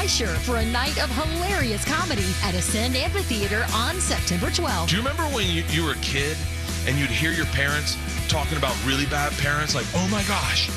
Kreischer for a night of hilarious comedy at Ascend Amphitheater on September 12th. Do you remember when you were a kid and you'd hear your parents talking about really bad parents? Like, oh my gosh,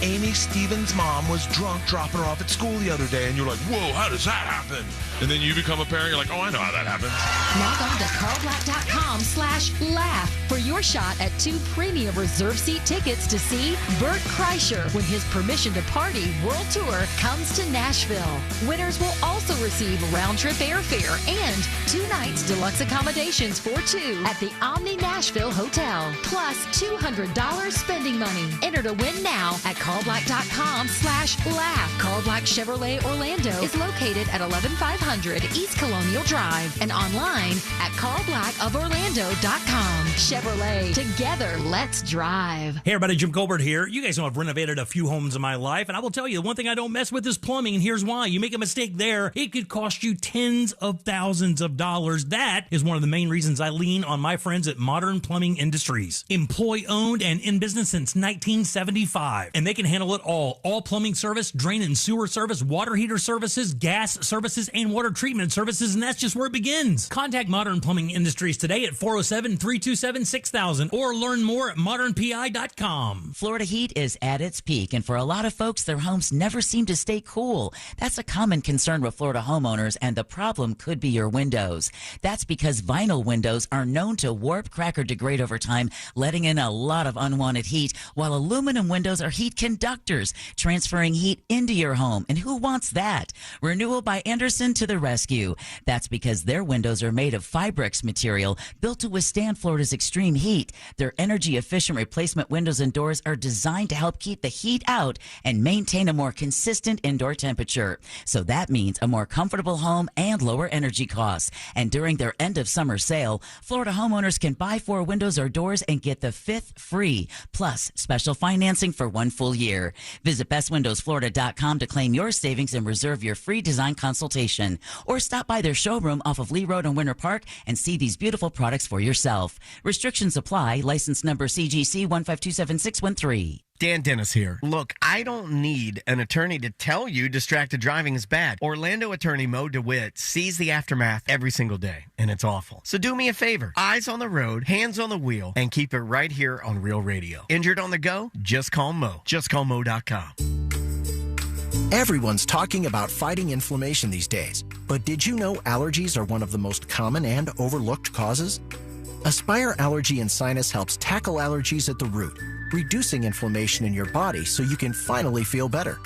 Amy Stevens' mom was drunk dropping her off at school the other day. And you're like, whoa, how does that happen? And then you become a parent, you're like, oh, I know how that happens. Log on to carlblack.com/laugh for your shot at 2 premium reserve seat tickets to see Bert Kreischer when his Permission to Party World Tour comes to Nashville. Winners will also receive round-trip airfare and 2 nights deluxe accommodations for 2 at the Omni Nashville Hotel, plus $200 spending money. Enter to win now at carlblack.com/laugh. Carl Black Chevrolet Orlando is located at 11500 East Colonial Drive and online at carlblackoforlando.com. Chevrolet, together, let's drive. Hey everybody, Jim Colbert here. You guys know I've renovated a few homes in my life, and I will tell you, the one thing I don't mess with is plumbing, and here's why. You make a mistake there, it could cost you tens of thousands of dollars. That is one of the main reasons I lean on my friends at Modern Plumbing Industries. Employee-owned and in business since 1975, and they can handle it all. All plumbing service, drain and sewer service, water heater services, gas services, and water treatment services, and that's just where it begins. Contact Modern Plumbing Industries today at 407-327-6000 or learn more at modernpi.com. Florida heat is at its peak, and for a lot of folks, their homes never seem to stay cool. That's a common concern with Florida homeowners, and the problem could be your windows. That's because vinyl windows are known to warp, crack, or degrade over time, letting in a lot of unwanted heat, while aluminum windows are heat conductors, transferring heat into your home. And who wants that? Renewal by Anderson to the rescue. That's because their windows are made of Fibrex material built to withstand Florida's extreme heat. Their energy-efficient replacement windows and doors are designed to help keep the heat out and maintain a more consistent indoor temperature. So that means a more comfortable home and lower energy costs. And during their end of summer sale, Florida homeowners can buy 4 windows or doors and get the 5th free, plus special financing for 1 full year. Visit bestwindowsflorida.com to claim your savings and reserve your free design consultation. Or stop by their showroom off of Lee Road in Winter Park and see these beautiful products for yourself. Restrictions apply. License number CGC 1527613. Dan Dennis here. Look, I don't need an attorney to tell you distracted driving is bad. Orlando attorney Mo DeWitt sees the aftermath every single day, and it's awful. So do me a favor. Eyes on the road, hands on the wheel, and keep it right here on Real Radio. Injured on the go? Just call Mo. JustCallMo.com. Everyone's talking about fighting inflammation these days, but did you know allergies are one of the most common and overlooked causes? Aspire Allergy and Sinus helps tackle allergies at the root, reducing inflammation in your body so you can finally feel better.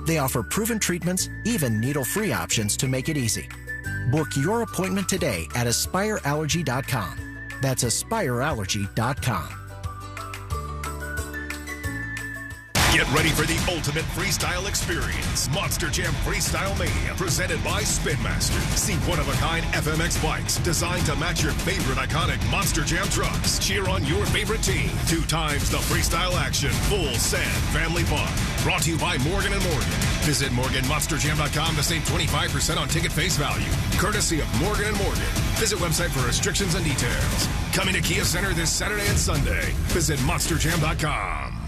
They offer proven treatments, even needle-free options to make it easy. Book your appointment today at AspireAllergy.com. That's AspireAllergy.com. Get ready for the ultimate freestyle experience. Monster Jam Freestyle Mania, presented by Spin Master. See one-of-a-kind FMX bikes designed to match your favorite iconic Monster Jam trucks. Cheer on your favorite team. 2 times the freestyle action. Full send family fun. Brought to you by Morgan & Morgan. Visit MorganMonsterJam.com to save 25% on ticket face value. Courtesy of Morgan & Morgan. Visit website for restrictions and details. Coming to Kia Center this Saturday and Sunday. Visit MonsterJam.com.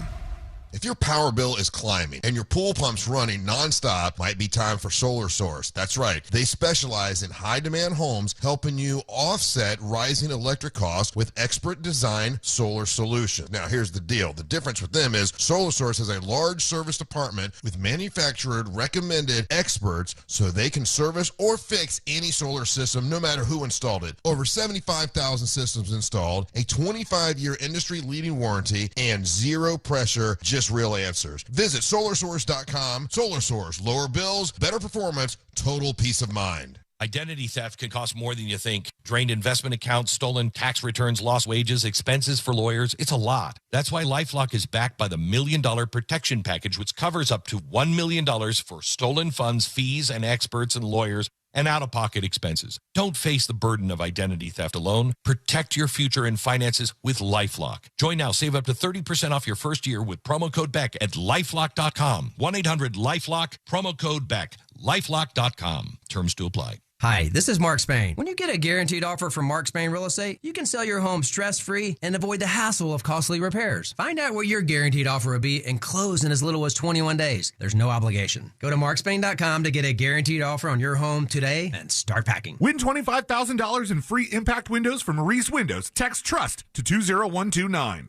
If your power bill is climbing and your pool pump's running nonstop, might be time for Solar Source. That's right. They specialize in high-demand homes, helping you offset rising electric costs with expert design solar solutions. Now, here's the deal. The difference with them is Solar Source has a large service department with manufacturer-recommended experts so they can service or fix any solar system, no matter who installed it. Over 75,000 systems installed, a 25-year industry-leading warranty, and zero pressure, just real answers. Visit SolarSource.com. Solar Source. Lower bills, better performance, total peace of mind. Identity theft can cost more than you think. Drained investment accounts, stolen tax returns, lost wages, expenses for lawyers. It's a lot. That's why LifeLock is backed by the $1 Million Protection Package, which covers up to $1 million for stolen funds, fees, and experts and lawyers, and out-of-pocket expenses. Don't face the burden of identity theft alone. Protect your future and finances with LifeLock. Join now. Save up to 30% off your first year with promo code BECK at LifeLock.com. 1-800-LifeLock, promo code BECK. LifeLock.com. Terms to apply. Hi, this is Mark Spain. When you get a guaranteed offer from Mark Spain Real Estate, you can sell your home stress-free and avoid the hassle of costly repairs. Find out what your guaranteed offer will be and close in as little as 21 days. There's no obligation. Go to markspain.com to get a guaranteed offer on your home today and start packing. Win $25,000 in free impact windows from Maurice Windows. Text TRUST to 20129.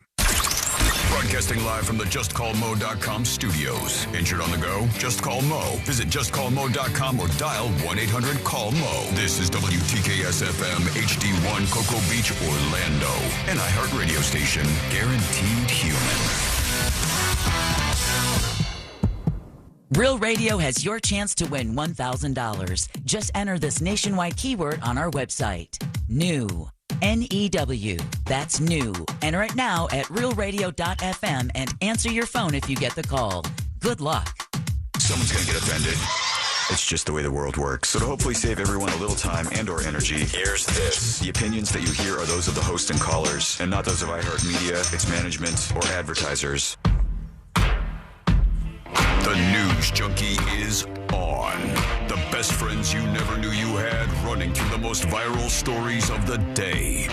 Broadcasting live from the JustCallMo.com studios. Injured on the go? Just call Mo. Visit JustCallMo.com or dial 1-800-CALL-MO. This is WTKS-FM HD1 Cocoa Beach, Orlando. An iHeart radio station. Guaranteed human. Real Radio has your chance to win $1,000. Just enter this nationwide keyword on our website. New. N-E-W. That's new. Enter it now at realradio.fm and answer your phone if you get the call. Good luck. Someone's going to get offended. It's just the way the world works. So to hopefully save everyone a little time and or energy, here's this. The opinions that you hear are those of the host and callers, and not those of iHeartMedia, its management, or advertisers. The News Junkie is on. The best friends you never knew you had, running through the most viral stories of the day.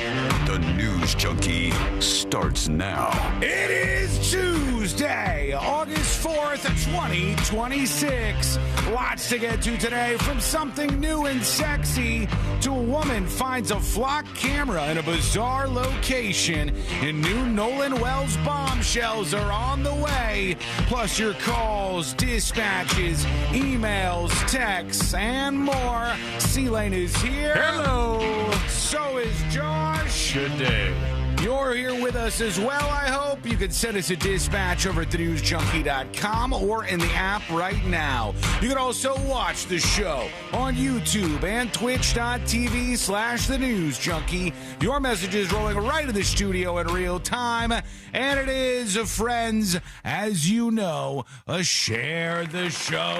The News Junkie starts now. It is Tuesday, August 4th, 2026. Lots to get to today, from something new and sexy to a woman finds a flock camera in a bizarre location, and new Nolan Wells bombshells are on the way. Plus your calls, dispatches, emails, texts, and more. C-Lane is here. Hello. So is Josh. Good day. You're here with us as well, I hope. You can send us a dispatch over at thenewsjunkie.com or in the app right now. You can also watch the show on YouTube and twitch.tv/thenewsjunkie. Your messages rolling right in the studio in real time. And it is, friends, as you know, a Share the Show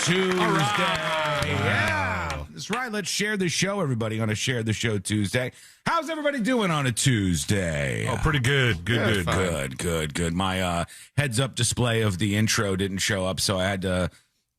Tuesday. Yeah, that's right. Let's share the show, everybody, on a Share the Show Tuesday. How's everybody doing on a Tuesday? Oh, pretty good. Good. My heads-up display of the intro didn't show up, so I had to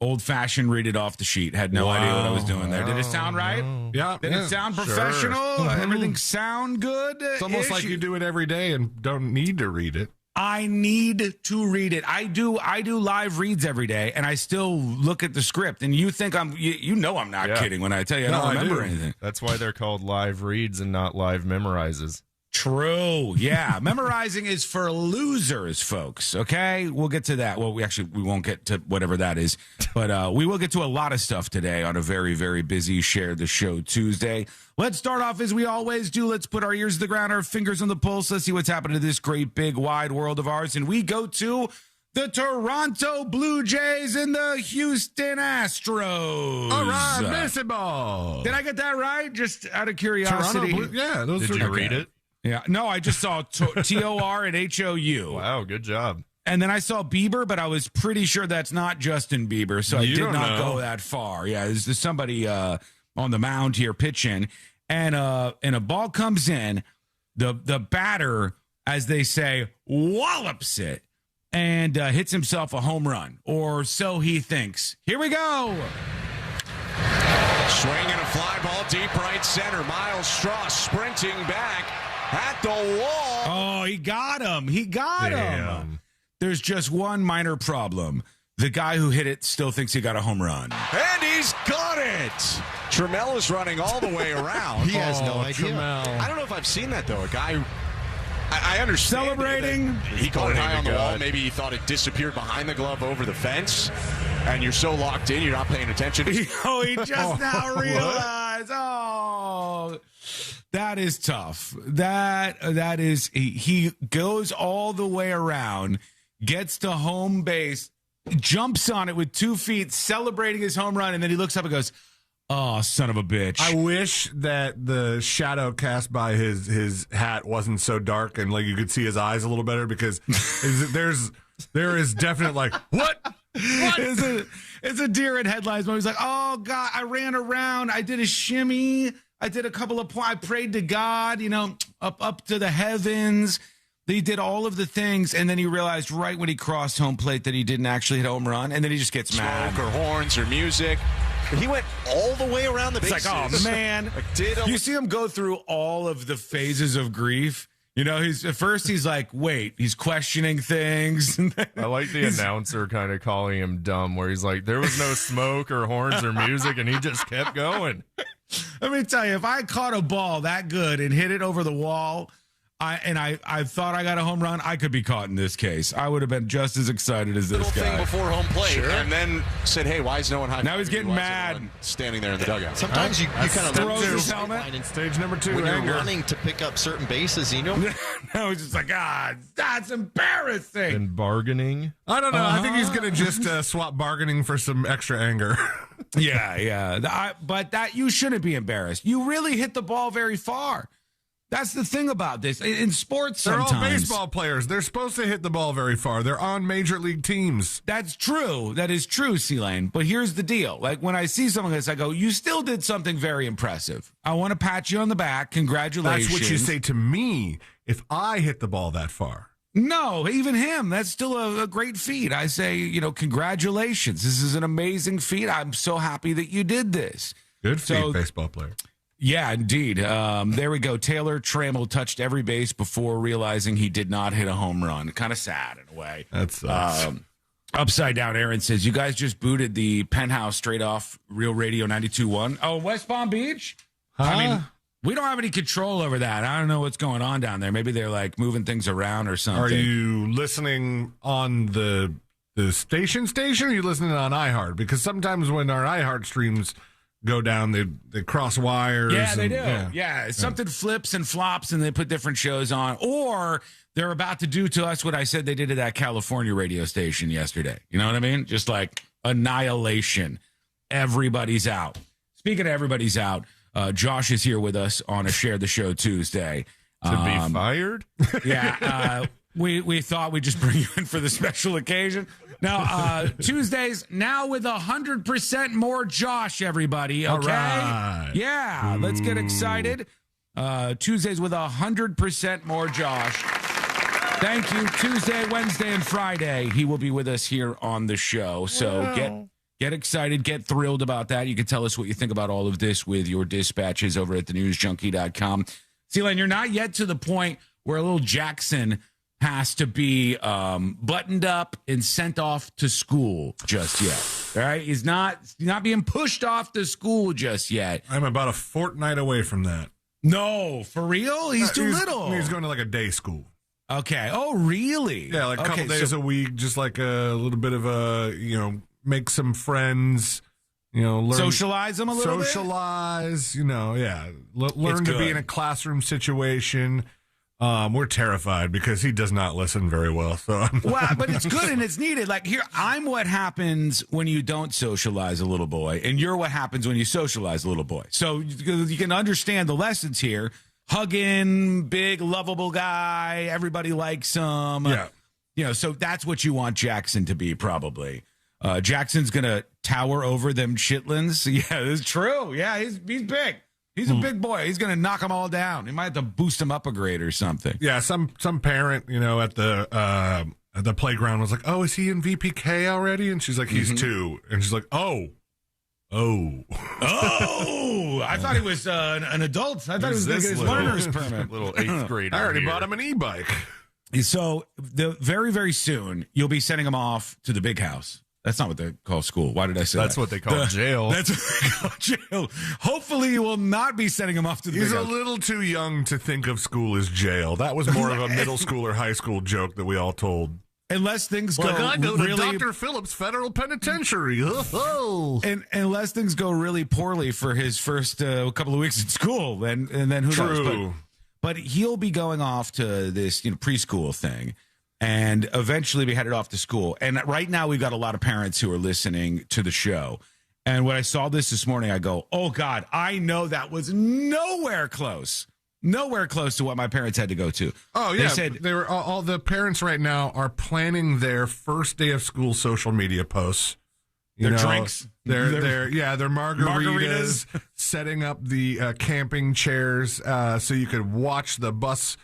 old-fashioned read it off the sheet. Had no idea what I was doing there. Did it sound right? Yeah. Did it sound professional? Sure. Everything sound good? It's almost like you do it every day and don't need to read it. I need to read it. I do live reads every day, and I still look at the script. And you think I'm not kidding when I tell you I don't remember anything. That's why they're called live reads and not live memorizes. True. Yeah. Memorizing is for losers, folks. Okay. We'll get to that. Well, we won't get to whatever that is, but we will get to a lot of stuff today on a very, very busy Share the Show Tuesday. Let's start off as we always do. Let's put our ears to the ground, our fingers on the pulse. Let's see what's happening to this great, big, wide world of ours. And we go to the Toronto Blue Jays and the Houston Astros. All right, baseball. Did I get that right? Just out of curiosity. Did you read it? Yeah. No, I just saw T-O-R and H-O-U. Wow, good job. And then I saw Bieber, but I was pretty sure that's not Justin Bieber, so I did not go that far. Yeah, there's somebody on the mound here pitching, and a ball comes in. The batter, as they say, wallops it and hits himself a home run, or so he thinks. Here we go. Swing and a fly ball deep right center. Miles Straw sprinting back at the wall. Oh, he got him. Him. There's just one minor problem. The guy who hit it still thinks he got a home run. And he's got it. Trammell is running all the way around. He has no idea. Trammell. I don't know if I've seen that, though. A guy, I understand. Celebrating. He caught it high on the wall. Maybe he thought it disappeared behind the glove over the fence. And you're so locked in, you're not paying attention. He just now realized. Oh, that is tough. That is, he goes all the way around, gets to home base, jumps on it with 2 feet, celebrating his home run, and then he looks up and goes, oh, son of a bitch. I wish that the shadow cast by his hat wasn't so dark and like you could see his eyes a little better, because there is definite like, what? It's a deer in headlights when he's like, oh, God, I ran around. I did a shimmy. I did a couple of I prayed to God, up to the heavens. He did all of the things, and then he realized right when he crossed home plate that he didn't actually hit a home run, and then he just gets mad. Smoke or horns or music. He went all the way around the bases. It's like, oh, man. You see him go through all of the phases of grief. You know, at first he's like, wait, he's questioning things. I like the announcer kind of calling him dumb, where he's like, there was no smoke or horns or music, and he just kept going. Let me tell you, if I caught a ball that good and hit it over the wall, I thought I got a home run, I could be caught in this case. I would have been just as excited as this Little guy. thing before home plate, and then said, hey, why is no one high? Now he's getting mad. Standing there in the dugout. Sometimes you kind of throws his helmet. Stage number 2, when anger. you're running to pick up certain bases, you know. No, he's just like, that's embarrassing. And bargaining. I don't know. I think he's going to just swap bargaining for some extra anger. Yeah. But that you shouldn't be embarrassed. You really hit the ball very far. That's the thing about this. In sports, sometimes. They're all baseball players. They're supposed to hit the ball very far. They're on major league teams. That's true. That is true, C-Lane. But here's the deal. Like, when I see something like this, I go, you still did something very impressive. I want to pat you on the back. Congratulations. That's what you say to me if I hit the ball that far. No, even him. That's still a great feat. I say, congratulations. This is an amazing feat. I'm so happy that you did this. Good feat, baseball player. Yeah, indeed. There we go. Taylor Trammell touched every base before realizing he did not hit a home run. Kind of sad in a way. That sucks. Upside Down Aaron says, you guys just booted the Penthouse straight off Real Radio 92.1. Oh, West Palm Beach? Huh? I mean, we don't have any control over that. I don't know what's going on down there. Maybe they're like moving things around or something. Are you listening on the station, or are you listening on iHeart? Because sometimes when our iHeart streams go down, they cross wires. Yeah, they do. Yeah. Something flips and flops and they put different shows on. Or they're about to do to us what I said they did to that California radio station yesterday. You know what I mean? Just like annihilation. Everybody's out. Speaking of everybody's out, Josh is here with us on a Share the Show Tuesday. To be fired? Yeah. We thought we'd just bring you in for the special occasion. Now, Tuesdays, now with 100% more Josh, everybody. Okay? All right. Yeah, let's get excited. Tuesdays with 100% more Josh. Thank you. Tuesday, Wednesday, and Friday, he will be with us here on the show. So get excited, get thrilled about that. You can tell us what you think about all of this with your dispatches over at thenewsjunkie.com. C-Lane, you're not yet to the point where little Jackson has to be buttoned up and sent off to school just yet. All right? He's not being pushed off to school just yet. I'm about a fortnight away from that. No, for real? He's too little. He's going to like a day school. Okay. Oh, really? Yeah, like a couple days a week, just like a little bit of make some friends, learn. Socialize them a little bit? Socialize, learn to be in a classroom situation. We're terrified because he does not listen very well. So, but it's good and it's needed. Like here, I'm what happens when you don't socialize a little boy, and you're what happens when you socialize a little boy. So you can understand the lessons here. Hugging, big, lovable guy. Everybody likes him. Yeah. So that's what you want Jackson to be, probably. Jackson's gonna tower over them chitlins. Yeah, it's true. Yeah, he's big. He's a big boy. He's going to knock them all down. He might have to boost him up a grade or something. Yeah, some parent, at the playground was like, "Oh, is he in VPK already?" And she's like, "He's 2." And she's like, "Oh." I thought he was an adult. I thought he was going to get his learner's permit. Little 8th grader. I already bought him an e-bike. So very, very soon, you'll be sending him off to the big house. That's not what they call school. Why did I say That's that? what they call jail. That's what they call jail. Hopefully, you will not be sending him off to the He's big a house. little too young to think of school as jail. That was more of a middle school or high school joke that we all told. Unless things go I go really... to Dr. Phillips Federal Penitentiary. And unless things go really poorly for his first couple of weeks in school, and then who knows? But he'll be going off to this preschool thing. And eventually be headed off to school. And right now we've got a lot of parents who are listening to the show. And when I saw this morning, I go, oh, God, I know that was nowhere close to what my parents had to go to. Oh, yeah. They said, they were all the parents right now are planning their first day of school social media posts. Their drinks. Their margaritas. Setting up the camping chairs so you could watch the bus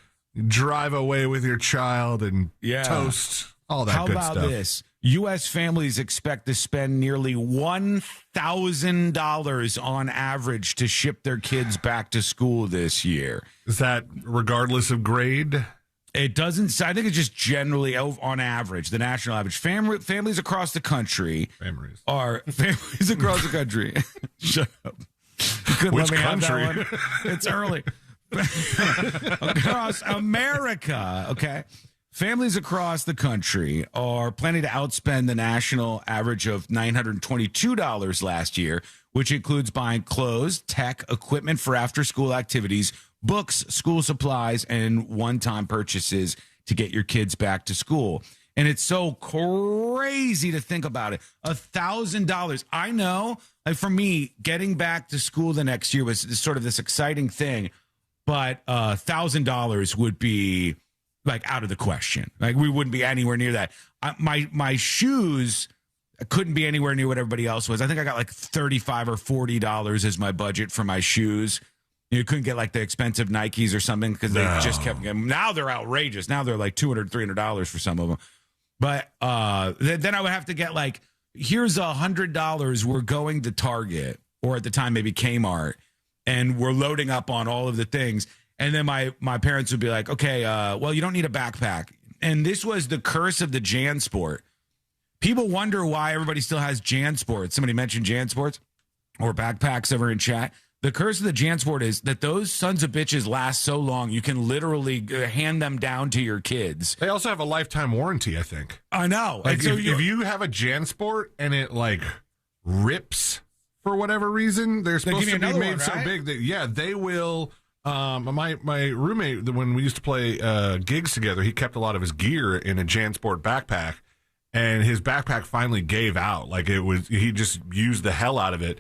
drive away with your child and toast, all that good stuff. How about this? U.S. families expect to spend nearly $1,000 on average to ship their kids back to school this year. Is that regardless of grade? It doesn't. I think it's just generally on average, the national average. Families across the country families across the country. Shut up. You couldn't Which let me country? have that one. It's early. Across America, okay? Families across the country are planning to outspend the national average of $922 last year, which includes buying clothes, tech, equipment for after-school activities, books, school supplies, and one-time purchases to get your kids back to school. And it's so crazy to think about it. $1,000. I know, like for me, getting back to school the next year was sort of this exciting thing, but $1,000 would be like out of the question. Like we wouldn't be anywhere near that. My shoes couldn't be anywhere near what everybody else was. I think I got like $35 or $40 as my budget for my shoes. You couldn't get like the expensive Nikes or something because they just kept getting. Now they're outrageous. Now they're like $200, $300 for some of them. But then I would have to get like, here's $100. We're going to Target, or at the time maybe Kmart, and we're loading up on all of the things. And then my parents would be like, okay, well, you don't need a backpack. And this was the curse of the JanSport. People wonder why everybody still has JanSport. Somebody mentioned JanSports or backpacks over in chat. The curse of the JanSport is that those sons of bitches last so long, you can literally hand them down to your kids. They also have a lifetime warranty, I think. I know. Like if you have a JanSport and it like rips for whatever reason, they're supposed to be made so big that they will. My roommate, when we used to play gigs together, he kept a lot of his gear in a JanSport backpack, and his backpack finally gave out. Like he just used the hell out of it.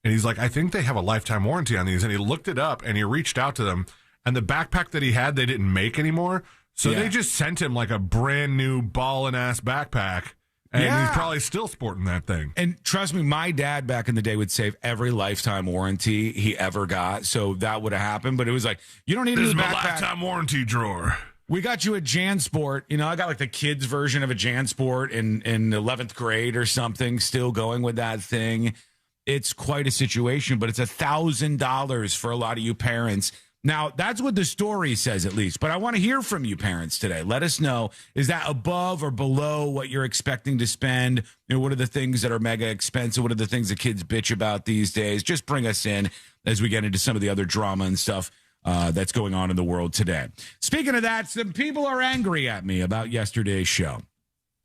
And he's like, I think they have a lifetime warranty on these. And he looked it up and he reached out to them. And the backpack that he had, they didn't make anymore. So they just sent him like a brand new ballin' ass backpack. And he's probably still sporting that thing. And trust me, my dad back in the day would save every lifetime warranty he ever got. So that would have happened. But it was like, you don't need a new backpack. Lifetime warranty drawer. We got you a JanSport. You know, I got like the kids version of a JanSport in 11th grade or something, still going with that thing. It's quite a situation, but it's $1,000 for a lot of you parents. Now, that's what the story says, at least. But I want to hear from you parents today. Let us know, is that above or below what you're expecting to spend? You know, what are the things that are mega expensive? What are the things that kids bitch about these days? Just bring us in as we get into some of the other drama and stuff that's going on in the world today. Speaking of that, some people are angry at me about yesterday's show.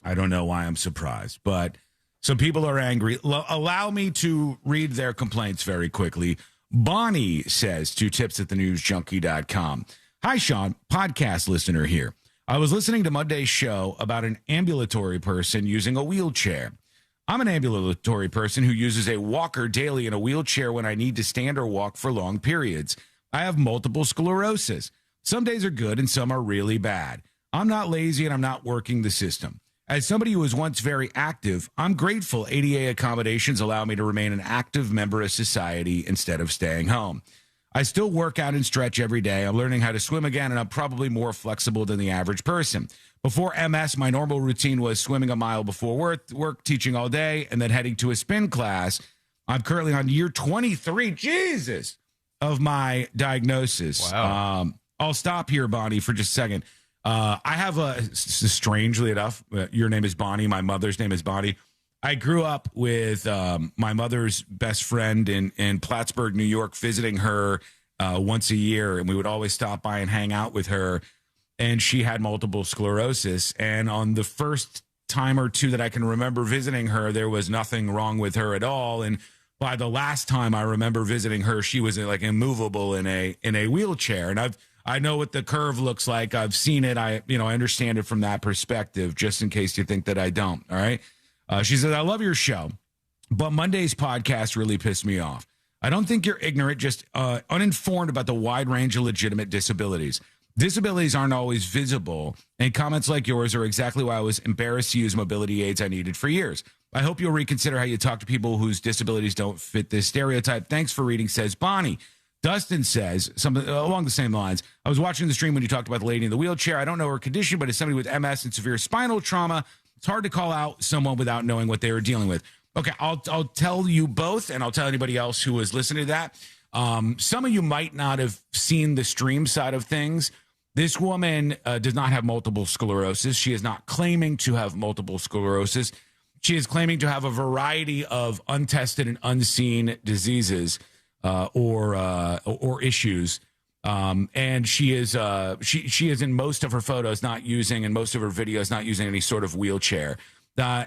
I don't know why I'm surprised, but some people are angry. Allow me to read their complaints very quickly. Bonnie says to tips@thenewsjunkie.com. Hi, Sean, podcast listener here. I was listening to Monday's show about an ambulatory person using a wheelchair. I'm an ambulatory person who uses a walker daily in a wheelchair when I need to stand or walk for long periods. I have multiple sclerosis. Some days are good and some are really bad. I'm not lazy and I'm not working the system. As somebody who was once very active, I'm grateful ADA accommodations allow me to remain an active member of society instead of staying home. I still work out and stretch every day. I'm learning how to swim again, and I'm probably more flexible than the average person. Before MS, my normal routine was swimming a mile before work, teaching all day, and then heading to a spin class. I'm currently on year 23, Jesus, of my diagnosis. Wow. I'll stop here, Bonnie, for just a second. I have strangely enough, your name is Bonnie. My mother's name is Bonnie. I grew up with my mother's best friend in Plattsburgh, New York, visiting her once a year. And we would always stop by and hang out with her. And she had multiple sclerosis. And on the first time or two that I can remember visiting her, there was nothing wrong with her at all. And by the last time I remember visiting her, she was like immovable in a wheelchair. And I know what the curve looks like. I've seen it. I understand it from that perspective, just in case you think that I don't. All right. She says, I love your show, but Monday's podcast really pissed me off. I don't think you're ignorant, just uninformed about the wide range of legitimate disabilities. Disabilities aren't always visible, and comments like yours are exactly why I was embarrassed to use mobility aids I needed for years. I hope you'll reconsider how you talk to people whose disabilities don't fit this stereotype. Thanks for reading, says Bonnie. Dustin says something along the same lines. I was watching the stream when you talked about the lady in the wheelchair. I don't know her condition, but as somebody with MS and severe spinal trauma, It's hard to call out someone without knowing what they were dealing with. Okay, I'll tell you both, and I'll tell anybody else who was listening to that. Some of you might not have seen the stream side of things. This woman does not have multiple sclerosis. She is not claiming to have multiple sclerosis. She is claiming to have a variety of untested and unseen diseases or issues. And she is in most of her photos not using, and most of her videos not using any sort of wheelchair.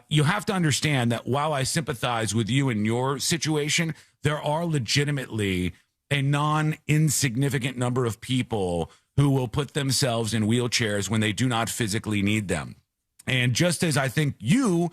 You have to understand that while I sympathize with you in your situation, there are legitimately a non-insignificant number of people who will put themselves in wheelchairs when they do not physically need them. And just as I think you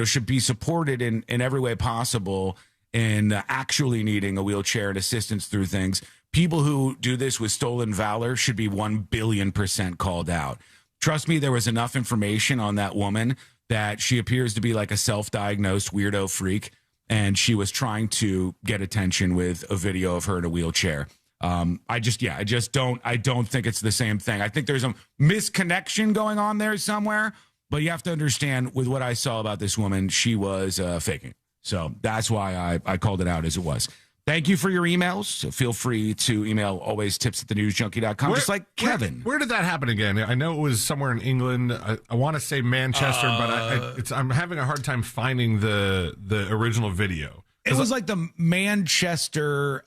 should be supported in every way possible in actually needing a wheelchair and assistance through things, people who do this with stolen valor should be 1 billion% called out. Trust me, there was enough information on that woman that she appears to be like a self-diagnosed weirdo freak, and she was trying to get attention with a video of her in a wheelchair. I don't think it's the same thing. I think there's a misconnection going on there somewhere, but you have to understand with what I saw about this woman, she was faking. So that's why I called it out as it was. Thank you for your emails. Feel free to email always tips@thenewsjunkie.com, just like Kevin. Where did that happen again? I know it was somewhere in England. I want to say Manchester, but I'm having a hard time finding the original video. It was like the Manchester.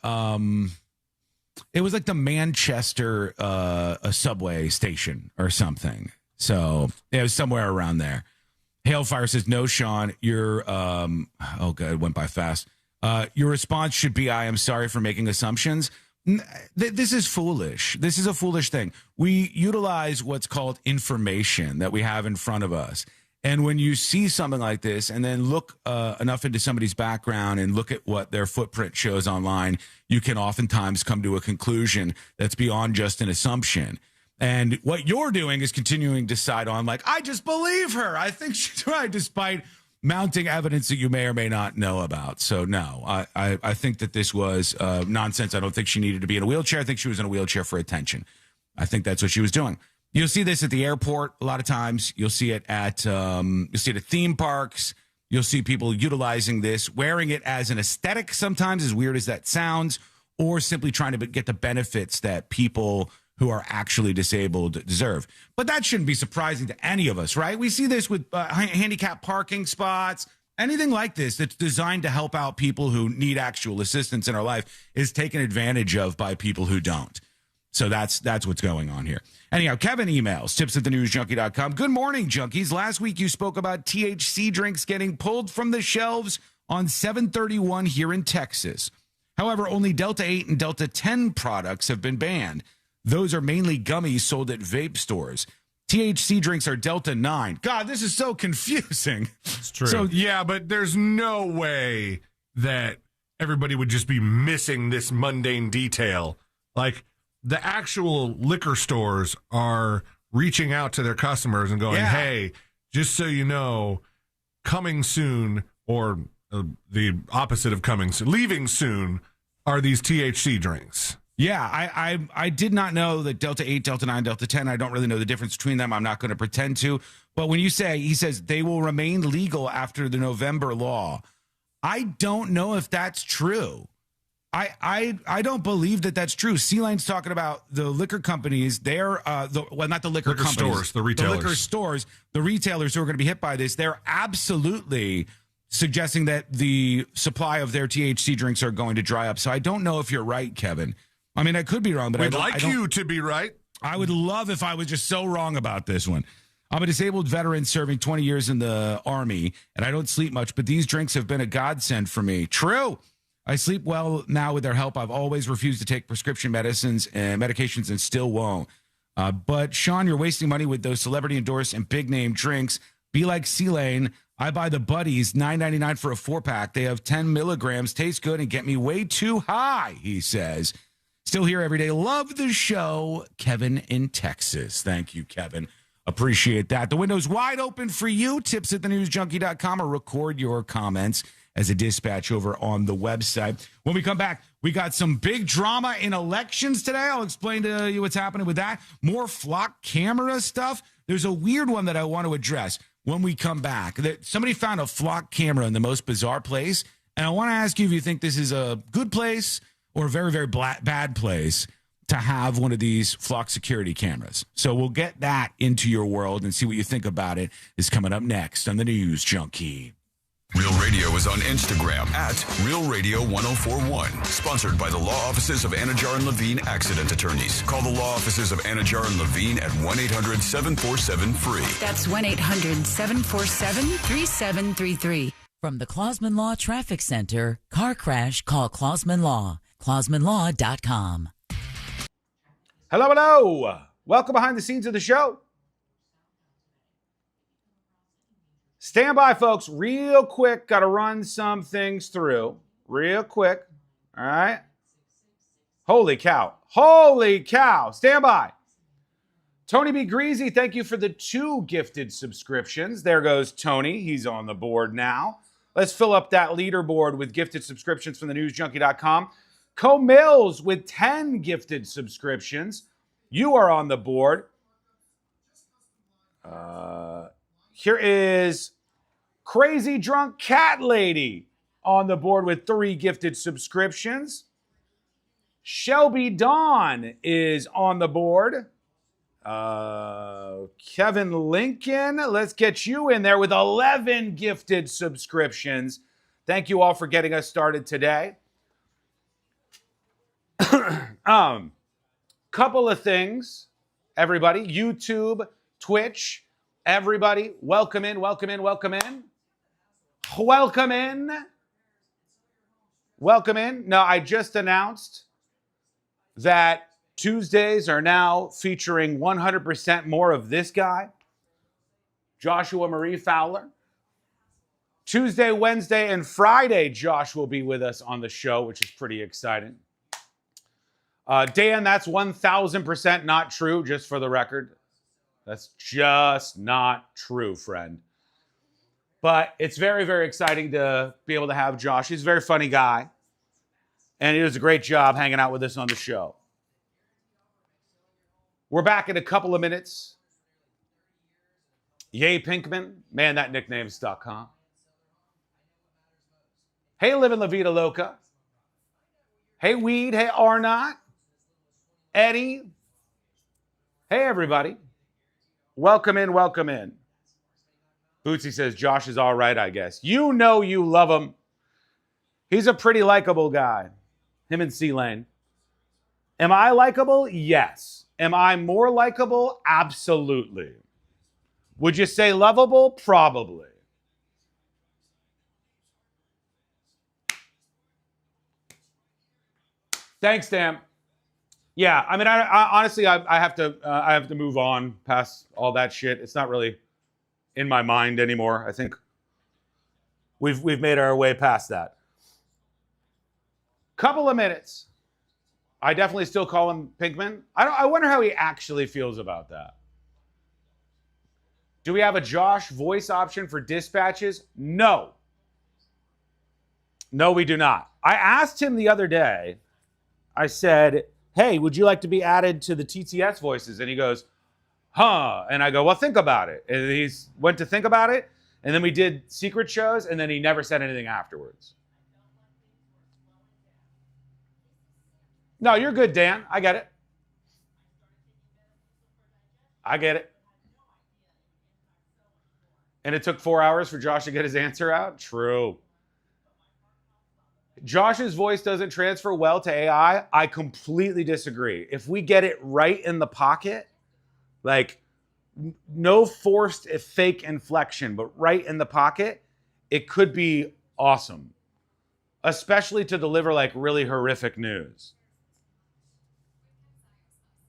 It was like the Manchester a subway station or something. So it was somewhere around there. Hailfire says, no, Sean, you're, oh, God, it went by fast. Your response should be, I am sorry for making assumptions. This is foolish. This is a foolish thing. We utilize what's called information that we have in front of us. And when you see something like this and then look enough into somebody's background and look at what their footprint shows online, you can oftentimes come to a conclusion that's beyond just an assumption. And what you're doing is continuing to decide on, like, I just believe her. I think she's right, despite mounting evidence that you may or may not know about. So, no, I think that this was nonsense. I don't think she needed to be in a wheelchair. I think she was in a wheelchair for attention. I think that's what she was doing. You'll see this at the airport a lot of times. You'll see it at theme parks. You'll see people utilizing this, wearing it as an aesthetic sometimes, as weird as that sounds, or simply trying to get the benefits that people who are actually disabled deserve. But that shouldn't be surprising to any of us, right? We see this with handicap parking spots. Anything like this that's designed to help out people who need actual assistance in our life is taken advantage of by people who don't. So that's what's going on here. Anyhow, Kevin emails, tips@thenewsjunkie.com. Good morning, junkies. Last week you spoke about THC drinks getting pulled from the shelves on 7/31 here in Texas. However, only Delta 8 and Delta 10 products have been banned. Those are mainly gummies sold at vape stores. THC drinks are Delta 9. God, this is so confusing. It's true. So, yeah, but there's no way that everybody would just be missing this mundane detail. Like, the actual liquor stores are reaching out to their customers and going, hey, just so you know, coming soon, or the opposite of coming soon, leaving soon, are these THC drinks. Yeah, I did not know that Delta 8, Delta 9, Delta 10, I don't really know the difference between them. I'm not going to pretend to. But when he says they will remain legal after the November law, I don't know if that's true. I don't believe that that's true. C-Lane's talking about the liquor companies. They're, not the liquor companies. Stores, the retailers. The liquor stores, the retailers who are going to be hit by this, they're absolutely suggesting that the supply of their THC drinks are going to dry up. So I don't know if you're right, Kevin. I mean, I could be wrong, but We'd like you to be right. I would love if I was just so wrong about this one. I'm a disabled veteran serving 20 years in the Army, and I don't sleep much, but these drinks have been a godsend for me. True. I sleep well now with their help. I've always refused to take prescription medicines and medications and still won't. But, Sean, you're wasting money with those celebrity-endorsed and big-name drinks. Be like C-Lane. I buy the Buddies, $9.99 for a 4-pack. They have 10 milligrams, taste good, and get me way too high, he says. Still here every day. Love the show. Kevin in Texas. Thank you, Kevin. Appreciate that. The window's wide open for you. Tips@thenewsjunkie.com, or record your comments as a dispatch over on the website. When we come back, we got some big drama in elections today. I'll explain to you what's happening with that. More flock camera stuff. There's a weird one that I want to address. when we come back. That somebody found a flock camera in the most bizarre place, and I want to ask you if you think this is a good place or a very, very bad place to have one of these flock security cameras. So we'll get that into your world and see what you think about it. Is coming up next on the News Junkie. Real Radio is on Instagram at Real Radio 1041. Sponsored by the law offices of Anajar and Levine Accident Attorneys. Call the law offices of Anajar and Levine at 1-800-747-FREE. That's 1-800-747-3733. From the Clausman Law Traffic Center, car crash, call Clausman Law. ClausmanLaw.com. Hello. Welcome behind the scenes of the show. Stand by, folks. Real quick. Got to run some things through. Real quick. All right. Holy cow. Stand by. Tony B. Greasy, thank you for the 2 gifted subscriptions. There goes Tony. He's on the board now. Let's fill up that leaderboard with gifted subscriptions from thenewsjunkie.com. Co Mills with 10 gifted subscriptions. You are on the board. Here is Crazy Drunk Cat Lady on the board with 3 gifted subscriptions. Shelby Dawn is on the board. Kevin Lincoln, let's get you in there with 11 gifted subscriptions. Thank you all for getting us started today. Couple of things, everybody. YouTube, Twitch, everybody, welcome in. Now, I just announced that Tuesdays are now featuring 100% more of this guy, Joshua Marie Fowler. Tuesday, Wednesday, and Friday, Josh will be with us on the show, which is pretty exciting. Dan, that's 1,000% not true, just for the record. That's just not true, friend. But it's very, very exciting to be able to have Josh. He's a very funny guy. And he does a great job hanging out with us on the show. We're back in a couple of minutes. Yay, Pinkman. Man, that nickname stuck, huh? Hey, Livin' La Vida Loca. Hey, Weed. Hey, Arnott. Eddie. Hey, everybody. Welcome in. Bootsy says, Josh is all right, I guess. You know you love him. He's a pretty likable guy. Him and C-Lane. Am I likable? Yes. Am I more likable? Absolutely. Would you say lovable? Probably. Thanks, Dan. Yeah, I mean, I honestly, I have to move on past all that shit. It's not really in my mind anymore. I think we've made our way past that. Couple of minutes. I definitely still call him Pinkman. I wonder how he actually feels about that. Do we have a Josh voice option for dispatches? No. No, we do not. I asked him the other day, I said, hey, would you like to be added to the TTS voices? And he goes, huh. And I go, well, think about it. And he went to think about it. And then we did secret shows. And then he never said anything afterwards. No, you're good, Dan. I get it. And it took 4 hours for Josh to get his answer out? True. Josh's voice doesn't transfer well to AI. I completely disagree. If we get it right in the pocket, like no forced fake inflection, but right in the pocket, it could be awesome. Especially to deliver like really horrific news.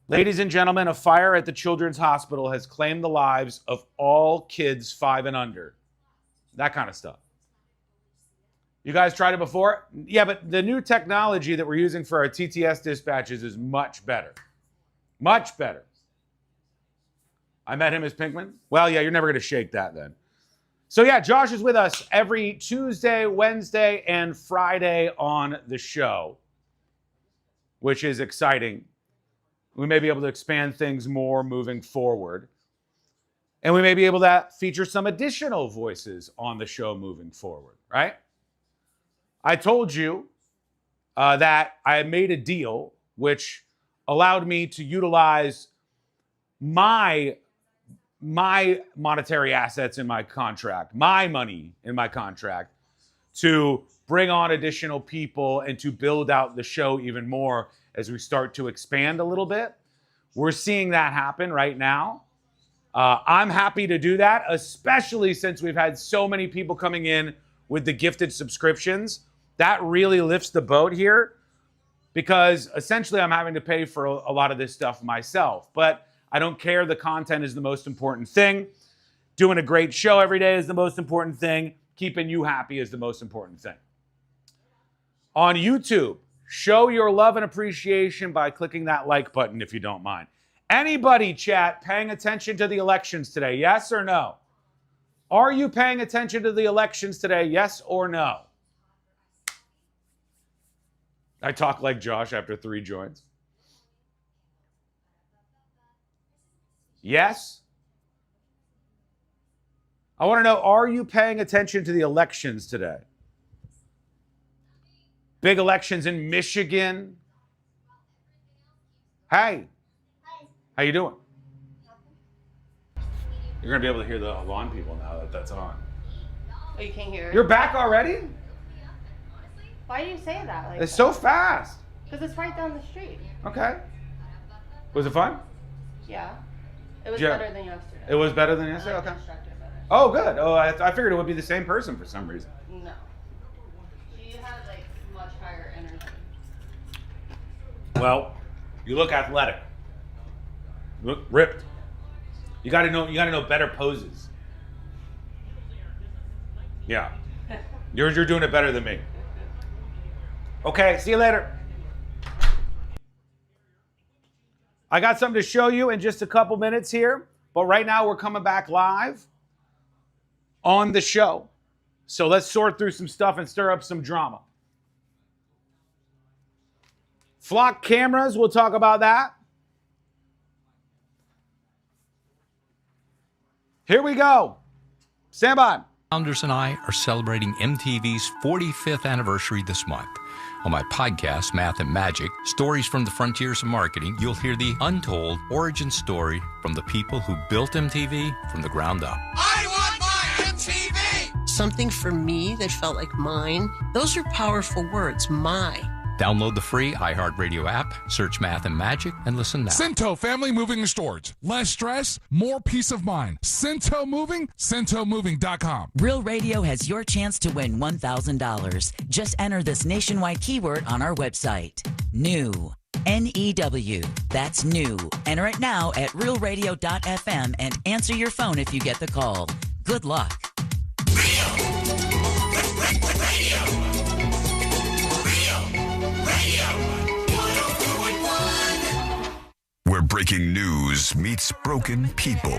Ladies and gentlemen, a fire at the Children's Hospital has claimed the lives of all kids 5 and under. That kind of stuff. You guys tried it before? Yeah, but the new technology that we're using for our TTS dispatches is much better. Much better. I met him as Pinkman. Well, yeah, you're never going to shake that then. So yeah, Josh is with us every Tuesday, Wednesday, and Friday on the show, which is exciting. We may be able to expand things more moving forward. And we may be able to feature some additional voices on the show moving forward, right? I told you that I made a deal which allowed me to utilize my monetary assets in my contract, my money in my contract, to bring on additional people and to build out the show even more as we start to expand a little bit. We're seeing that happen right now. I'm happy to do that, especially since we've had so many people coming in with the gifted subscriptions. That really lifts the boat here, because essentially I'm having to pay for a lot of this stuff myself. But I don't care. The content is the most important thing. Doing a great show every day is the most important thing. Keeping you happy is the most important thing. On YouTube, show your love and appreciation by clicking that like button if you don't mind. Anybody, chat, paying attention to the elections today? Yes or no? Are you paying attention to the elections today? Yes or no? I talk like Josh after 3 joins. Yes? I want to know, are you paying attention to the elections today? Big elections in Michigan. Hey. How you doing? You're going to be able to hear the lawn people now that that's on. Oh, you can't hear it? You're back already? Why do you say that? Like It's so fast. Because it's right down the street. Okay. Was it fun? Yeah. It was Yeah. better than yesterday. It was better than yesterday? I like Okay. the instructor better. Oh, good. Oh, I figured it would be the same person for some reason. No. She had like much higher energy. Well, you look athletic. You look ripped. You got to know better poses. Yeah. You're doing it better than me. Okay, see you later. I got something to show you in just a couple minutes here, but right now we're coming back live on the show. So let's sort through some stuff and stir up some drama. Flock cameras, we'll talk about that. Here we go. Stand by. Founders and I are celebrating MTV's 45th anniversary this month. On my podcast, Math and Magic, Stories from the Frontiers of Marketing, you'll hear the untold origin story from the people who built MTV from the ground up. I want my MTV! Something for me that felt like mine. Those are powerful words, my. Download the free iHeartRadio app, search Math and Magic, and listen now. Cento Family Moving and Storage. Less stress, more peace of mind. Cento Moving, CentoMoving.com. Real Radio has your chance to win $1,000. Just enter this nationwide keyword on our website. New. N-E-W. That's new. Enter it now at realradio.fm and answer your phone if you get the call. Good luck. Where breaking news meets broken people.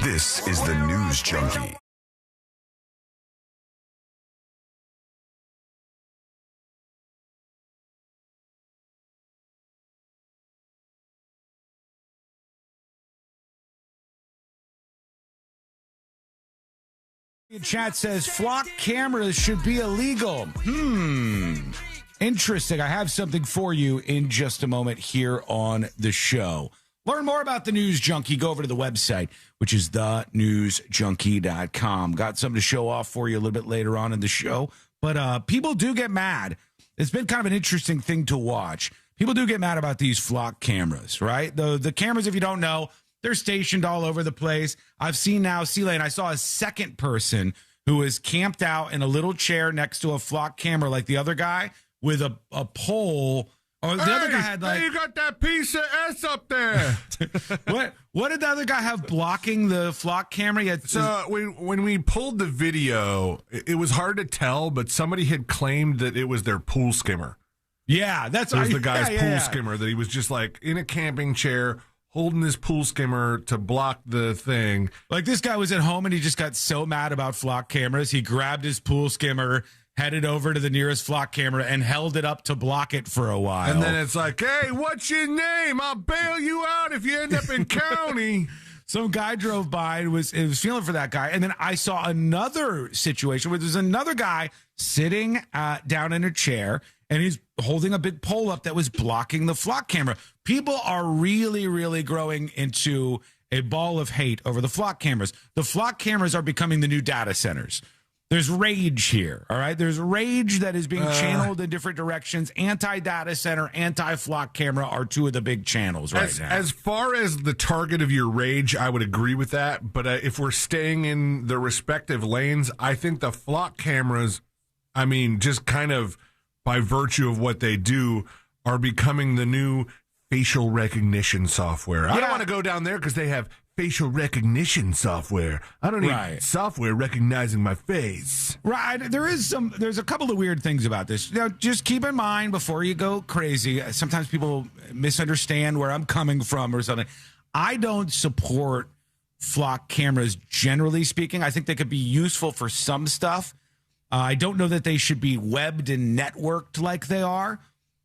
This is the News Junkie. Chat says flock cameras should be illegal. Interesting. I have something for you in just a moment here on the show. Learn more about the News Junkie. Go over to the website, which is thenewsjunkie.com. Got something to show off for you a little bit later on in the show. But people do get mad. It's been kind of an interesting thing to watch. People do get mad about these flock cameras, right? The cameras, if you don't know, they're stationed all over the place. I've seen now, C-Lane, I saw a second person who is camped out in a little chair next to a flock camera like the other guy, with a pole, or the other guy had like. You got that piece of S up there. What did the other guy have blocking the flock camera? So when we pulled the video, it was hard to tell, but somebody had claimed that it was their pool skimmer. Yeah, it was the guy's pool skimmer, that he was just like in a camping chair holding his pool skimmer to block the thing. Like this guy was at home and he just got so mad about flock cameras, he grabbed his pool skimmer, headed over to the nearest flock camera and held it up to block it for a while. And then it's like, hey, what's your name? I'll bail you out if you end up in county. some guy drove by and was feeling for that guy. And then I saw another situation where there's another guy sitting down in a chair, and he's holding a big pole up that was blocking the flock camera. People are really, really growing into a ball of hate over the flock cameras. The flock cameras are becoming the new data centers. There's rage here, all right? There's rage that is being channeled in different directions. Anti-data center, anti-flock camera are two of the big channels right now. As far as the target of your rage, I would agree with that. But if we're staying in the respective lanes, I think the flock cameras, I mean, just kind of by virtue of what they do, are becoming the new facial recognition software. I don't want to go down there because they have facial recognition software. I don't need software recognizing my face. Right. There's a couple of weird things about this. Now, just keep in mind before you go crazy, sometimes people misunderstand where I'm coming from or something. I don't support flock cameras, generally speaking. I think they could be useful for some stuff. I don't know that they should be webbed and networked like they are.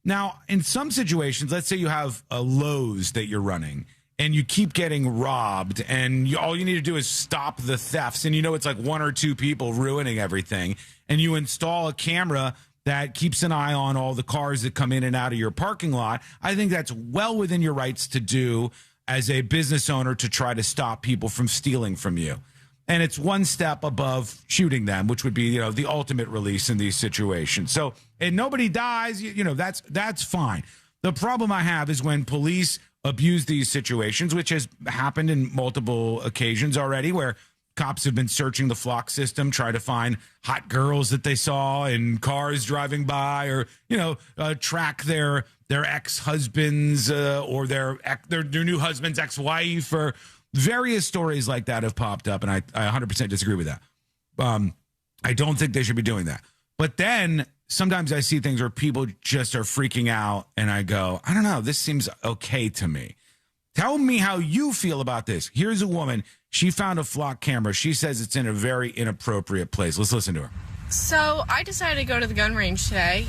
Now, in some situations, let's say you have a Lowe's that you're running, and you keep getting robbed, and all you need to do is stop the thefts, and it's like one or two people ruining everything, and you install a camera that keeps an eye on all the cars that come in and out of your parking lot. I think that's well within your rights to do as a business owner to try to stop people from stealing from you. And it's one step above shooting them, which would be, the ultimate release in these situations. So, and nobody dies, that's fine. The problem I have is when police abuse these situations, which has happened in multiple occasions already, where cops have been searching the flock system, try to find hot girls that they saw in cars driving by, or track their ex-husbands or their new husband's ex-wife, or various stories like that have popped up, and I 100% disagree with that. I don't think they should be doing that. But then sometimes I see things where people just are freaking out, and I go, I don't know, this seems okay to me. Tell me how you feel about this. Here's a woman. She found a flock camera. She says it's in a very inappropriate place. Let's listen to her. So I decided to go to the gun range today,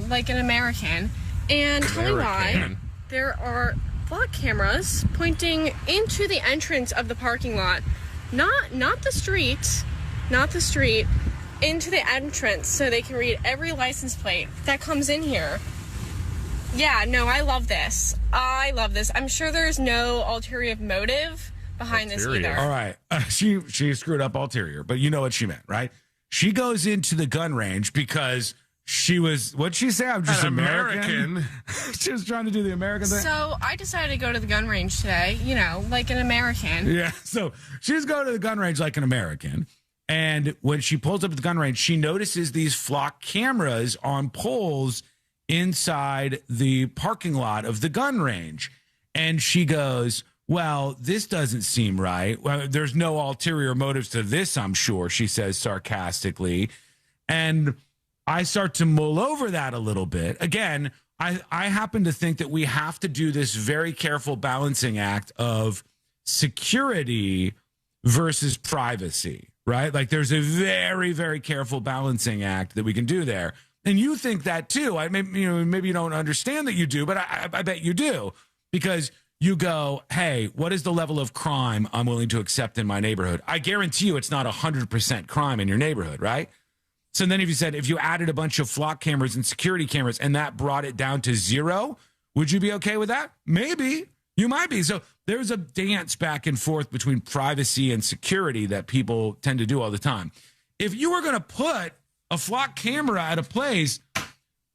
like an American. And tell me why there are flock cameras pointing into the entrance of the parking lot. Not the street, into the entrance, so they can read every license plate that comes in here. Yeah, no, I love this. I'm sure there's no ulterior motive behind this either. All right. She screwed up ulterior, but you know what she meant, right? She goes into the gun range because she was, what'd she say? I'm just American. She was trying to do the American thing. So I decided to go to the gun range today, like an American. Yeah, so she's going to the gun range like an American. And when she pulls up at the gun range, she notices these flock cameras on poles inside the parking lot of the gun range. And she goes, well, this doesn't seem right. Well, there's no ulterior motives to this, I'm sure, she says sarcastically. And I start to mull over that a little bit. Again, I happen to think that we have to do this very careful balancing act of security versus privacy, right? Like there's a very, very careful balancing act that we can do there. And you think that too. Maybe you don't understand that you do, but I bet you do, because you go, hey, what is the level of crime I'm willing to accept in my neighborhood? I guarantee you it's not 100% crime in your neighborhood, right? So then if you added a bunch of flock cameras and security cameras and that brought it down to 0, would you be okay with that? Maybe. You might be. So there's a dance back and forth between privacy and security that people tend to do all the time. If you were going to put a flock camera at a place,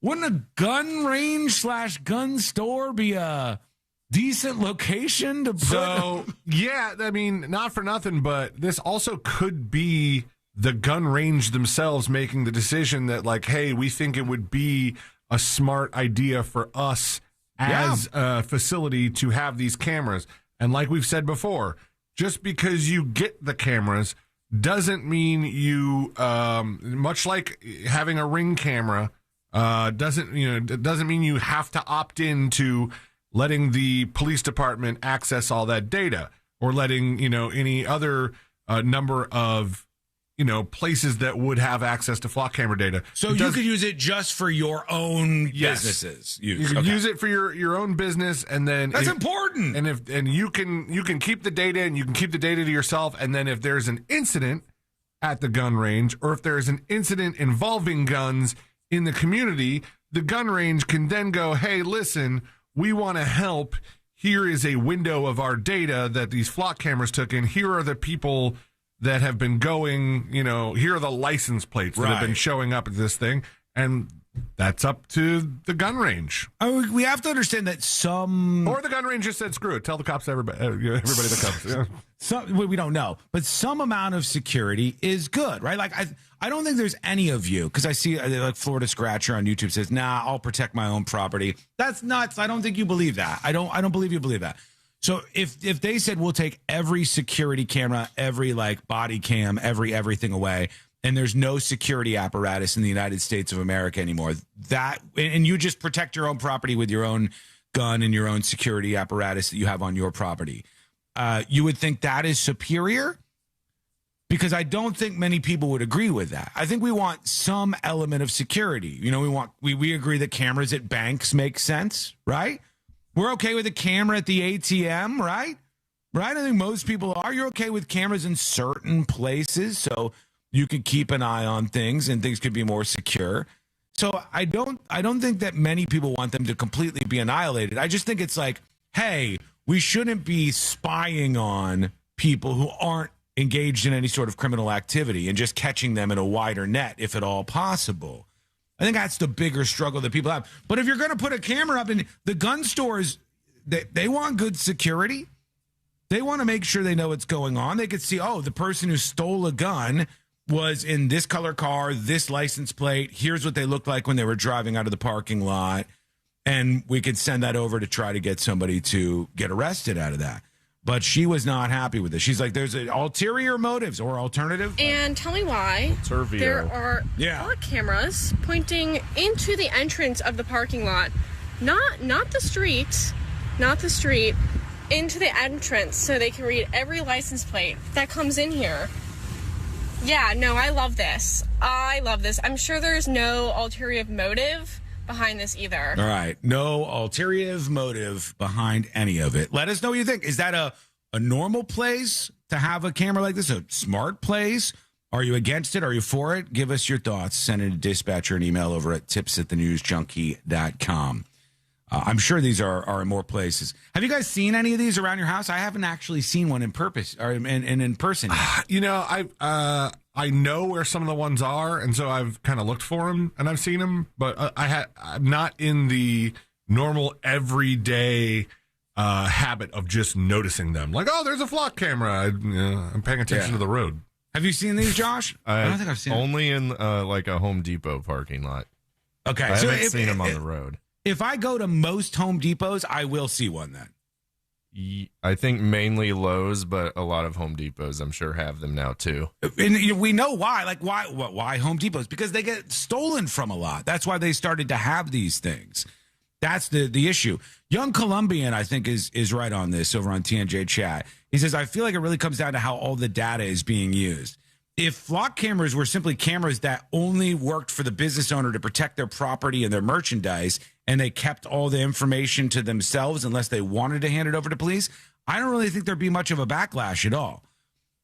wouldn't a gun range / gun store be a decent location to put? So, yeah, I mean, not for nothing, but this also could be the gun range themselves making the decision that, like, hey, we think it would be a smart idea for us as a facility to have these cameras. And like we've said before, just because you get the cameras doesn't mean you, much like having a Ring camera, doesn't mean you have to opt in to letting the police department access all that data, or letting, any other number of places that would have access to flock camera data. So you could use it just for your own businesses. You can use it for your own business, and then that's important. And you can keep the data, and you can keep the data to yourself. And then if there's an incident at the gun range, or if there's an incident involving guns in the community, the gun range can then go, "Hey, listen, we want to help. Here is a window of our data that these flock cameras took in. Here are the people that have been going, here are the license plates that have been showing up at this thing." And that's up to the gun range. We have to understand that or the gun range just said, "Screw it, tell the cops, everybody that comes." Yeah. We don't know, but some amount of security is good, right? Like I don't think there's any of you, because I see like Florida Scratcher on YouTube says, "Nah, I'll protect my own property." That's nuts. I don't think you believe that. I don't believe you believe that. So if they said we'll take every security camera, every like body cam, everything away, and there's no security apparatus in the United States of America anymore, and you just protect your own property with your own gun and your own security apparatus that you have on your property, you would think that is superior? Because I don't think many people would agree with that. I think we want some element of security. We agree that cameras at banks make sense, right? We're okay with a camera at the ATM, right? Right? I think most people are. You're okay with cameras in certain places, so you can keep an eye on things and things could be more secure. So I don't think that many people want them to completely be annihilated. I just think it's like, hey, we shouldn't be spying on people who aren't engaged in any sort of criminal activity and just catching them in a wider net, if at all possible. I think that's the bigger struggle that people have. But if you're going to put a camera up in the gun stores, they want good security. They want to make sure they know what's going on. They could see, the person who stole a gun was in this color car, this license plate. Here's what they looked like when they were driving out of the parking lot. And we could send that over to try to get somebody to get arrested out of that. But she was not happy with it. She's like, there's ulterior motives or alternative. And tell me why there are flock cameras pointing into the entrance of the parking lot. Not the street, into the entrance so they can read every license plate that comes in here. Yeah, no, I love this. I'm sure there's no ulterior motive behind this either. All right. No ulterior motive behind any of it. Let us know what you think. Is that a normal place to have a camera like this? A smart place? Are you against it? Are you for it? Give us your thoughts. Send it to dispatcher an email over at tips@thenewsjunkie.com. I'm sure these are in more places. Have you guys seen any of these around your house? I haven't actually seen one in person. I know where some of the ones are, and so I've kind of looked for them and I've seen them, but I'm not in the normal everyday habit of just noticing them. Like, there's a flock camera. I'm paying attention to the road. Have you seen these, Josh? I don't think I've seen them. Only in like a Home Depot parking lot. Okay, I haven't seen them on the road. If I go to most Home Depots, I will see one then. I think mainly Lowe's, but a lot of Home Depots, I'm sure, have them now too. And we know why. Like, why Home Depots? Because they get stolen from a lot. That's why they started to have these things. That's the issue. Young Colombian, I think, is right on this over on TNJ Chat. He says, I feel like it really comes down to how all the data is being used. If flock cameras were simply cameras that only worked for the business owner to protect their property and their merchandise, and they kept all the information to themselves unless they wanted to hand it over to police, I don't really think there'd be much of a backlash at all.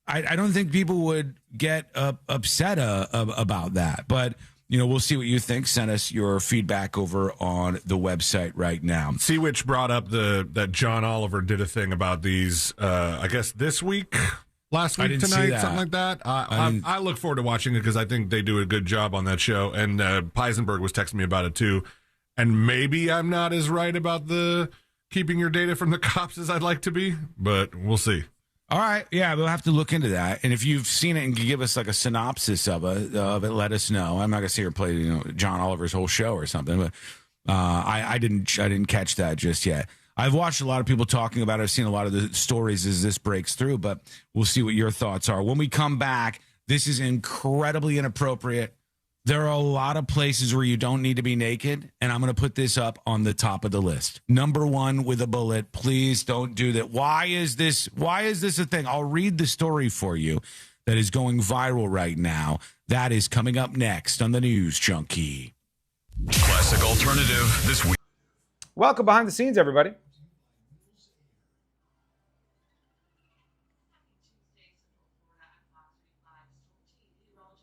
I don't think people would get upset about that. But, we'll see what you think. Send us your feedback over on the website right now. See which brought up that John Oliver did a thing about these, I guess, this week. Last week, tonight, something like that. I look forward to watching it because I think they do a good job on that show. And Peisenberg was texting me about it too. And maybe I'm not as right about the keeping your data from the cops as I'd like to be, but we'll see. All right. Yeah, we'll have to look into that. And if you've seen it and can give us like a synopsis of it, let us know. I'm not going to sit here and play John Oliver's whole show or something, but I didn't catch that just yet. I've watched a lot of people talking about it. I've seen a lot of the stories as this breaks through, but we'll see what your thoughts are. When we come back, this is incredibly inappropriate. There are a lot of places where you don't need to be naked, and I'm going to put this up on the top of the list. Number one with a bullet. Please don't do that. Why is this a thing? I'll read the story for you. that is going viral right now. That is coming up next on the News Junkie. Classic Alternative this week. Welcome behind the scenes, everybody.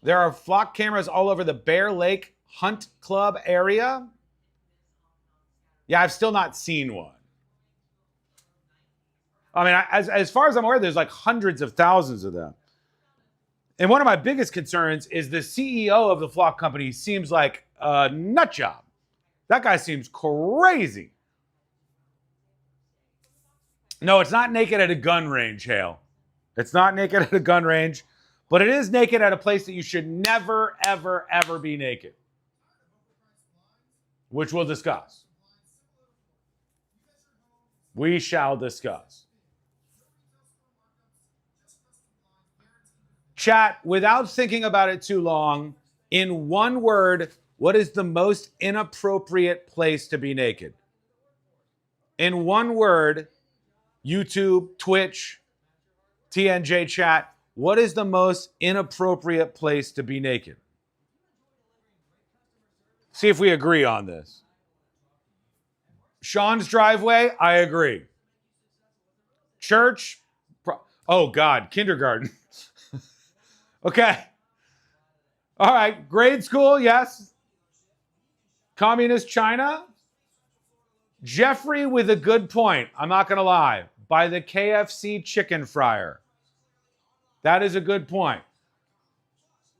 There are flock cameras all over the Bear Lake Hunt Club area. Yeah, I've still not seen one. I mean, as far as I'm aware, there's like hundreds of thousands of them. And one of my biggest concerns is the CEO of the flock company seems like a nut job. That guy seems crazy. No, it's not naked at a gun range, Hale. It's not naked at a gun range, but it is naked at a place that you should never, ever, ever be naked, which we'll discuss. We shall discuss. Chat, without thinking about it too long, in one word, what is the most inappropriate place to be naked? In one word, YouTube, Twitch, TNJ chat, what is the most inappropriate place to be naked? See if we agree on this. Sean's driveway, I agree. Church, oh God, kindergarten. Okay. All right, grade school, yes. Communist China. Jeffrey with a good point, I'm not going to lie, by the KFC chicken fryer. That is a good point.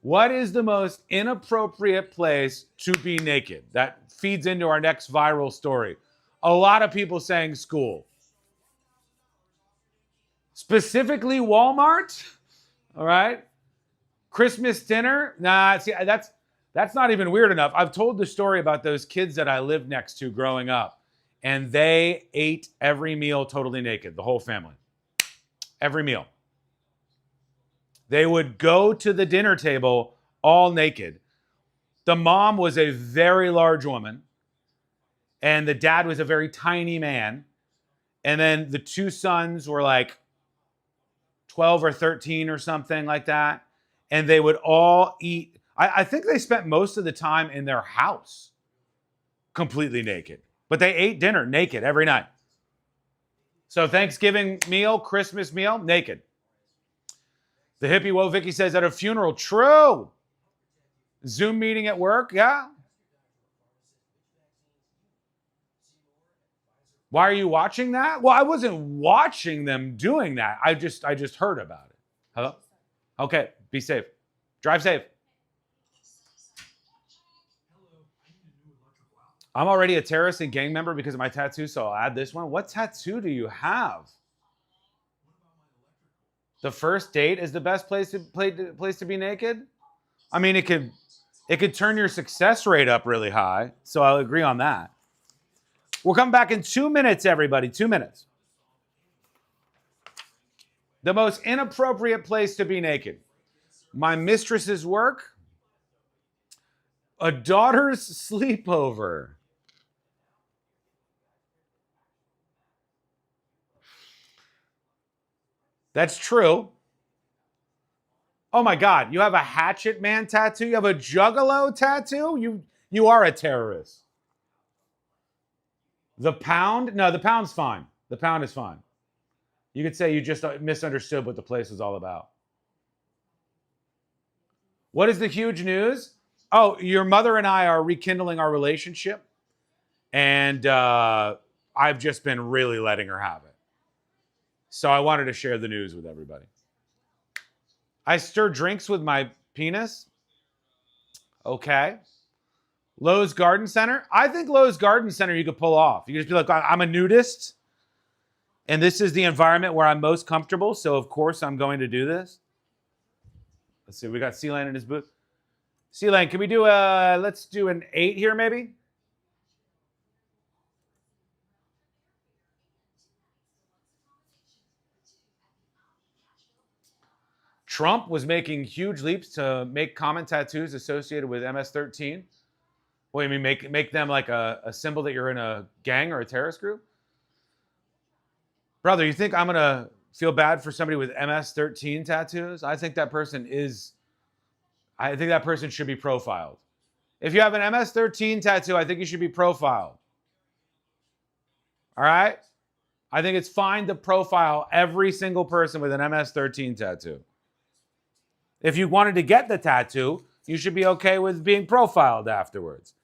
What is the most inappropriate place to be naked? That feeds into our next viral story. A lot of people saying school. Specifically Walmart? All right. Christmas dinner? Nah, see, that's not even weird enough. I've told the story about those kids that I lived next to growing up, and they ate every meal totally naked, the whole family. Every meal. They would go to the dinner table all naked. The mom was a very large woman, and the dad was a very tiny man. And then the two sons were like 12 or 13 or something like that. And they would all eat. I think they spent most of the time in their house completely naked. But they ate dinner naked every night. So Thanksgiving meal, Christmas meal, naked. The hippie Woe Vicky says at a funeral, true. Zoom meeting at work, yeah. Why are you watching that? Well, I wasn't watching them doing that. I just heard about it. Hello? Okay, be safe. Drive safe. I'm already a terrorist and gang member because of my tattoo, so I'll add this one. What tattoo do you have? The first date is the best place to be naked? I mean, it could turn your success rate up really high, so I'll agree on that. We'll come back in 2 minutes, everybody. 2 minutes. The most inappropriate place to be naked. My mistress's work. A daughter's sleepover. That's true. Oh my God, you have a Hatchet Man tattoo? You have a Juggalo tattoo? You are a terrorist. The Pound? No, the Pound's fine. The Pound is fine. You could say you just misunderstood what the place was all about. What is the huge news? Oh, your mother and I are rekindling our relationship. And I've just been really letting her have it. So I wanted to share the news with everybody. I stir drinks with my penis. Okay. Lowe's Garden Center. I think Lowe's Garden Center you could pull off. You could just be like, I'm a nudist, and this is the environment where I'm most comfortable, so of course I'm going to do this. Let's see, we got C-Lane in his booth. C-Lane, can we do let's do an 8 here maybe? Trump was making huge leaps to make common tattoos associated with MS-13. What do you mean, make them like a symbol that you're in a gang or a terrorist group? Brother, you think I'm going to feel bad for somebody with MS-13 tattoos. I think that person should be profiled. If you have an MS-13 tattoo, I think you should be profiled. All right? I think it's fine to profile every single person with an MS-13 tattoo. If you wanted to get the tattoo, you should be okay with being profiled afterwards.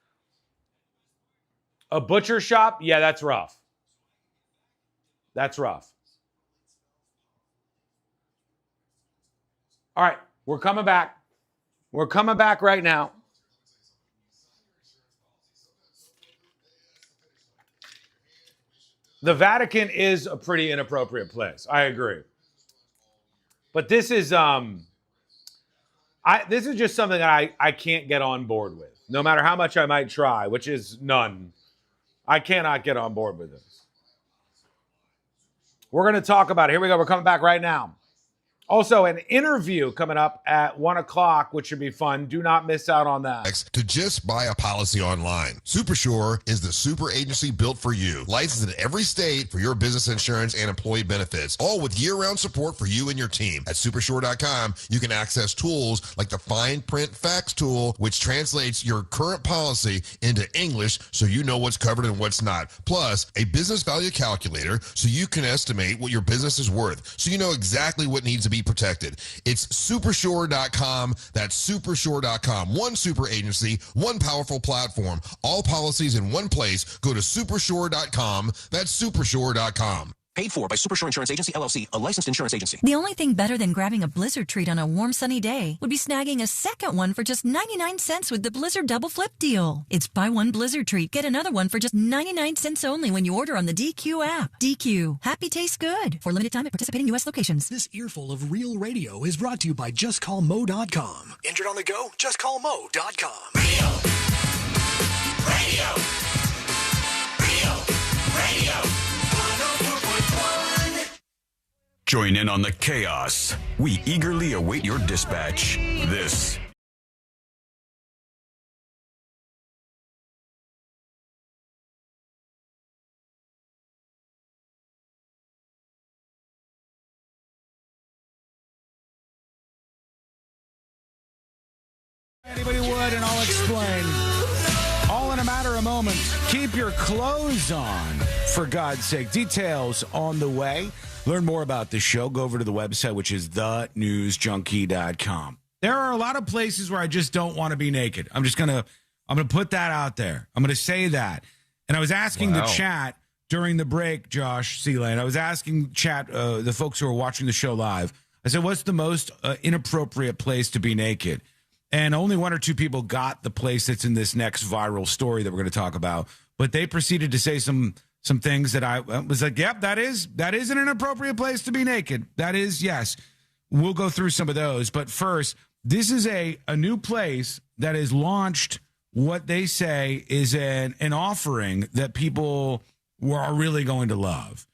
A butcher shop? Yeah, that's rough. That's rough. All right, we're coming back. We're coming back right now. The Vatican is a pretty inappropriate place. I agree. But this is this is just something that I can't get on board with. No matter how much I might try, which is none. I cannot get on board with this. We're going to talk about it. Here we go. We're coming back right now. Also, an interview coming up at 1 o'clock, which should be fun. Do not miss out on that. To just buy a policy online. Supersure is the super agency built for you. Licensed in every state for your business insurance and employee benefits. All with year-round support for you and your team. At supersure.com, you can access tools like the fine print fax tool, which translates your current policy into English so you know what's covered and what's not. Plus, a business value calculator so you can estimate what your business is worth. So you know exactly what needs to be protected. It's supersure.com. That's supersure.com. One super agency, one powerful platform. All policies in one place. Go to supersure.com. That's supersure.com. Paid for by Supersure Insurance Agency, LLC, a licensed insurance agency. The only thing better than grabbing a Blizzard treat on a warm, sunny day would be snagging a second one for just 99 cents with the Blizzard Double Flip deal. It's buy one Blizzard treat, get another one for just 99 cents only when you order on the DQ app. DQ. Happy tastes good. For limited time at participating U.S. locations. This earful of real radio is brought to you by JustCallMo.com. Injured on the go? JustCallMo.com. Radio. Join in on the chaos. We eagerly await your dispatch. This Anybody would, and I'll explain. All in a matter of moments. Keep your clothes on, for God's sake. Details on the way. Learn more about this show. Go over to the website, which is thenewsjunkie.com. There are a lot of places where I just don't want to be naked. I'm gonna put that out there. I'm gonna say that. And I was asking the chat during the break, Josh Sealand. I was asking chat, the folks who are watching the show live. I said, "What's the most inappropriate place to be naked?" And only one or two people got the place that's in this next viral story that we're going to talk about. But they proceeded to say some things that I was like, yep, that is an inappropriate place to be naked. That is, yes. We'll go through some of those. But first, this is a new place that has launched what they say is an offering that people are really going to love.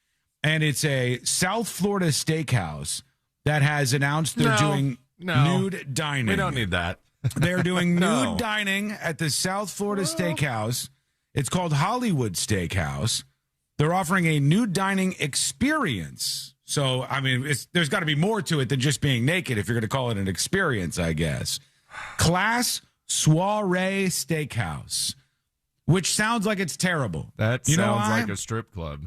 And it's a South Florida steakhouse that has announced they're doing nude dining. We don't need that. They're doing nude dining at the South Florida Steakhouse. It's called Hollywood Steakhouse. They're offering a nude dining experience. So, I mean, there's got to be more to it than just being naked if you're going to call it an experience, I guess. Class Soiree Steakhouse, which sounds like it's terrible. That sounds like a strip club.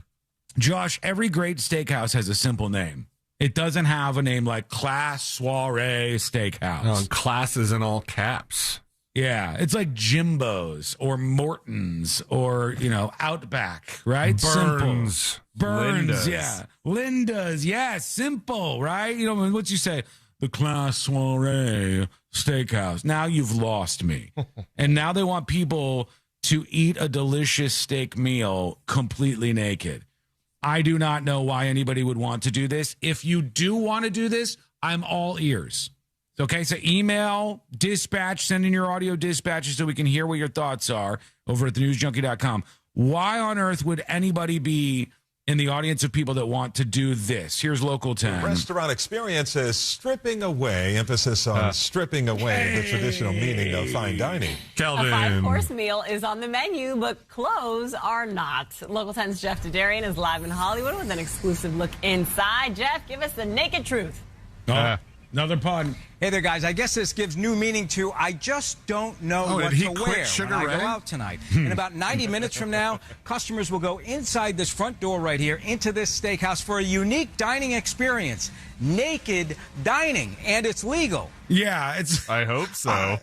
Josh, every great steakhouse has a simple name. It doesn't have a name like Class Soiree Steakhouse. No, and class is in all caps. Yeah, it's like Jimbo's or Morton's or, Outback, right? Burns. Linda's. Yeah. Linda's, yeah, simple, right? What you say? The Class Soiree Steakhouse. Now you've lost me. And now they want people to eat a delicious steak meal completely naked. I do not know why anybody would want to do this. If you do want to do this, I'm all ears. Okay, so email, dispatch, send in your audio dispatches so we can hear what your thoughts are over at thenewsjunkie.com. Why on earth would anybody be in the audience of people that want to do this. Here's Local 10. The restaurant experience is stripping away, emphasis on stripping away the traditional meaning of fine dining. Kelvin. A 5-course meal is on the menu, but clothes are not. Local 10's Jeff Dedarian is live in Hollywood with an exclusive look inside. Jeff, give us the naked truth. Another pun. Hey there, guys. I guess this gives new meaning to I just don't know what to wear when I go out tonight. In about 90 minutes from now, customers will go inside this front door right here into this steakhouse for a unique dining experience. Naked dining, and it's legal. Yeah, it's. I hope so.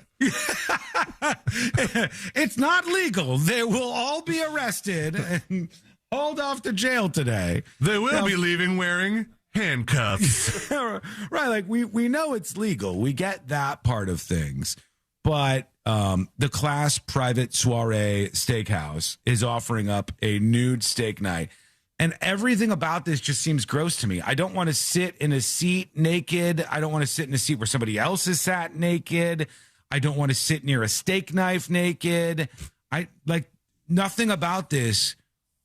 It's not legal. They will all be arrested and hauled off to jail today. They will be leaving wearing handcuffs. Right, like we know it's legal. We get that part of things. But the Class Private Soiree Steakhouse is offering up a nude steak night. And everything about this just seems gross to me. I don't want to sit in a seat naked. I don't want to sit in a seat where somebody else is sat naked. I don't want to sit near a steak knife naked. I like nothing about this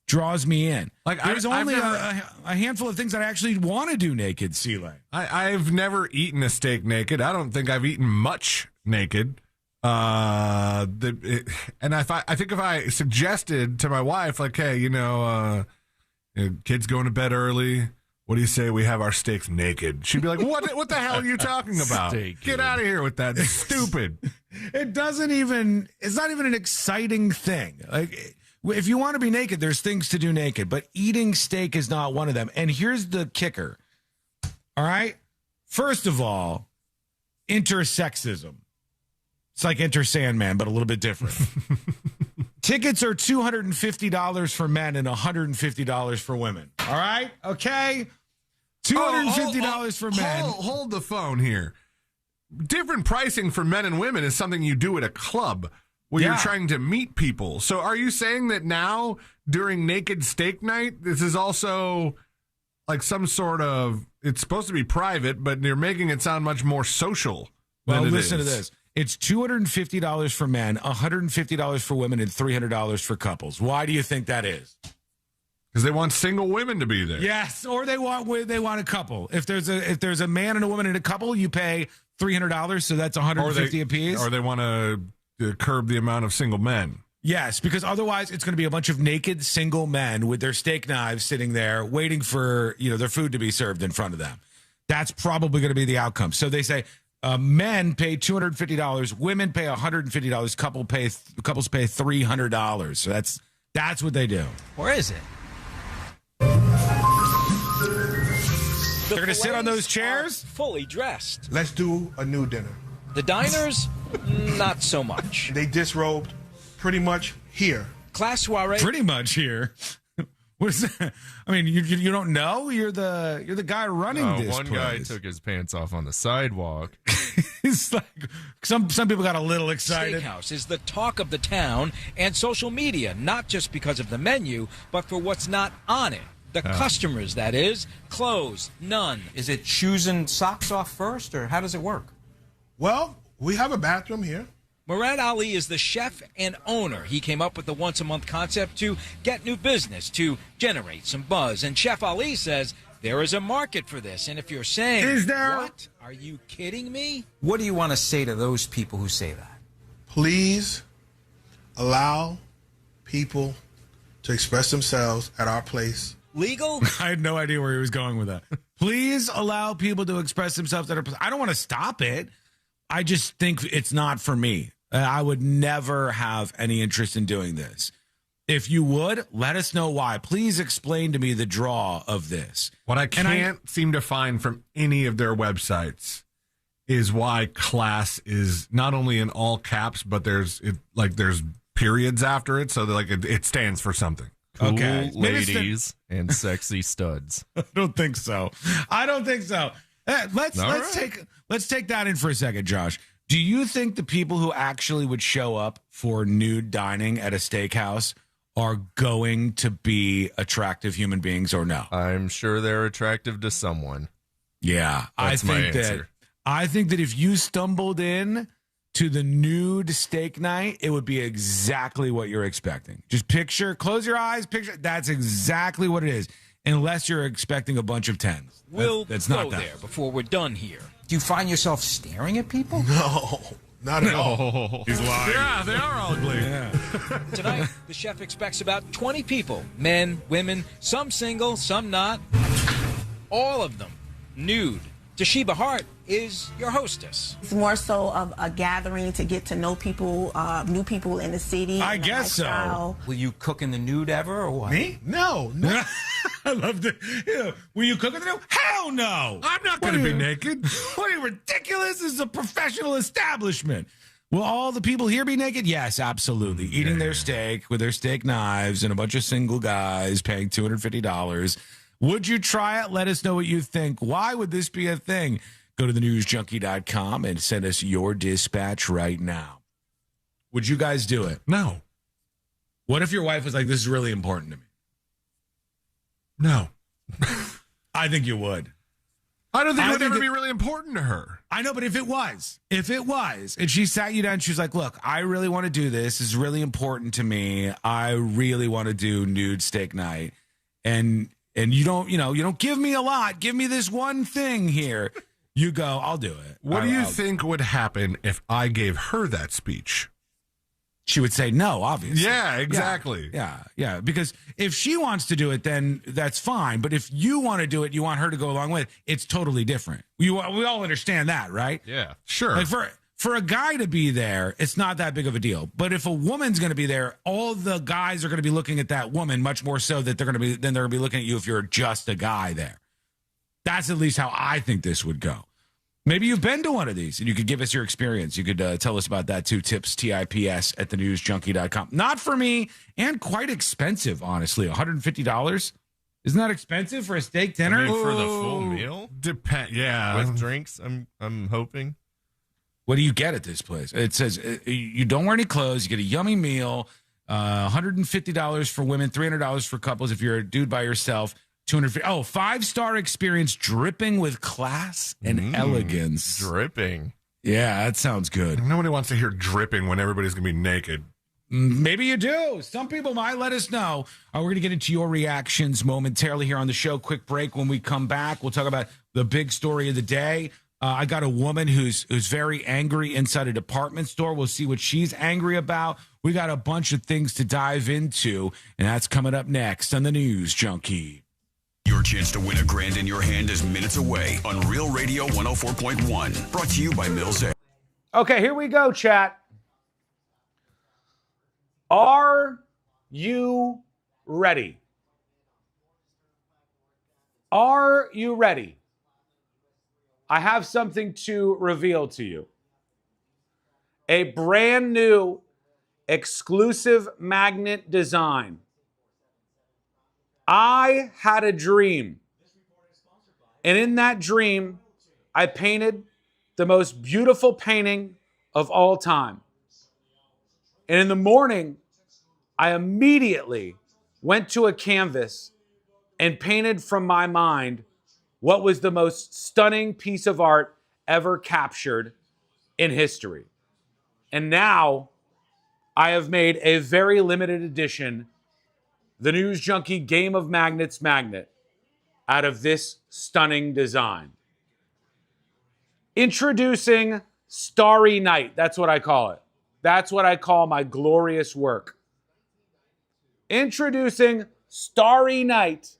draws me in. Like there's only a handful of things that I actually want to do naked, Seeley. I've never eaten a steak naked. I don't think I've eaten much naked. I think if I suggested to my wife, like, hey, kids going to bed early, what do you say we have our steaks naked? She'd be like, what the hell are you talking about? Get out of here with that. It's stupid. It's not even an exciting thing. Like, if you want to be naked, there's things to do naked, but eating steak is not one of them. And here's the kicker. All right. First of all, intersexism. It's like Enter Sandman, but a little bit different. Tickets are $250 for men and $150 for women. All right. Okay. $250 for men. Hold the phone here. Different pricing for men and women is something you do at a club where you're trying to meet people. So are you saying that now during Naked Steak Night, this is also like some sort of, it's supposed to be private, but you're making it sound much more social than it listen is. to this. It's $250 for men, $150 for women, and $300 for couples. Why do you think that is? Because they want single women to be there. Yes, or they want a couple. If there's a man and a woman and a couple, you pay $300, so that's $150 apiece. Or they want to curb the amount of single men. Yes, because otherwise it's going to be a bunch of naked single men with their steak knives sitting there waiting for their food to be served in front of them. That's probably going to be the outcome. So they say men pay $250, women pay $150, couples pay $300. So that's what they do. Or is it? They're going to sit on those chairs? Fully dressed. Let's do a new dinner. The diners, not so much. They disrobed pretty much here. Class soiree. Pretty much here. What is that? I mean, you don't know? You're the guy running this one place. guy took his pants off on the sidewalk. It's like some people got a little excited. Steakhouse is the talk of the town and social media, not just because of the menu, but for what's not on it. The customers, that is. Clothes, none. Is it shoes and socks off first, or how does it work? Well, we have a bathroom here. Murad Ali is the chef and owner. He came up with the once-a-month concept to get new business, to generate some buzz. And Chef Ali says there is a market for this. And if you're saying, is there? What? Are you kidding me? What do you want to say to those people who say that? Please allow people to express themselves at our place. Legal? I had no idea where he was going with that. Please allow people to express themselves at our place. I don't want to stop it. I just think it's not for me. I would never have any interest in doing this. If you would, let us know why. Please explain to me the draw of this. What I can't seem to find from any of their websites is why class is not only in all caps, but there's periods after it, so it stands for something. Cool Okay, ladies and sexy studs. I don't think so. Let's take that in for a second, Josh. Do you think the people who actually would show up for nude dining at a steakhouse are going to be attractive human beings or no? I'm sure they're attractive to someone. Yeah, That's my answer. I think that if you stumbled in to the nude steak night, it would be exactly what you're expecting. Just close your eyes, picture. That's exactly what it is. unless you're expecting a bunch of 10s. We'll that's go not that. there before we're done here. Do you find yourself staring at people? No, not at all. He's lying. Yeah, they are ugly. Yeah. Tonight, the chef expects about 20 people. Men, women, some single, some not. All of them nude. Toshiba Hart is your hostess. It's more so of a gathering to get to know people, new people in the city. I guess so. Will you cook in the nude ever or what? Me? No. I love it. Yeah. Will you cook in the nude? Hell no. I'm not going to be naked. What are you, ridiculous? This is a professional establishment. Will all the people here be naked? Yes, absolutely. Eating their steak with their steak knives and a bunch of single guys paying $250. Would you try it? Let us know what you think. Why would this be a thing? Go to thenewsjunkie.com and send us your dispatch right now. Would you guys do it? No. What if your wife was like, this is really important to me? No. I think you would. I don't think it would ever be really important to her. I know, but if it was, and she sat you down and she was like, look, I really want to do this. This is really important to me. I really want to do nude steak night. And you don't give me a lot. Give me this one thing here. You go, I'll do it. What do you think would happen if I gave her that speech? She would say no, obviously. Yeah, exactly. Yeah. Because if she wants to do it, then that's fine. But if you want to do it, you want her to go along with it, it's totally different. We all understand that, right? Yeah, sure. Like for a guy to be there, it's not that big of a deal. But if a woman's going to be there, all the guys are going to be looking at that woman much more so that they're going to be looking at you if you're just a guy there. That's at least how I think this would go. Maybe you've been to one of these and you could give us your experience. You could tell us about that too. Tips, TIPS at thenewsjunkie.com. Not for me and quite expensive, honestly. $150. Isn't that expensive for a steak dinner? I mean, for the full meal? Yeah. With drinks, I'm hoping. What do you get at this place? It says you don't wear any clothes. You get a yummy meal, $150 for women, $300 for couples if you're a dude by yourself. 250. Oh, 5-star experience dripping with class and elegance. Dripping. Yeah, that sounds good. Nobody wants to hear dripping when everybody's going to be naked. Maybe you do. Some people might. Let us know. We're going to get into your reactions momentarily here on the show. Quick break. When we come back, we'll talk about the big story of the day. I got a woman who's very angry inside a department store. We'll see what she's angry about. We got a bunch of things to dive into, and that's coming up next on the News Junkie. Your chance to win $1,000 in your hand is minutes away on Real Radio 104.1. Brought to you by Mills Air. Okay, here we go, chat. Are you ready? Are you ready? I have something to reveal to you. A brand new exclusive magnet design. I had a dream. And in that dream, I painted the most beautiful painting of all time. And in the morning, I immediately went to a canvas and painted from my mind what was the most stunning piece of art ever captured in history. And now I have made a very limited edition The News Junkie Game of Magnets magnet out of this stunning design. Introducing Starry Night. That's what I call it. That's what I call my glorious work. Introducing Starry Night.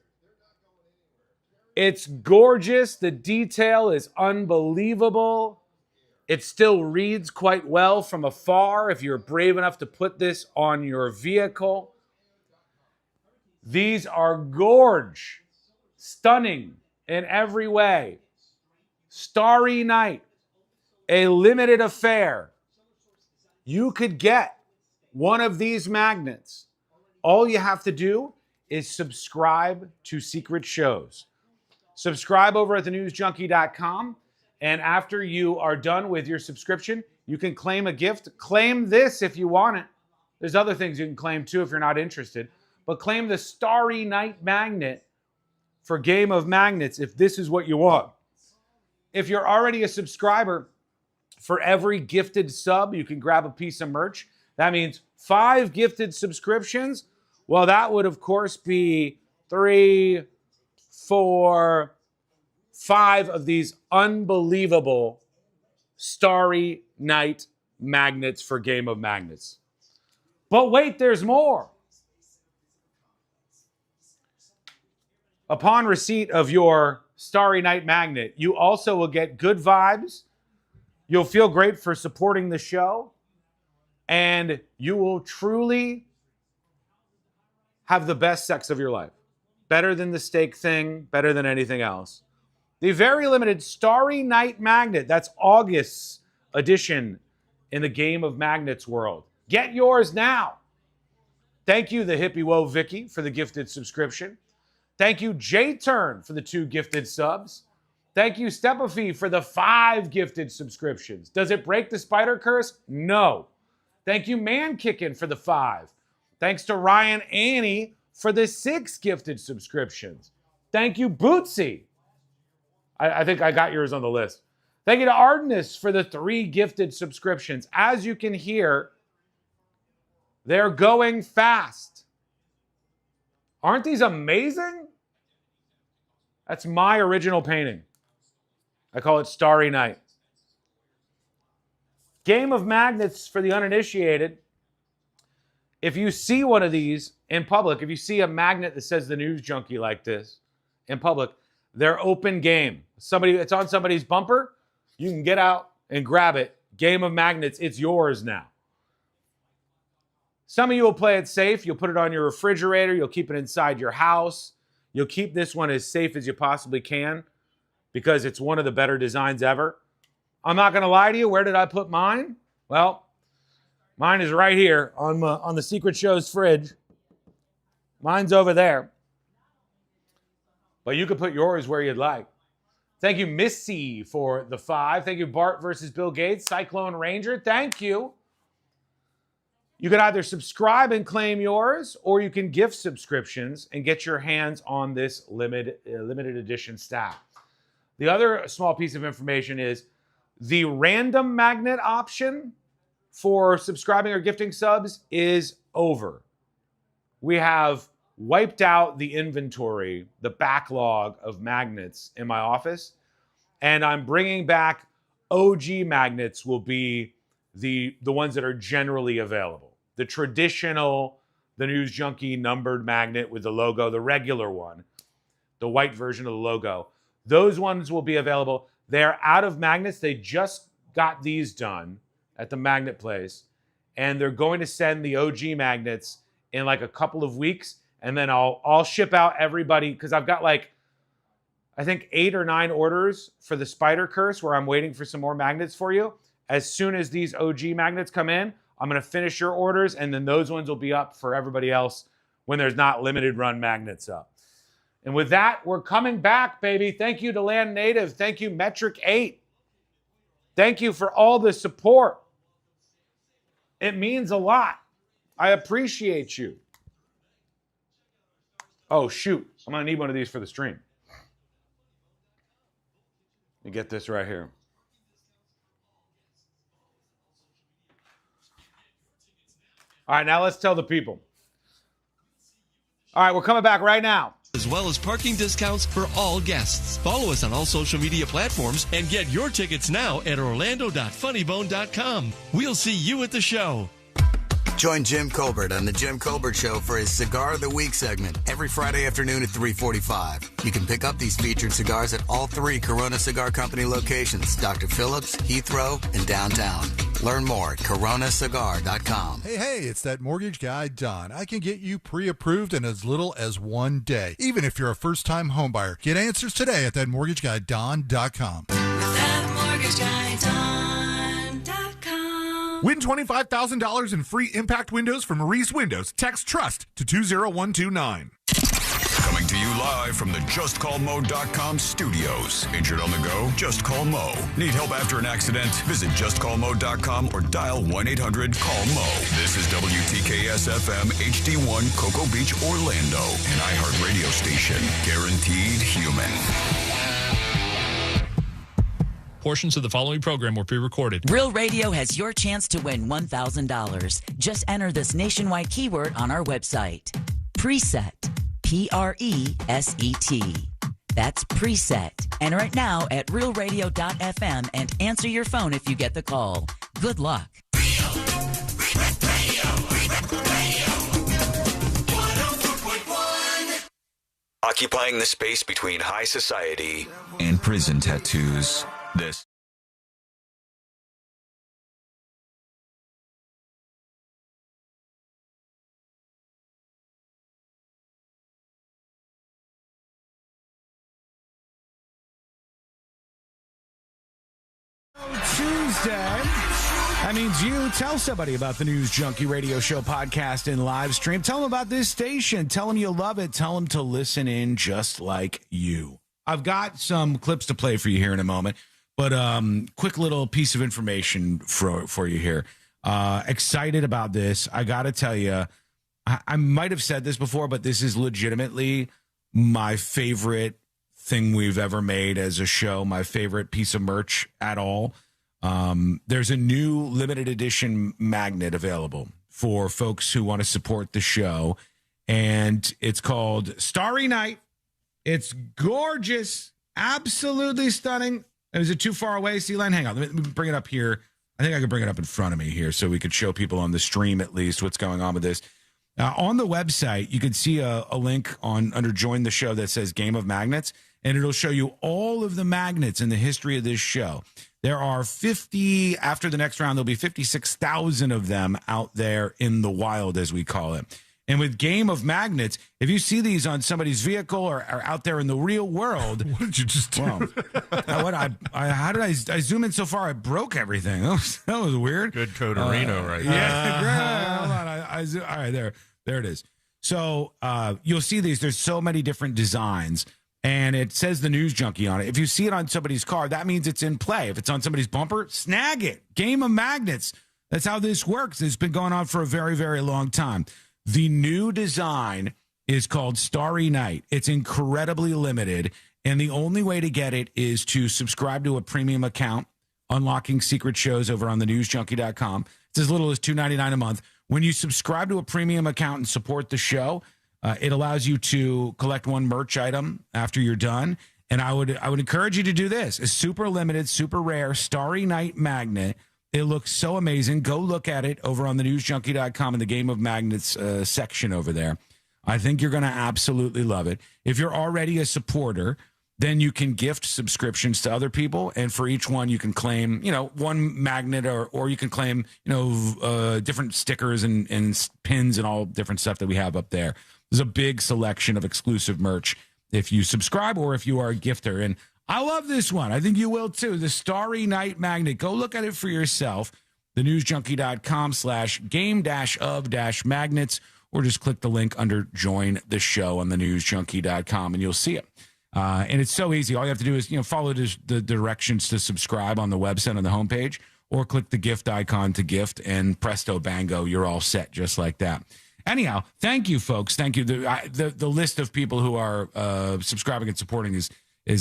It's gorgeous. The detail is unbelievable. It still reads quite well from afar if you're brave enough to put this on your vehicle. These are gorge, stunning in every way. Starry Night, a limited affair. You could get one of these magnets. All you have to do is subscribe to Secret Shows. Subscribe over at thenewsjunkie.com, and after you are done with your subscription, you can claim a gift. Claim this if you want it. There's other things you can claim too if you're not interested. But claim the Starry Night magnet for Game of Magnets if this is what you want. If you're already a subscriber, for every gifted sub, you can grab a piece of merch. That means 5 gifted subscriptions. Well, that would, of course, be 3, for 5 of these unbelievable Starry Night magnets for Game of Magnets. But wait, there's more. Upon receipt of your Starry Night magnet, you also will get good vibes. You'll feel great for supporting the show. And you will truly have the best sex of your life. Better than the steak thing, better than anything else. The very limited Starry Night magnet. That's August's edition in the Game of Magnets world. Get yours now. Thank you, the Hippie Woe Vicky, for the gifted subscription. Thank you, J-Turn, for the 2 gifted subs. Thank you, Stepafee, for the 5 gifted subscriptions. Does it break the spider curse? No. Thank you, Man Kickin', for the 5. Thanks to Ryan Annie for the 6 gifted subscriptions. Thank you, Bootsy. I think I got yours on the list. Thank you to Ardenus for the 3 gifted subscriptions. As you can hear, they're going fast. Aren't these amazing? That's my original painting. I call it Starry Night. Game of Magnets for the uninitiated. If you see one of these in public, if you see a magnet that says the News Junkie like this in public, they're open game. It's on somebody's bumper. You can get out and grab it. Game of Magnets, it's yours now. Some of you will play it safe. You'll put it on your refrigerator. You'll keep it inside your house. You'll keep this one as safe as you possibly can because it's one of the better designs ever. I'm not going to lie to you. Where did I put mine? Well, mine is right here on the Secret Show's fridge. Mine's over there. But you could put yours where you'd like. Thank you, Missy, for the 5. Thank you, Bart versus Bill Gates, Cyclone Ranger. Thank you. You can either subscribe and claim yours, or you can gift subscriptions and get your hands on this limited edition stack. The other small piece of information is the random magnet option for subscribing or gifting subs is over. We have wiped out the inventory, the backlog of magnets in my office, and I'm bringing back OG magnets will be the ones that are generally available. The traditional, the News Junkie numbered magnet with the logo, the regular one, the white version of the logo. Those ones will be available. They're out of magnets. They just got these done at the magnet place, and they're going to send the OG magnets in like a couple of weeks, and then I'll ship out everybody because I've got like, I think 8 or 9 orders for the Spider Curse where I'm waiting for some more magnets for you. As soon as these OG magnets come in, I'm going to finish your orders, and then those ones will be up for everybody else when there's not limited run magnets up. And with that, we're coming back, baby. Thank you to Land Native. Thank you, Metric 8. Thank you for all the support. It means a lot. I appreciate you. Oh, shoot. I'm going to need one of these for the stream. Let me get this right here. All right, now let's tell the people. All right, we're coming back right now. As well as parking discounts for all guests. Follow us on all social media platforms and get your tickets now at orlando.funnybone.com. We'll see you at the show. Join Jim Colbert on The Jim Colbert Show for his Cigar of the Week segment every Friday afternoon at 3:45. You can pick up these featured cigars at all 3 Corona Cigar Company locations, Dr. Phillips, Heathrow, and downtown. Learn more at coronacigar.com. Hey, it's that mortgage guy, Don. I can get you pre-approved in as little as 1 day, even if you're a first-time homebuyer. Get answers today at thatmortgageguyDon.com. Win $25,000 in free impact windows from Maurice Windows. Text TRUST to 20129. Coming to you live from the JustCallMo.com studios. Injured on the go? Just call Mo. Need help after an accident? Visit JustCallMo.com or dial 1-800-CALL-MO. This is WTKS-FM HD1 Cocoa Beach, Orlando. An iHeart radio station. Guaranteed human. Portions of the following program were pre-recorded. Real Radio has your chance to win $1,000. Just enter this nationwide keyword on our website. Preset. Preset. That's preset. Enter it now at realradio.fm and answer your phone if you get the call. Good luck. Occupying the space between high society and prison tattoos. This Tuesday. That means you tell somebody about the News Junkie Radio Show podcast and live stream. Tell them about this station. Tell them you love it. Tell them to listen in just like you. I've got some clips to play for you here in a moment, but quick little piece of information for you here. Excited about this. I got to tell you, I might have said this before, but this is legitimately my favorite thing we've ever made as a show, my favorite piece of merch at all. There's a new limited edition magnet available for folks who want to support the show, and it's called Starry Night. It's gorgeous, absolutely stunning. Is it too far away, C-Line? Hang on, let me bring it up here. I think I can bring it up in front of me here so we could show people on the stream at least what's going on with this. On the website, you can see a link under Join the Show that says Game of Magnets, and it'll show you all of the magnets in the history of this show. There are 50, after the next round, there'll be 56,000 of them out there in the wild, as we call it. And with Game of Magnets, if you see these on somebody's vehicle or out there in the real world. What did you just do? Well, how did I zoom in so far? I broke everything. That was weird. Good Coderino right there. Yeah, hold on. All right, there it is. So you'll see these. There's so many different designs. And it says the News Junkie on it. If you see it on somebody's car, that means it's in play. If it's on somebody's bumper, snag it. Game of Magnets. That's how this works. It's been going on for a very, very long time. The new design is called Starry Night. It's incredibly limited. And the only way to get it is to subscribe to a premium account, unlocking secret shows over on thenewsjunkie.com. It's as little as $2.99 a month. When you subscribe to a premium account and support the show, it allows you to collect one merch item after you're done. And I would encourage you to do this. A super limited, super rare Starry Night magnet. It looks so amazing. Go look at it over on thenewsjunkie.com in the Game of Magnets section over there. I think you're going to absolutely love it. If you're already a supporter, then you can gift subscriptions to other people. And for each one, you can claim, one magnet or you can claim, different stickers and pins and all different stuff that we have up there. There's a big selection of exclusive merch if you subscribe or if you are a gifter. And I love this one. I think you will too. The Starry Night magnet. Go look at it for yourself. thenewsjunkie.com/game-of-magnets, or just click the link under Join the Show on thenewsjunkie.com and you'll see it. And it's so easy. All you have to do is, follow the directions to subscribe on the website on the homepage, or click the gift icon to gift, and presto bango, you're all set just like that. Anyhow, thank you, folks. Thank you. The list of people who are subscribing and supporting is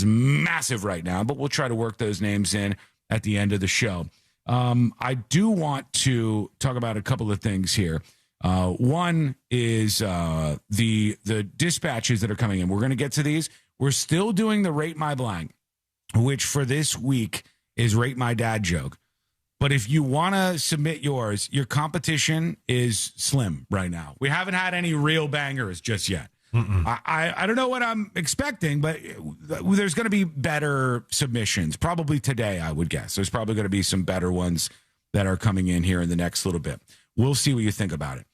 massive right now, but we'll try to work those names in at the end of the show. I do want to talk about a couple of things here. One is the dispatches that are coming in. We're going to get to these. We're still doing the Rate My Blank, which for this week is Rate My Dad Joke. But if you want to submit yours, your competition is slim right now. We haven't had any real bangers just yet. I don't know what I'm expecting, but there's going to be better submissions. Probably today, I would guess. There's probably going to be some better ones that are coming in here in the next little bit. We'll see what you think about it.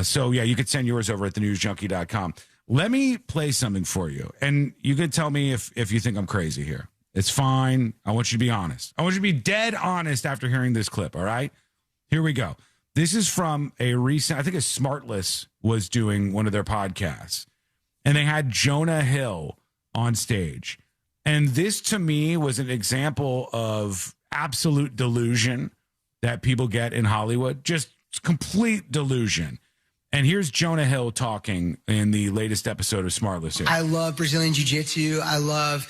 So, yeah, you could send yours over at thenewsjunkie.com. Let me play something for you, and you can tell me if you think I'm crazy here. It's fine. I want you to be honest. I want you to be dead honest after hearing this clip, all right? Here we go. This is from a recent, I think Smartless was doing one of their podcasts, and they had Jonah Hill on stage. And this, to me, was an example of absolute delusion that people get in Hollywood. Just complete delusion. And here's Jonah Hill talking in the latest episode of Smartless here. I love Brazilian Jiu-Jitsu. I love,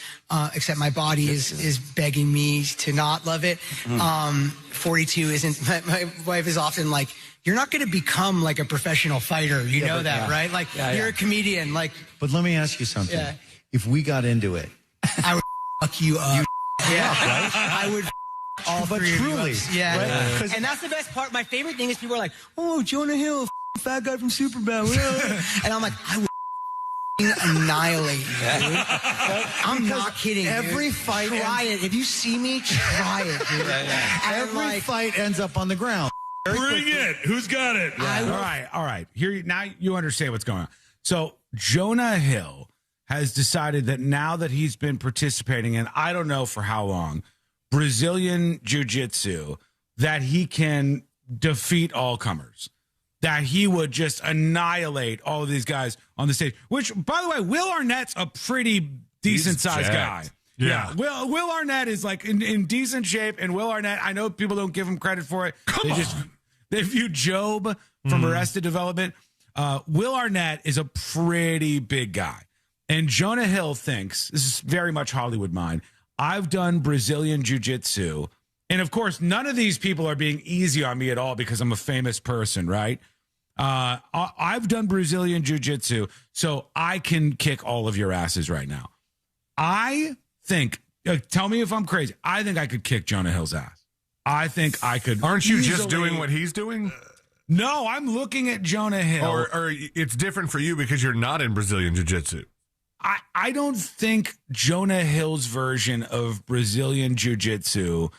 except my body is begging me to not love it. 42 isn't, my wife is often like, you're not going to become like a professional fighter. You know that, right? Like, you're a comedian. Like, but let me ask you something. Yeah. If we got into it, I would fuck you up. Yeah, right? I would all But three of you truly, up. Yeah. right? And that's the best part. My favorite thing is people are like, oh, Jonah Hill, fat guy from Superbad. And I'm like, I would annihilate you, dude. I'm not kidding. Every dude. fight Try it. If you see me, try it, dude. Every fight ends up on the ground. Bring it. Who's got it? All right. Here, now you understand what's going on. So Jonah Hill has decided that now that he's been participating in, I don't know for how long, Brazilian Jiu-Jitsu, that he can defeat all comers. That he would just annihilate all of these guys on the stage. Which, by the way, Will Arnett's a pretty decent-sized guy. Yeah. Will Arnett is like in decent shape, and Will Arnett, I know people don't give him credit for it. They view Job from Arrested Development. Will Arnett is a pretty big guy. And Jonah Hill thinks, this is very much Hollywood mind, I've done Brazilian Jiu-Jitsu. And, of course, none of these people are being easy on me at all because I'm a famous person, right? I've done Brazilian Jiu-Jitsu, so I can kick all of your asses right now. I think, tell me if I'm crazy, I think I could kick Jonah Hill's ass. I think I could. Aren't you just doing what he's doing? No, I'm looking at Jonah Hill. Or it's different for you because you're not in Brazilian Jiu-Jitsu. I don't think Jonah Hill's version of Brazilian Jiu-Jitsu,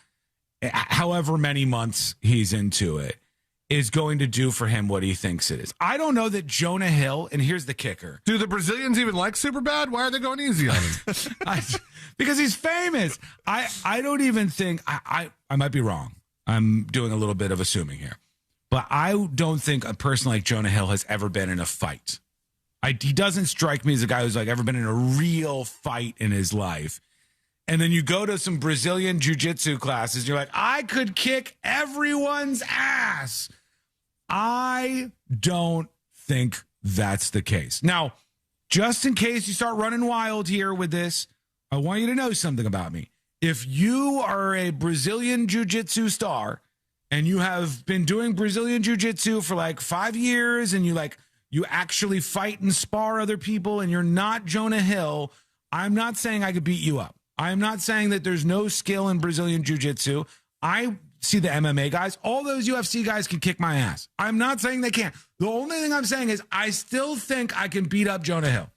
however many months he's into it, is going to do for him what he thinks it is. I don't know that Jonah Hill, and here's the kicker. Do the Brazilians even like Superbad? Why are they going easy on him? Because he's famous. I don't even think, I might be wrong. I'm doing a little bit of assuming here. But I don't think a person like Jonah Hill has ever been in a fight. He doesn't strike me as a guy who's like ever been in a real fight in his life. And then you go to some Brazilian jiu-jitsu classes, you're like, I could kick everyone's ass. I don't think that's the case. Now, just in case you start running wild here with this, I want you to know something about me. If you are a Brazilian jiu-jitsu star and you have been doing Brazilian jiu-jitsu for like 5 years and you actually fight and spar other people and you're not Jonah Hill, I'm not saying I could beat you up. I'm not saying that there's no skill in Brazilian jiu-jitsu. I see the MMA guys. All those UFC guys can kick my ass. I'm not saying they can't. The only thing I'm saying is I still think I can beat up Jonah Hill.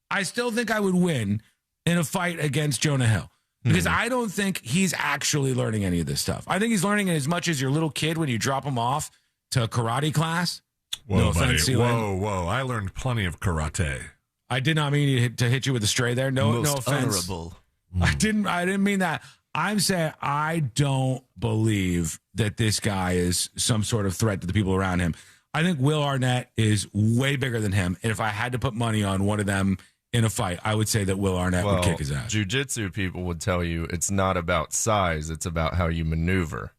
I still think I would win in a fight against Jonah Hill because I don't think he's actually learning any of this stuff. I think he's learning as much as your little kid when you drop him off to a karate class. Whoa, no buddy. offense, Whoa. I learned plenty of karate. I did not mean to hit you with a stray there. No offense. Honorable. I didn't mean that. I'm saying I don't believe that this guy is some sort of threat to the people around him. I think Will Arnett is way bigger than him. And if I had to put money on one of them in a fight, I would say that Will Arnett would kick his ass. Jiu-jitsu people would tell you it's not about size. It's about how you maneuver.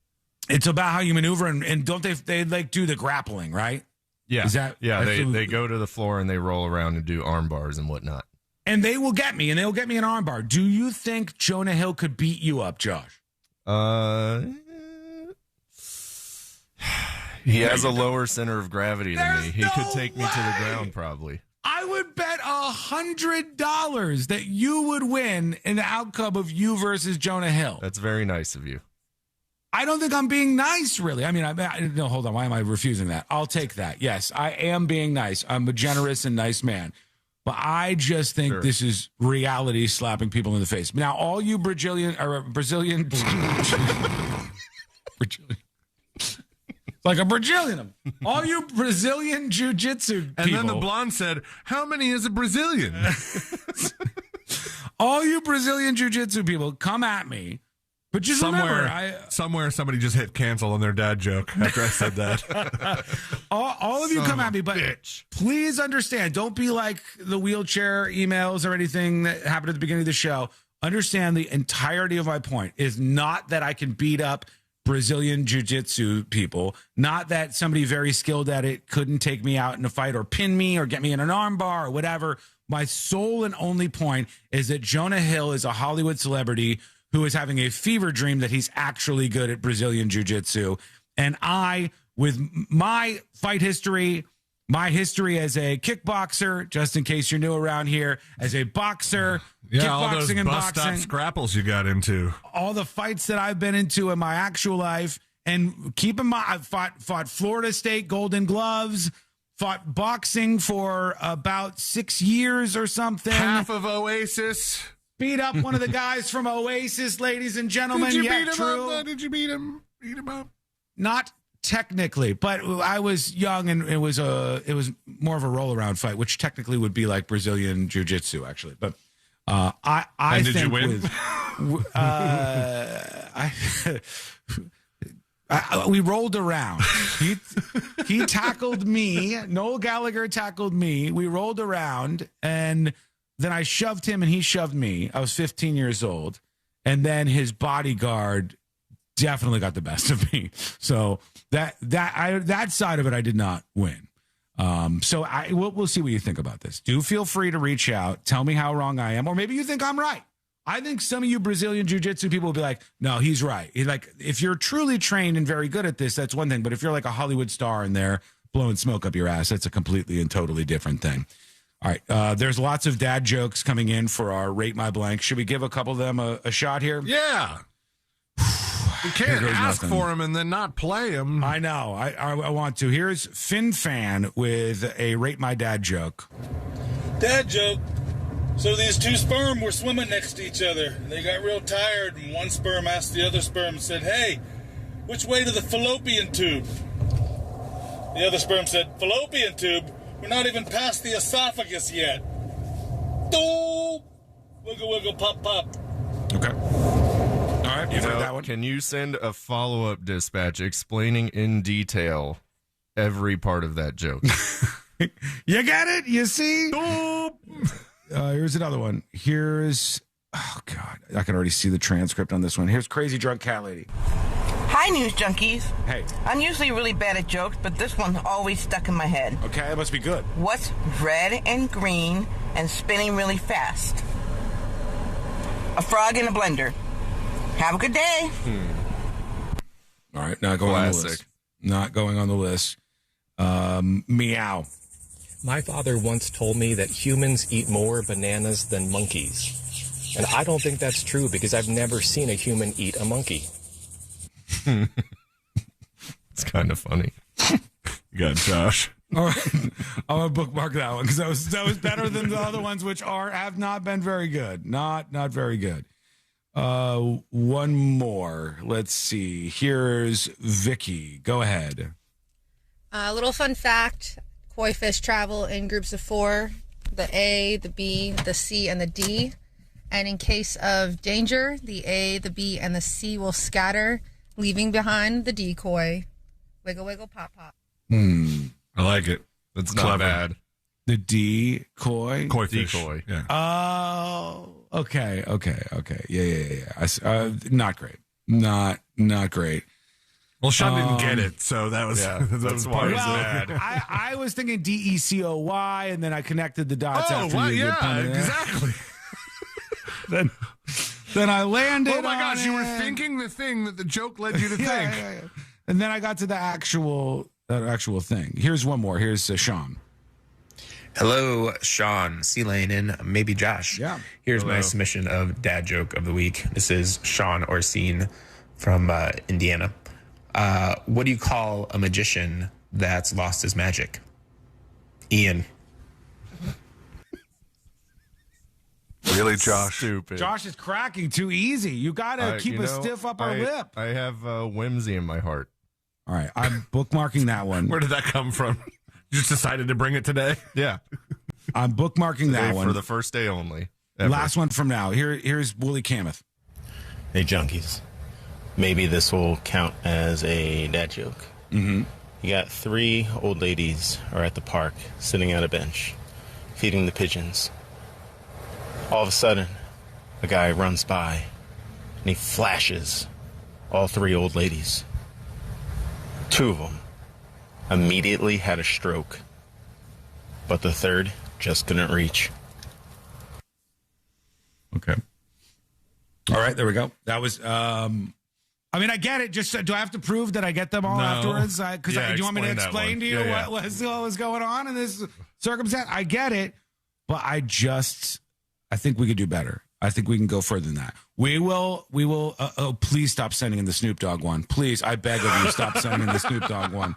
It's about how you maneuver. And don't they like do the grappling, right? Yeah. Is that, they go to the floor and they roll around and do arm bars and whatnot. And they will get me, and they'll get me an armbar. Do you think Jonah Hill could beat you up, Josh? He has a lower center of gravity than me. He could take me to the ground, probably. I would bet $100 that you would win in the outcome of you versus Jonah Hill. That's very nice of you. I don't think I'm being nice, really. I mean, no, hold on. Why am I refusing that? I'll take that. Yes, I am being nice. I'm a generous and nice man. But I just think this is reality slapping people in the face. Now, all you Brazilian, like a Brazilian, all you Brazilian jiu-jitsu people. And then the blonde said, how many is a Brazilian? All you Brazilian jiu-jitsu people, come at me. But just somewhere somebody just hit cancel on their dad joke after I said that. all of you come at me, but please understand, don't be like the wheelchair emails or anything that happened at the beginning of the show. Understand the entirety of my point is not that I can beat up Brazilian jiu-jitsu people. Not that somebody very skilled at it couldn't take me out in a fight or pin me or get me in an arm bar or whatever. My sole and only point is that Jonah Hill is a Hollywood celebrity who is having a fever dream that he's actually good at Brazilian jiu-jitsu. And I, with my fight history, my history as a kickboxer, just in case you're new around here, as a boxer, yeah, all those kickboxing and bust boxing, stop scrapples you got into, all the fights that I've been into in my actual life, and keep in mind, I've fought Florida State Golden Gloves, fought boxing for about 6 years or something. Half of Oasis. Beat up one of the guys from Oasis, ladies and gentlemen. Did you yeah, beat him true. up? Did you beat him? Beat him up? Not technically, but I was young, and it was more of a roll around fight, which technically would be like Brazilian jiu-jitsu, actually. But I and did think you win? We rolled around. He tackled me. Noel Gallagher tackled me. We rolled around, and then I shoved him, and he shoved me. I was 15 years old, and then his bodyguard definitely got the best of me. So that side of it, I did not win. So we'll see what you think about this. Do feel free to reach out. Tell me how wrong I am, or maybe you think I'm right. I think some of you Brazilian jiu-jitsu people will be like, no, he's right. Like, if you're truly trained and very good at this, that's one thing. But if you're like a Hollywood star and they're blowing smoke up your ass, that's a completely and totally different thing. All right. There's lots of dad jokes coming in for our Rate My Blank. Should we give a couple of them a shot here? Yeah. You can't ask for him and then not play him. I know. I want to. Here's Fin Fan with a Rate My Dad joke. Dad joke. So these two sperm were swimming next to each other. And they got real tired, and one sperm asked the other sperm and said, "Hey, which way to the fallopian tube?" The other sperm said, "Fallopian tube? We're not even past the esophagus yet." Doop! Wiggle, wiggle, pop, pop. Okay. All right. You know, that one. Can you send a follow-up dispatch explaining in detail every part of that joke? You get it? You see? Here's another one. Oh, God. I can already see the transcript on this one. Here's Crazy Drunk Cat Lady. Hi, News Junkies. Hey. I'm usually really bad at jokes, but this one's always stuck in my head. Okay, that must be good. What's red and green and spinning really fast? A frog in a blender. Have a good day. All right, not going on the list. Not going on the list. Meow. My father once told me that humans eat more bananas than monkeys. And I don't think that's true because I've never seen a human eat a monkey. It's kind of funny. You got it, Josh. All right. I'm going to bookmark that one because that was better than the other ones, which have not been very good. Not very good. One more. Let's see. Here's Vicky. Go ahead. A little fun fact. Koi fish travel in groups of 4, the A, the B, the C, and the D. And in case of danger, the A, the B, and the C will scatter, leaving behind the decoy. Wiggle, wiggle, pop, pop. I like it. That's Clever. not bad. The decoy? Koi fish. Decoy. Yeah. Oh, okay. Yeah. Not great. Not great. Well, Sean didn't get it, so that was that's why he's mad. I was thinking DECOY, and then I connected the dots. After you yeah, exactly. then I landed. Oh my gosh, on you were it. thinking the thing that the joke led you to think. Yeah. And then I got to the actual thing. Here's one more. Here's Sean. Hello, Sean, C-Lane, and maybe Josh. Yeah. Here's Hello. my submission of dad joke of the week. This is Sean Orsine from Indiana. What do you call a magician that's lost his magic? Ian. Really, Josh? Stupid. Josh is cracking too easy. You got to keep a stiff upper lip. I have whimsy in my heart. All right, I'm bookmarking that one. Where did that come from? You just decided to bring it today? Yeah. I'm bookmarking that one. For the first day only. Ever. Last one from now. Here's Wooly Kamath. Hey, junkies. Maybe this will count as a dad joke. Mm-hmm. You got 3 old ladies are at the park, sitting on a bench, feeding the pigeons. All of a sudden, a guy runs by, and he flashes All 3 old ladies. 2 of them immediately had a stroke, but the 3rd just couldn't reach. Okay. All right, there we go. That was, I mean, I get it. Just do I have to prove that I get them all afterwards? Because do you want me to explain to you what was going on in this circumstance? I get it, but I think we could do better. I think we can go further than that. We will. Oh, please stop sending in the Snoop Dogg one. Please, I beg of you, stop sending in the Snoop Dogg one.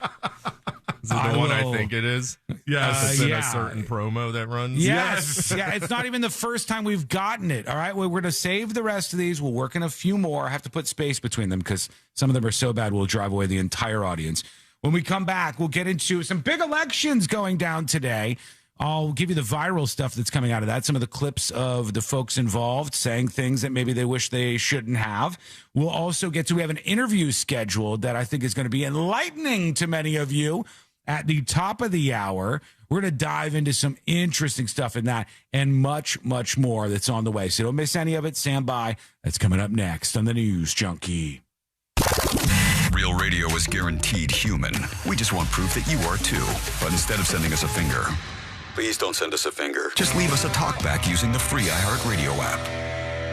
Is it the one I think it is? Yes. It's in a certain promo that runs? Yes. Yeah, it's not even the first time we've gotten it. All right, we're going to save the rest of these. We'll work in a few more. I have to put space between them because some of them are so bad we'll drive away the entire audience. When we come back, we'll get into some big elections going down today. I'll give you the viral stuff that's coming out of that, some of the clips of the folks involved saying things that maybe they wish they shouldn't have. We'll also we have an interview scheduled that I think is going to be enlightening to many of you at the top of the hour. We're going to dive into some interesting stuff in that and much, much more that's on the way. So don't miss any of it. Stand by. That's coming up next on the News Junkie. Real radio is guaranteed human. We just want proof that you are too. But instead of sending us a finger, please don't send us a finger. Just leave us a talkback using the free iHeartRadio app.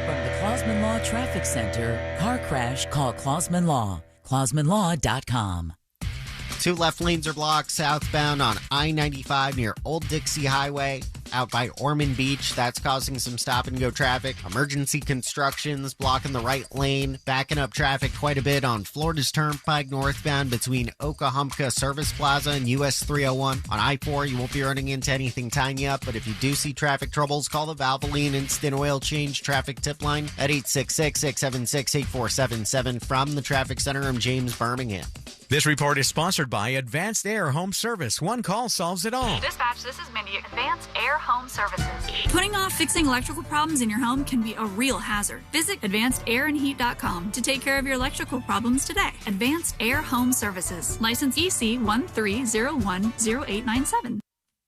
From the Clausman Law Traffic Center, car crash, call Clausman Law. ClausmanLaw.com. 2 left lanes are blocked southbound on I-95 near Old Dixie Highway. Out by Ormond Beach, that's causing some stop-and-go traffic. Emergency constructions blocking the right lane. Backing up traffic quite a bit on Florida's Turnpike northbound between Okahumpka Service Plaza and US 301. On I-4, you won't be running into anything tying you up, but if you do see traffic troubles, call the Valvoline Instant Oil Change Traffic Tip Line at 866-676-8477. From the Traffic Center, I'm James Birmingham. This report is sponsored by Advanced Air Home Service. One call solves it all. Dispatch, this is Mindy. Advanced Air Home Services. Putting off fixing electrical problems in your home can be a real hazard. Visit AdvancedAirandHeat.com to take care of your electrical problems today. Advanced Air Home Services. License EC 13010897.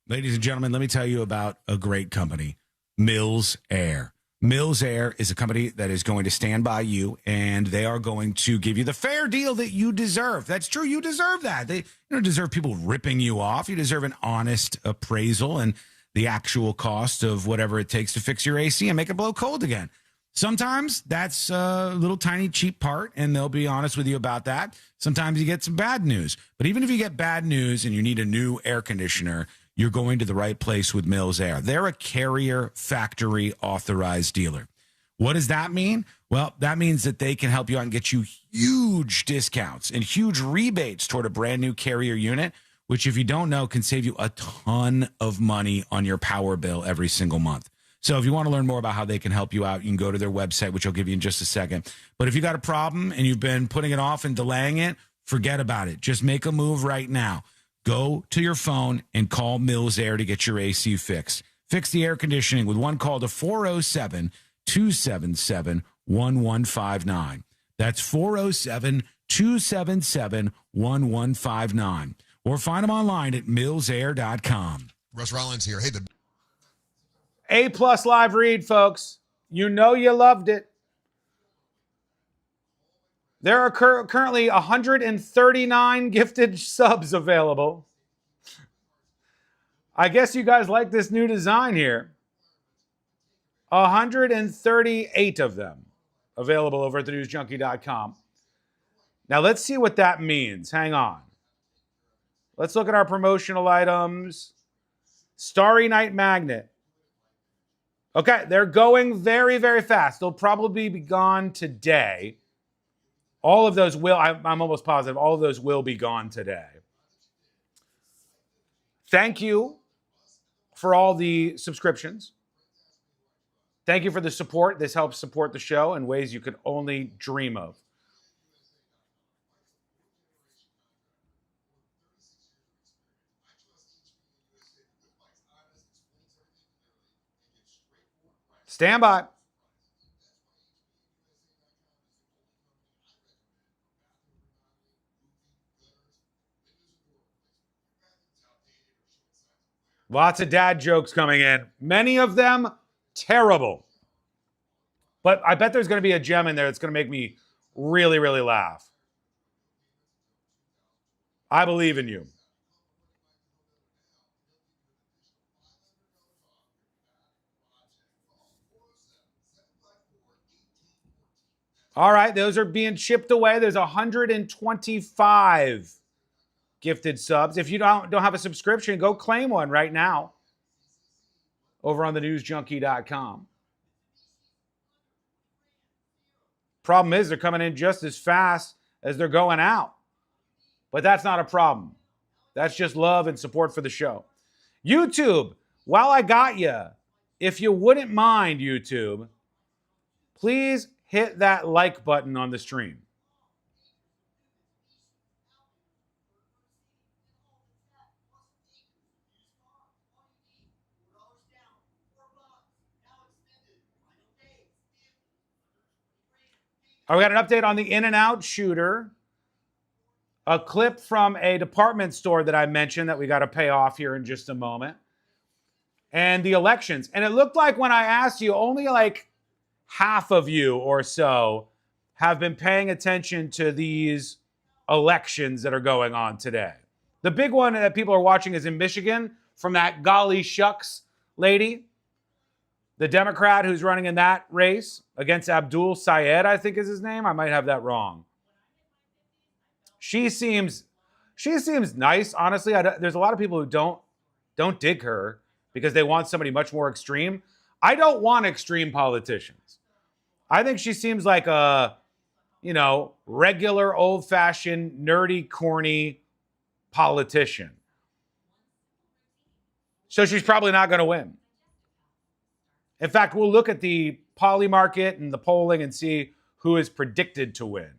Ladies and gentlemen, let me tell you about a great company, Mills Air. Mills Air is a company that is going to stand by you, and they are going to give you the fair deal that you deserve. That's true. You deserve that. You don't deserve people ripping you off. You deserve an honest appraisal and the actual cost of whatever it takes to fix your AC and make it blow cold again. Sometimes that's a little tiny cheap part, and they'll be honest with you about that. Sometimes you get some bad news. But even if you get bad news and you need a new air conditioner, you're going to the right place with Mills Air. They're a Carrier factory authorized dealer. What does that mean? Well, that means that they can help you out and get you huge discounts and huge rebates toward a brand new Carrier unit, which, if you don't know, can save you a ton of money on your power bill every single month. So if you want to learn more about how they can help you out, you can go to their website, which I'll give you in just a second. But if you got a problem and you've been putting it off and delaying it, forget about it. Just make a move right now. Go to your phone and call Mills Air to get your AC fixed. Fix the air conditioning with one call to 407-277-1159. That's 407-277-1159. Or find them online at millsair.com. Russ Rollins here. Hey, A+ live read, folks. You know you loved it. There are currently 139 gifted subs available. I guess you guys like this new design here. 138 of them available over at thenewsjunkie.com. Now let's see what that means. Hang on. Let's look at our promotional items. Starry Night Magnet. Okay, they're going very, very fast. They'll probably be gone today. All of those will, I'm almost positive, all of those will be gone today. Thank you for all the subscriptions. Thank you for the support. This helps support the show in ways you could only dream of. Stand by. Lots of dad jokes coming in. Many of them terrible. But I bet there's going to be a gem in there that's going to make me really, really laugh. I believe in you. All right, those are being chipped away. There's 125 gifted subs. If you don't have a subscription, go claim one right now over on thenewsjunkie.com. Problem is, they're coming in just as fast as they're going out. But that's not a problem. That's just love and support for the show. YouTube, while I got you, if you wouldn't mind, YouTube, please hit that like button on the stream. We got an update on the In-N-Out shooter. A clip from a department store that I mentioned that we got to pay off here in just a moment. And the elections. And it looked like when I asked you, only like half of you or so have been paying attention to these elections that are going on today. The big one that people are watching is in Michigan from that golly shucks lady, the Democrat who's running in that race against Abdul Sayed, I think is his name. I might have that wrong. She seems nice, honestly. There's a lot of people who don't dig her because they want somebody much more extreme. I don't want extreme politicians. I think she seems like a, regular, old-fashioned, nerdy, corny politician. So she's probably not going to win. In fact, we'll look at the poly market and the polling and see who is predicted to win.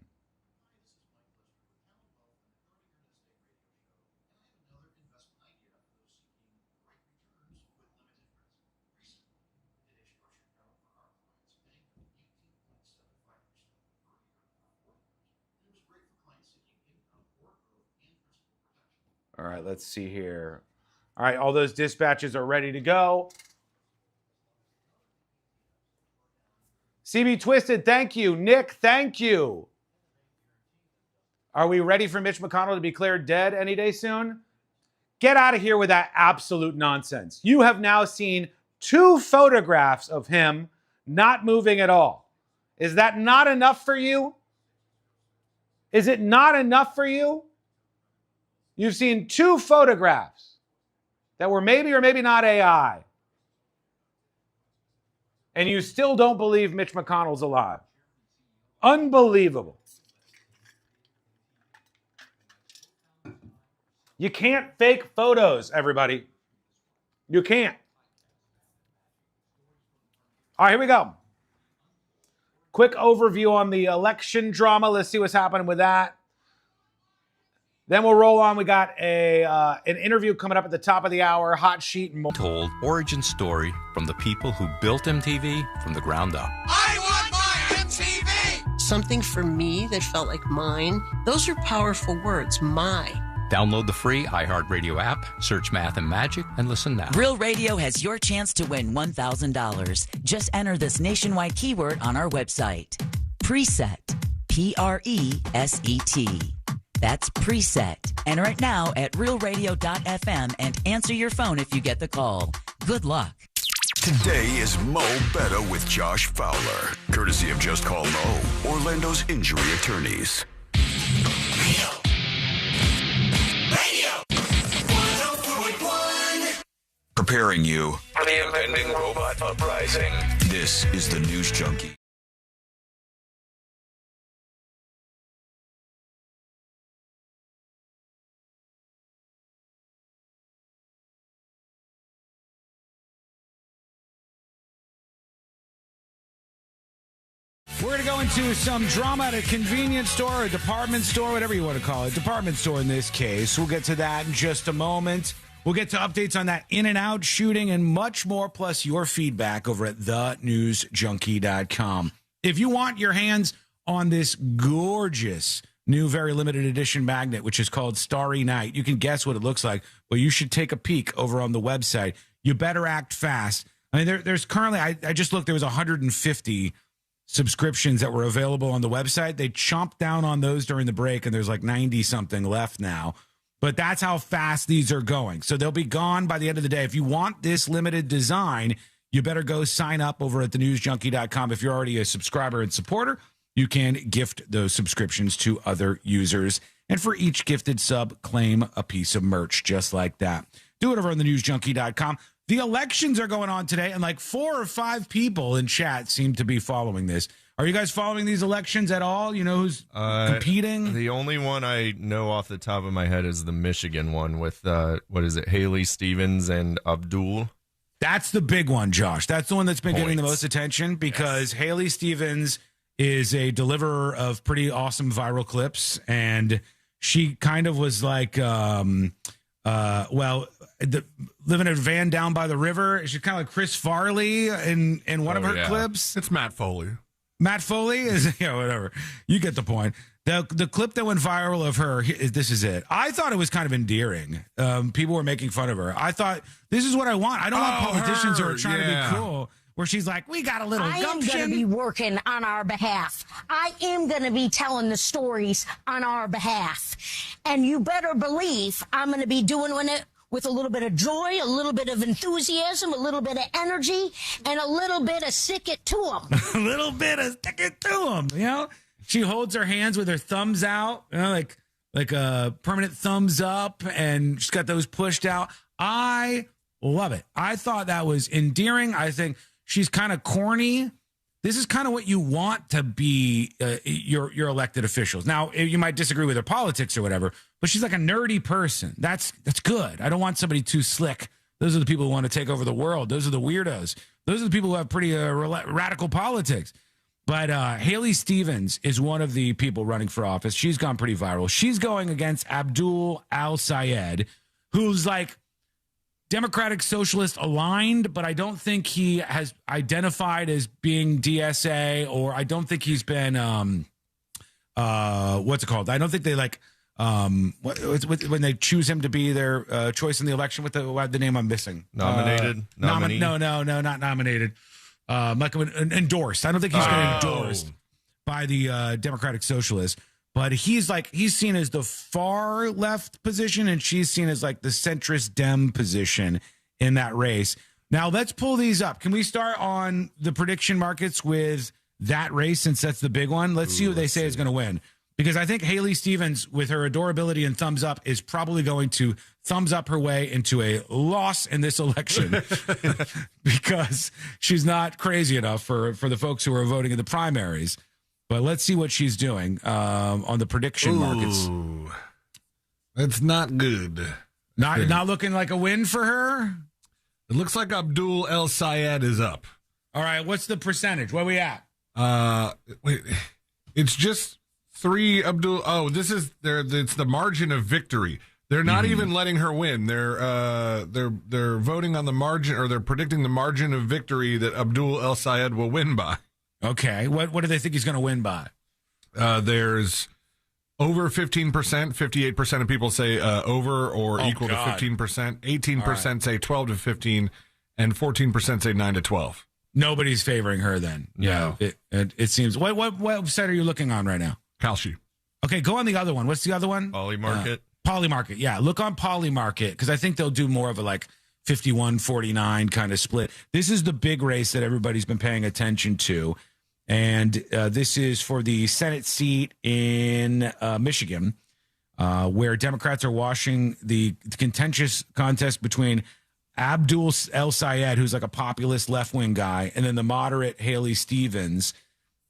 All right, let's see here. All right, all those dispatches are ready to go. CB Twisted, thank you. Nick, thank you. Are we ready for Mitch McConnell to be declared dead any day soon? Get out of here with that absolute nonsense. You have now seen 2 photographs of him not moving at all. Is that not enough for you? Is it not enough for you? You've seen 2 photographs that were maybe or maybe not AI. And you still don't believe Mitch McConnell's alive. Unbelievable. You can't fake photos, everybody. You can't. All right, here we go. Quick overview on the election drama. Let's see what's happening with that. Then we'll roll on. We got an interview coming up at the top of the hour, hot sheet and more. Told origin story from the people who built MTV from the ground up. I want my MTV! Something for me that felt like mine. Those are powerful words, my. Download the free iHeartRadio app, search Math and Magic, and listen now. Real Radio has your chance to win $1,000. Just enter this nationwide keyword on our website. Preset. Preset. That's Preset. Enter it now at realradio.fm and answer your phone if you get the call. Good luck. Today is Mo Better with Josh Fowler, courtesy of Just Call Mo, Orlando's injury attorneys. Radio 104.1. Preparing you for the impending robot uprising. This is the News Junkie. We're going to go into some drama at a convenience store, a department store, whatever you want to call it. Department store in this case. We'll get to that in just a moment. We'll get to updates on that In-N-Out shooting and much more, plus your feedback over at thenewsjunkie.com. If you want your hands on this gorgeous new very limited edition magnet, which is called Starry Night, you can guess what it looks like, but you should take a peek over on the website. You better act fast. I mean, there's currently, I just looked, there was 150 subscriptions that were available on the website. They chomped down on those during the break, and there's like 90 something left now. But that's how fast these are going. So they'll be gone by the end of the day. If you want this limited design, you better go sign up over at thenewsjunkie.com. If you're already a subscriber and supporter, you can gift those subscriptions to other users. And for each gifted sub, claim a piece of merch just like that. Do it over on thenewsjunkie.com. The elections are going on today, and like 4 or 5 people in chat seem to be following this. Are you guys following these elections at all? You know who's competing? The only one I know off the top of my head is the Michigan one with, Haley Stevens and Abdul. That's the big one, Josh. That's the one that's been getting the most attention because Haley Stevens is a deliverer of pretty awesome viral clips, and she kind of was like, living in a van down by the river. She's kind of like Chris Farley in one of her clips. It's Matt Foley. Matt Foley is, whatever. You get the point. The clip that went viral of her, this is it. I thought it was kind of endearing. People were making fun of her. I thought, this is what I want. I don't want politicians who are trying to be cool, where she's like, we got a little gumption. I am going to be working on our behalf. I am going to be telling the stories on our behalf. And you better believe I'm going to be doing it with a little bit of joy, a little bit of enthusiasm, a little bit of energy, and a little bit of stick it to them. A little bit of stick it to them, She holds her hands with her thumbs out, like a permanent thumbs up, and she's got those pushed out. I love it. I thought that was endearing. I think she's kind of corny. This is kind of what you want to be your elected officials. Now, you might disagree with her politics or whatever, but she's like a nerdy person. That's good. I don't want somebody too slick. Those are the people who want to take over the world. Those are the weirdos. Those are the people who have pretty radical politics. But Haley Stevens is one of the people running for office. She's gone pretty viral. She's going against Abdul Al-Sayed, who's like Democratic Socialist aligned, but I don't think he has identified as being DSA, or I don't think he's been, what's it called? I don't think they when they choose him to be their choice in the election, with the name I'm missing. Nominated? No, not nominated. Like endorsed. I don't think he's been endorsed by the Democratic Socialists. But he's seen as the far left position, and she's seen as like the centrist Dem position in that race. Now let's pull these up. Can we start on the prediction markets with that race, since that's the big one? Let's see who they say is going to win. Because I think Haley Stevens, with her adorability and thumbs up, is probably going to thumbs up her way into a loss in this election because she's not crazy enough for the folks who are voting in the primaries. But let's see what she's doing on the prediction markets. That's not good. Not looking like a win for her? It looks like Abdul El-Sayed is up. All right, what's the percentage? Where we at? Wait, it's just 3 Abdul. Oh, it's the margin of victory. They're not even letting her win. They're voting on the margin, or they're predicting the margin of victory that Abdul El-Sayed will win by. Okay. What do they think he's going to win by? There's over 15%. 58% of people say over or equal to 15%. 18% say 12 to 15, and 14% say 9 to 12. Nobody's favoring her then. No. It seems. What website are you looking on right now? Kalshi. Okay, go on the other one. What's the other one? Polymarket. Polymarket. Yeah, look on Polymarket, because I think they'll do more of a 51-49 kind of split. This is the big race that everybody's been paying attention to. And this is for the Senate seat in Michigan, where Democrats are washing the contentious contest between Abdul El-Sayed, who's like a populist left-wing guy, and then the moderate Haley Stevens.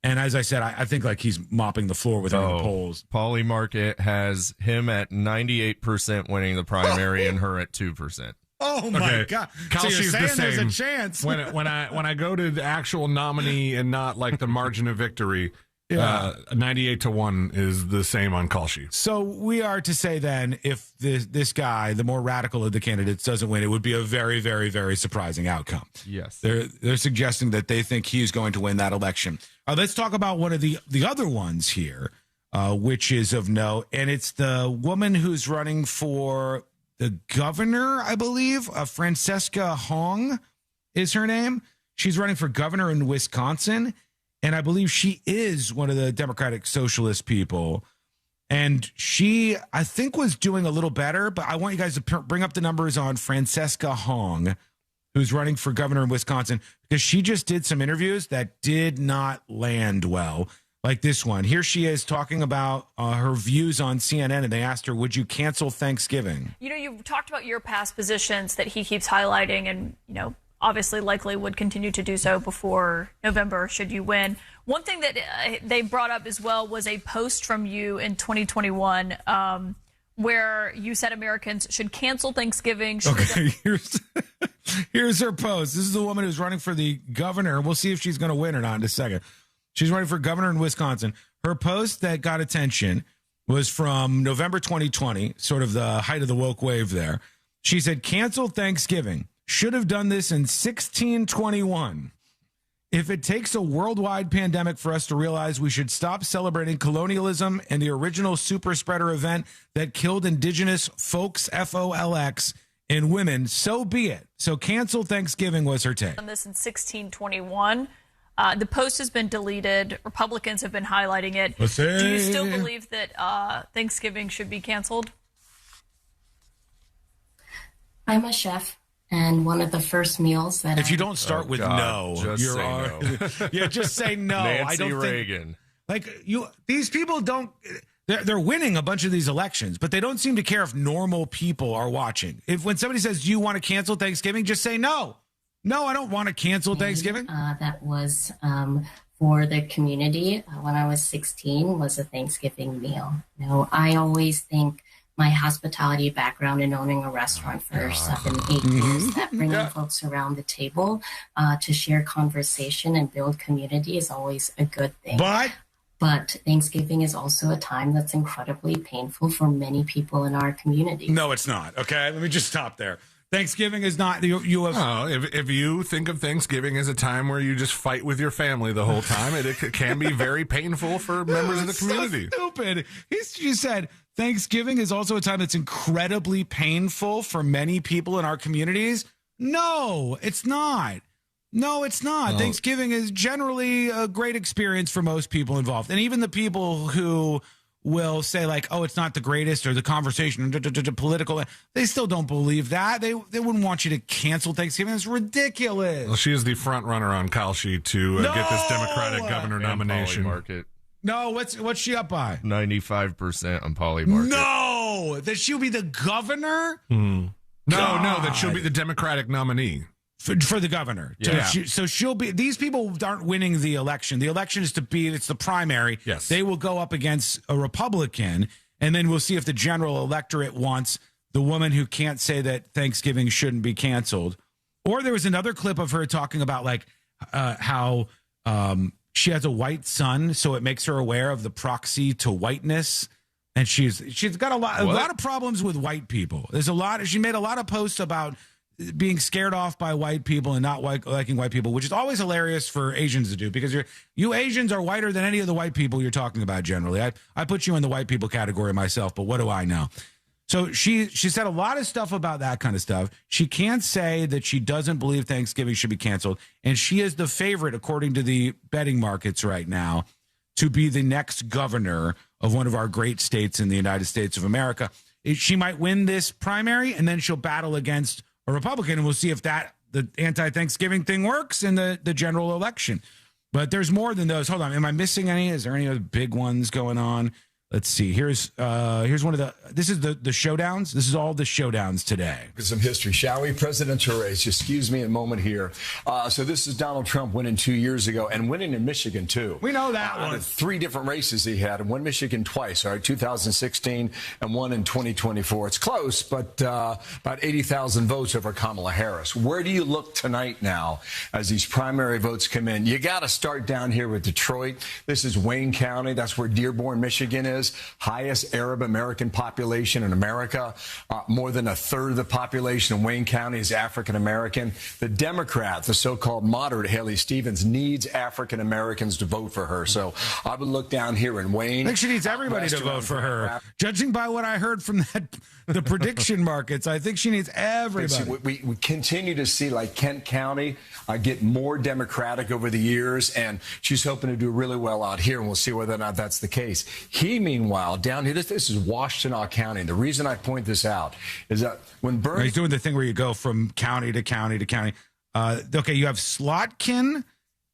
And as I said, I think he's mopping the floor with her in the polls. Polymarket has him at 98% winning the primary and her at 2%. Oh my God! Kalshi's so the same. There's a chance. When I go to the actual nominee and not the margin of victory, 98 to 1 is the same on Kalshi. So we are to say then, if this guy, the more radical of the candidates, doesn't win, it would be a very, very, very surprising outcome. Yes, they're suggesting that they think he's going to win that election. Let's talk about one of the other ones here, which is of note, and it's the woman who's running for the governor, I believe. Francesca Hong is her name. She's running for governor in Wisconsin. and I believe she is one of the Democratic Socialist people. And she, I think, was doing a little better, but I want you guys to bring up the numbers on Francesca Hong, who's running for governor in Wisconsin, because she just did some interviews that did not land well, like this one. Here she is talking about her views on CNN, and they asked her, would you cancel Thanksgiving? You know, you've talked about your past positions that he keeps highlighting and, you know, obviously likely would continue to do so before November should you win. One thing that they brought up as well was a post from you in 2021 where you said Americans should cancel Thanksgiving. Okay, here's her post. This is the woman who's running for the governor. We'll see if she's going to win or not in a second. She's running for governor in Wisconsin. Her post that got attention was from November 2020, sort of the height of the woke wave there. She said, cancel Thanksgiving. Should have done this in 1621. If it takes a worldwide pandemic for us to realize we should stop celebrating colonialism and the original super spreader event that killed indigenous folks, FOLX, and women, so be it. So cancel Thanksgiving was her take. On this in 1621. The post has been deleted. Republicans have been highlighting it. Do you still believe that Thanksgiving should be canceled? I'm a chef. And one of the first meals that if you don't start with no, just say no. Yeah, just say no. Nancy I don't Reagan. These people don't. They're winning a bunch of these elections, but they don't seem to care if normal people are watching. When somebody says, "Do you want to cancel Thanksgiving?" just say no. No, I don't want to cancel Thanksgiving. That was for the community when I was 16 was a Thanksgiving meal. You know, I always think. My hospitality background in owning a restaurant for 7-8 years, that bringing folks around the table to share conversation and build community is always a good thing. But Thanksgiving is also a time that's incredibly painful for many people in our community. No, it's not. Okay, let me just stop there. Thanksgiving is not. You have. If you think of Thanksgiving as a time where you just fight with your family the whole time, it can be very painful for members of the community. So stupid. She said Thanksgiving is also a time that's incredibly painful for many people in our communities. No, it's not. No, it's not. Thanksgiving is generally a great experience for most people involved, and even the people who will say like, oh, it's not the greatest or the conversation political. They still don't believe that. They wouldn't want you to cancel Thanksgiving. It's ridiculous. Well, she is the front runner on Kalshi to get this Democratic governor nomination. Market. No, what's she up by? 95% on Polymarket. No, that she'll be the governor? No, that she'll be the Democratic nominee. For the governor. Yeah. So she'll be, these people aren't winning the election. The election is it's the primary. Yes. They will go up against a Republican, and then we'll see if the general electorate wants the woman who can't say that Thanksgiving shouldn't be canceled. Or there was another clip of her talking about like how she has a white son, so it makes her aware of the proxy to whiteness. And she's got a lot of problems with white people. She made a lot of posts about being scared off by white people and not liking white people, which is always hilarious for Asians to do because you Asians are whiter than any of the white people you're talking about generally. I put you in the white people category myself, but what do I know? So she said a lot of stuff about that kind of stuff. She can't say that she doesn't believe Thanksgiving should be canceled, and she is the favorite, according to the betting markets right now, to be the next governor of one of our great states in the United States of America. She might win this primary, and then she'll battle against a Republican, and we'll see if the anti-Thanksgiving thing works in the general election. But there's more than those. Hold on. Am I missing any? Is there any other big ones going on? Let's see. Here's one of this is the showdowns. This is all the showdowns today. Some history, shall we? Presidential race. Excuse me a moment here. So this is Donald Trump winning 2 years ago and winning in Michigan, too. We know that one. 3 different races he had, and won Michigan twice, all right, 2016 and one in 2024. It's close, but about 80,000 votes over Kamala Harris. Where do you look tonight now as these primary votes come in? You got to start down here with Detroit. This is Wayne County. That's where Dearborn, Michigan is. is, highest Arab American population in America. More than a third of the population in Wayne County is African American. The Democrat, the so-called moderate Haley Stevens, needs African Americans to vote for her. So I would look down here in Wayne. I think she needs everybody to vote for her. Judging by what I heard from the prediction markets, I think she needs everybody. We continue to see, like, Kent County get more Democratic over the years, and she's hoping to do really well out here, and we'll see whether or not that's the case. He, meanwhile, down here, this is Washtenaw County. The reason I point this out is that when Bernie... He's doing the thing where you go from county to county to county. Okay, you have Slotkin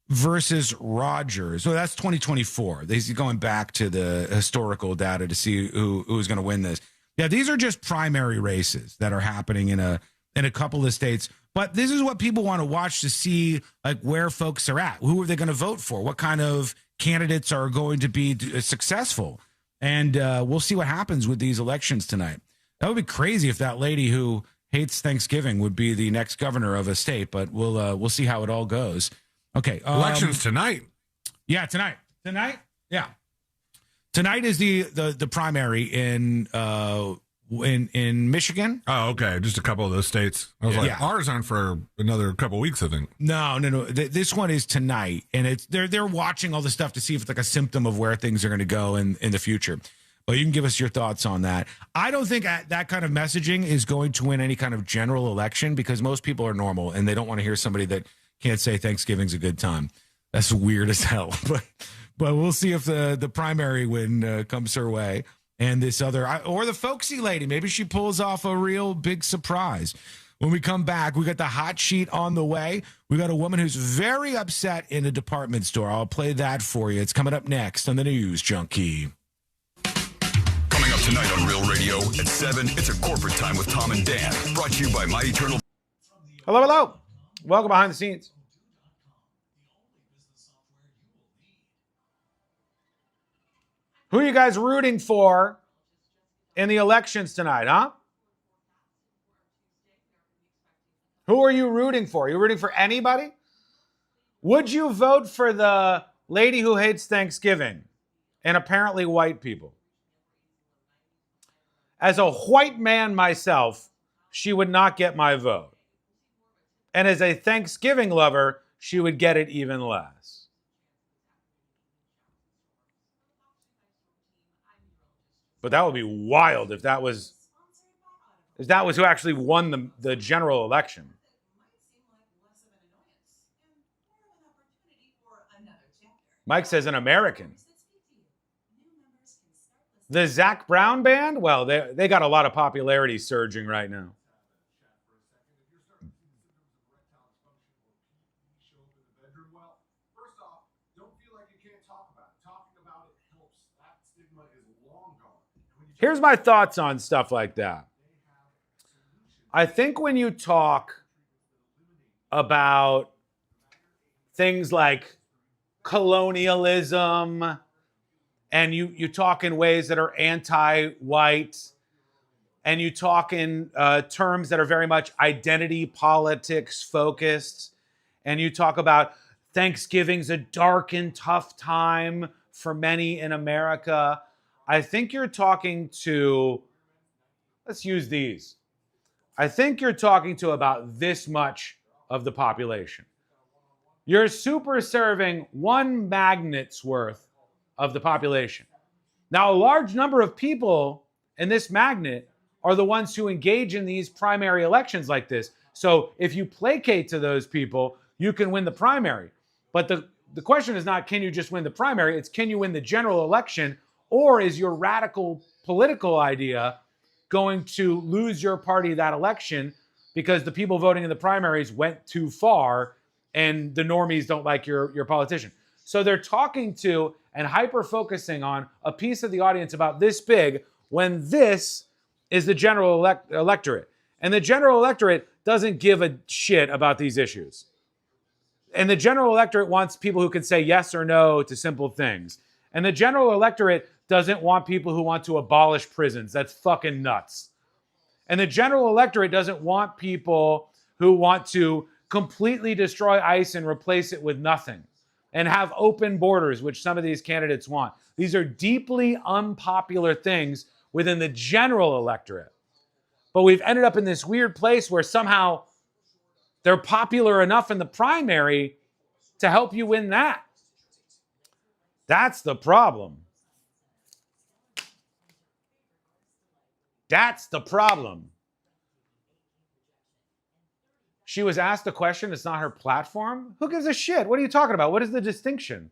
versus Rogers. So that's 2024. He's going back to the historical data to see who's going to win this. Yeah, these are just primary races that are happening in a couple of states. But this is what people want to watch to see, like, where folks are at. Who are they going to vote for? What kind of candidates are going to be successful? And we'll see what happens with these elections tonight. That would be crazy if that lady who hates Thanksgiving would be the next governor of a state. But we'll see how it all goes. Okay, elections tonight. Yeah, tonight. Yeah, tonight is the primary in Michigan. Oh, okay, just a couple of those states. I was like, ours aren't for another couple of weeks, I think. No. This one is tonight, and they're watching all the stuff to see if it's like a symptom of where things are going to go in the future. But you can give us your thoughts on that. I don't think that kind of messaging is going to win any kind of general election because most people are normal and they don't want to hear somebody that can't say Thanksgiving's a good time. That's weird as hell. But we'll see if the primary win comes her way. And this other, or the folksy lady, maybe she pulls off a real big surprise. When we come back, we got the hot sheet on the way. We got a woman who's very upset in a department store. I'll play that for you. It's coming up next on the News Junkie. Coming up tonight on Real Radio at 7, it's a corporate time with Tom and Dan. Brought to you by My Eternal. Hello. Welcome behind the scenes. Who are you guys rooting for in the elections tonight, huh? Who are you rooting for? Are you rooting for anybody? Would you vote for the lady who hates Thanksgiving and apparently white people? As a white man myself, she would not get my vote. And as a Thanksgiving lover, she would get it even less. But that would be wild if that was who actually won the general election. Mike says an American. The Zach Brown Band? Well, they got a lot of popularity surging right now. Here's my thoughts on stuff like that. I think when you talk about things like colonialism and you talk in ways that are anti-white and you talk in terms that are very much identity politics focused and you talk about Thanksgiving's a dark and tough time for many in America, I think you're talking to, let's use these. I think you're talking to about this much of the population. You're super serving one magnet's worth of the population. Now, a large number of people in this magnet are the ones who engage in these primary elections like this. So if you placate to those people, you can win the primary. But the question is not, can you just win the primary? It's, can you win the general election? Or is your radical political idea going to lose your party that election because the people voting in the primaries went too far and the normies don't like your politician? So they're talking to and hyper-focusing on a piece of the audience about this big when this is the general electorate. And the general electorate doesn't give a shit about these issues. And the general electorate wants people who can say yes or no to simple things. And the general electorate doesn't want people who want to abolish prisons. That's fucking nuts. And the general electorate doesn't want people who want to completely destroy ICE and replace it with nothing. and have open borders, which some of these candidates want. These are deeply unpopular things within the general electorate. But we've ended up in this weird place where somehow they're popular enough in the primary to help you win that. That's the problem. That's the problem. She was asked a question. It's not her platform. Who gives a shit? What are you talking about? What is the distinction?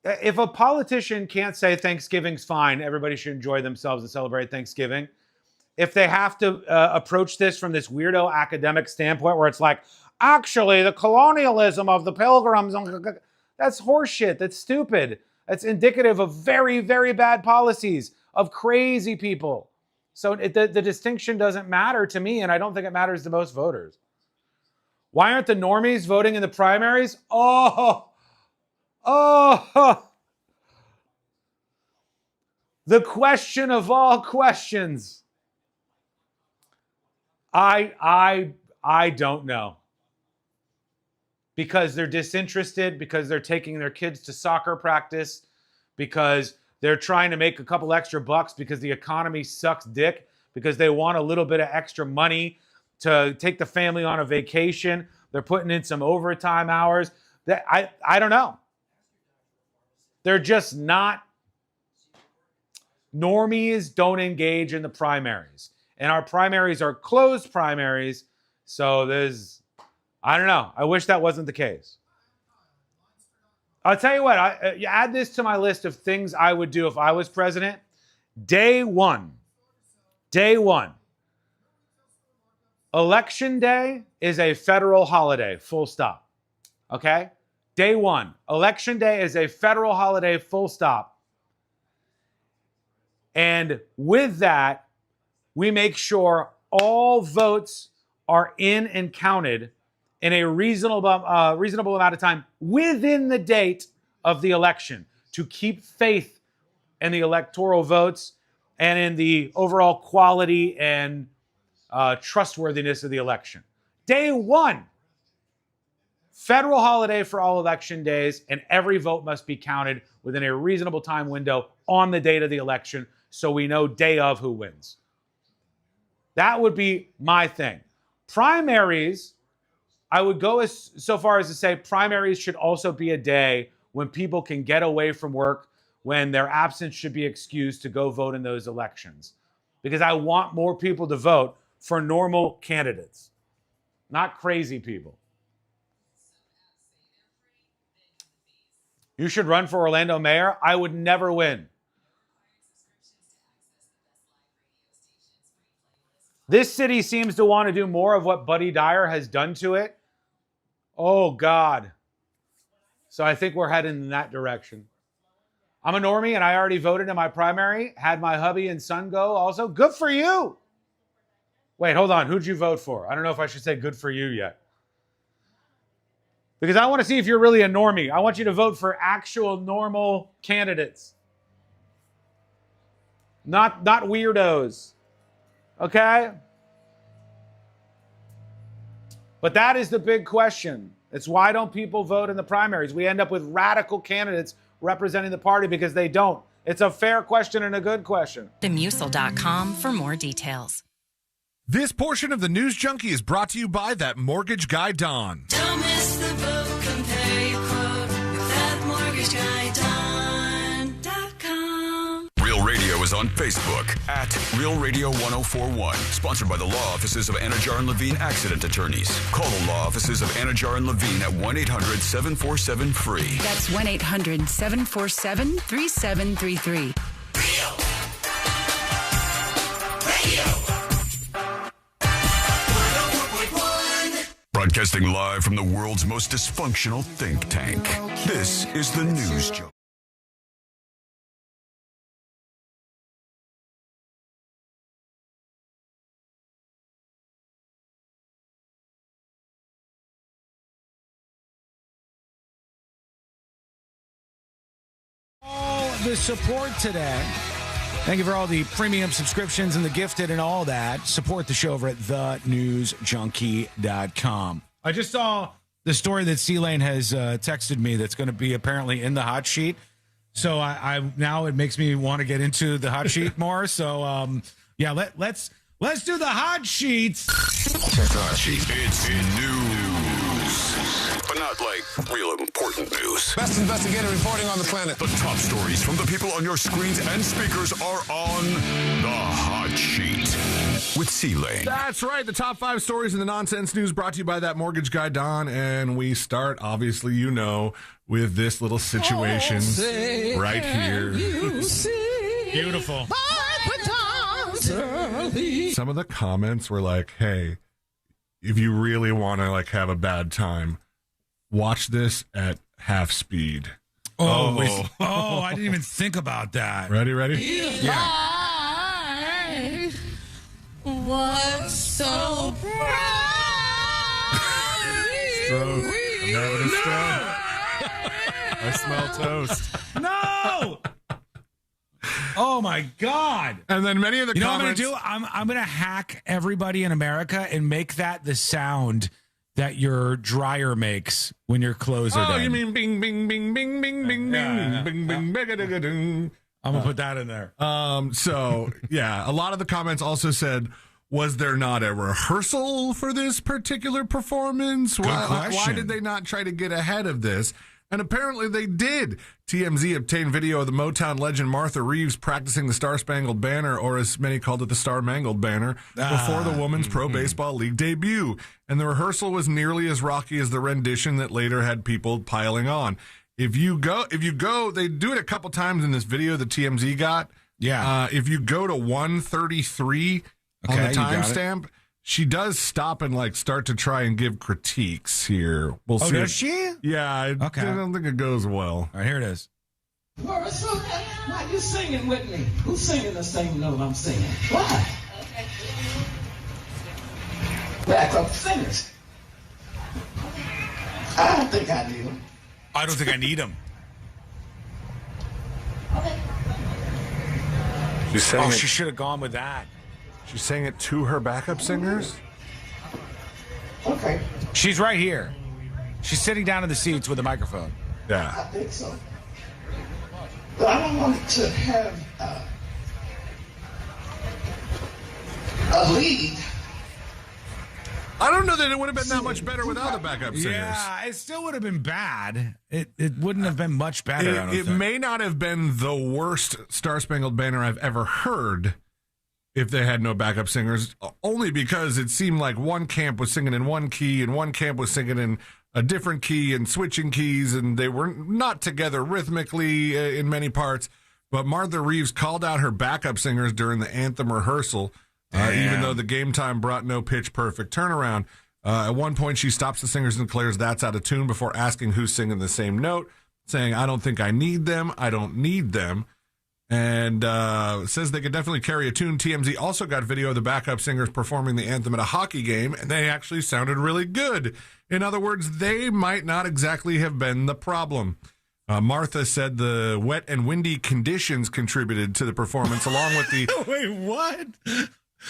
If a politician can't say Thanksgiving's fine, everybody should enjoy themselves and celebrate Thanksgiving. If they have to approach this from this weirdo academic standpoint where it's like, actually, the colonialism of the Pilgrims, that's horseshit. That's stupid. That's indicative of very, very bad policies of crazy people. So the distinction doesn't matter to me, and I don't think it matters to most voters. Why aren't the normies voting in the primaries? Oh, the question of all questions. I don't know. Because they're disinterested, because they're taking their kids to soccer practice, because they're trying to make a couple extra bucks because the economy sucks dick, because they want a little bit of extra money to take the family on a vacation. They're putting in some overtime hours. I don't know. They're just not. Normies don't engage in the primaries. And our primaries are closed primaries. So I don't know. I wish that wasn't the case. I'll tell you what, you add this to my list of things I would do if I was president. Day one. Election day is a federal holiday, full stop. Okay? Day one. Election day is a federal holiday, full stop. And with that, we make sure all votes are in and counted in a reasonable amount of time within the date of the election to keep faith in the electoral votes and in the overall quality and trustworthiness of the election. Day one, federal holiday for all election days, and every vote must be counted within a reasonable time window on the date of the election so we know day of who wins. That would be my thing. Primaries, I would go so far as to say primaries should also be a day when people can get away from work, when their absence should be excused to go vote in those elections. Because I want more people to vote for normal candidates, not crazy people. You should run for Orlando mayor. I would never win. This city seems to want to do more of what Buddy Dyer has done to it. Oh, God. So I think we're heading in that direction. I'm a normie, and I already voted in my primary. Had my hubby and son go also. Good for you. Wait, hold on. Who'd you vote for? I don't know if I should say good for you yet. Because I want to see if you're really a normie. I want you to vote for actual normal candidates. Not weirdos. Okay? But that is the big question. It's why don't people vote in the primaries? We end up with radical candidates representing the party because they don't. It's a fair question and a good question. TheMusil.com for more details. This portion of the News Junkie is brought to you by that mortgage guy, Don. Don't miss the boat. Compare your quote with that mortgage guy, Don.com. Real Radio is on Facebook at Real Radio 1041. Sponsored by the law offices of Anajar and Levine Accident Attorneys. Call the law offices of Anajar and Levine at 1-800-747-FREE. That's 1-800-747-3733. Broadcasting live from the world's most dysfunctional think tank. This is the News Junkie. All the support today. Thank you for all the premium subscriptions and the gifted and all that. Support the show over at thenewsjunkie.com. I just saw the story that C-Lane has texted me that's going to be apparently in the hot sheet. So I now it makes me want to get into the hot sheet more. So yeah, let's do the hot sheets. Check the hot sheet. It's news, but not like real important news. Best investigator reporting on the planet. The top stories from the people on your screens and speakers are on the hot sheet with C-Lane. That's right. The top 5 stories in the nonsense news brought to you by that mortgage guy, Don. And we start, obviously, with this little situation right here. Beautiful. Some of the comments were like, hey, if you really want to like have a bad time, watch this at half speed. Oh, I didn't even think about that. Ready? Yeah. I was so proud. Stroke. I'm having a stroke. I smell toast. No! Oh my God! And then many of the comments. What I'm going to do? I'm going to hack everybody in America and make that the sound that your dryer makes when your clothes are done. Oh, you mean bing, bing, bing, bing, bing, bing, bing, bing, bing, bing. I'm going to put that in there. So, yeah, a lot of the comments also said, was there not a rehearsal for this particular performance? Why did they not try to get ahead of this? And apparently they did. TMZ obtained video of the Motown legend Martha Reeves practicing the Star-Spangled Banner, or as many called it, the Star-Mangled Banner, before the Women's Pro Baseball League debut. And the rehearsal was nearly as rocky as the rendition that later had people piling on. If you go, they do it a couple times in this video that TMZ got. Yeah. If you go to 1:33 on the timestamp, she does stop and like start to try and give critiques here. We'll see. Does she? Yeah. I don't think it goes well. All right, here it is. Marissa, why you singing with me? Who's singing the same note I'm singing? Why? Backup singers. I don't think I need them. I don't think I need them. She should have gone with that. She sang it to her backup singers? Okay. She's right here. She's sitting down in the seats with a microphone. Yeah. I think so. But I don't want to have a lead. I don't know that it would have been that much better without the backup singers. Yeah, it still would have been bad. It wouldn't have been much better. It may not have been the worst Star-Spangled Banner I've ever heard if they had no backup singers, only because it seemed like one camp was singing in one key and one camp was singing in a different key and switching keys, and they were not together rhythmically in many parts. But Martha Reeves called out her backup singers during the anthem rehearsal, even though the game time brought no pitch-perfect turnaround. At one point, she stops the singers and declares that's out of tune before asking who's singing the same note, saying, I don't think I need them. I don't need them. And says they could definitely carry a tune. TMZ also got video of the backup singers performing the anthem at a hockey game, and they actually sounded really good. In other words, they might not exactly have been the problem. Martha said the wet and windy conditions contributed to the performance, along with the... Wait, what?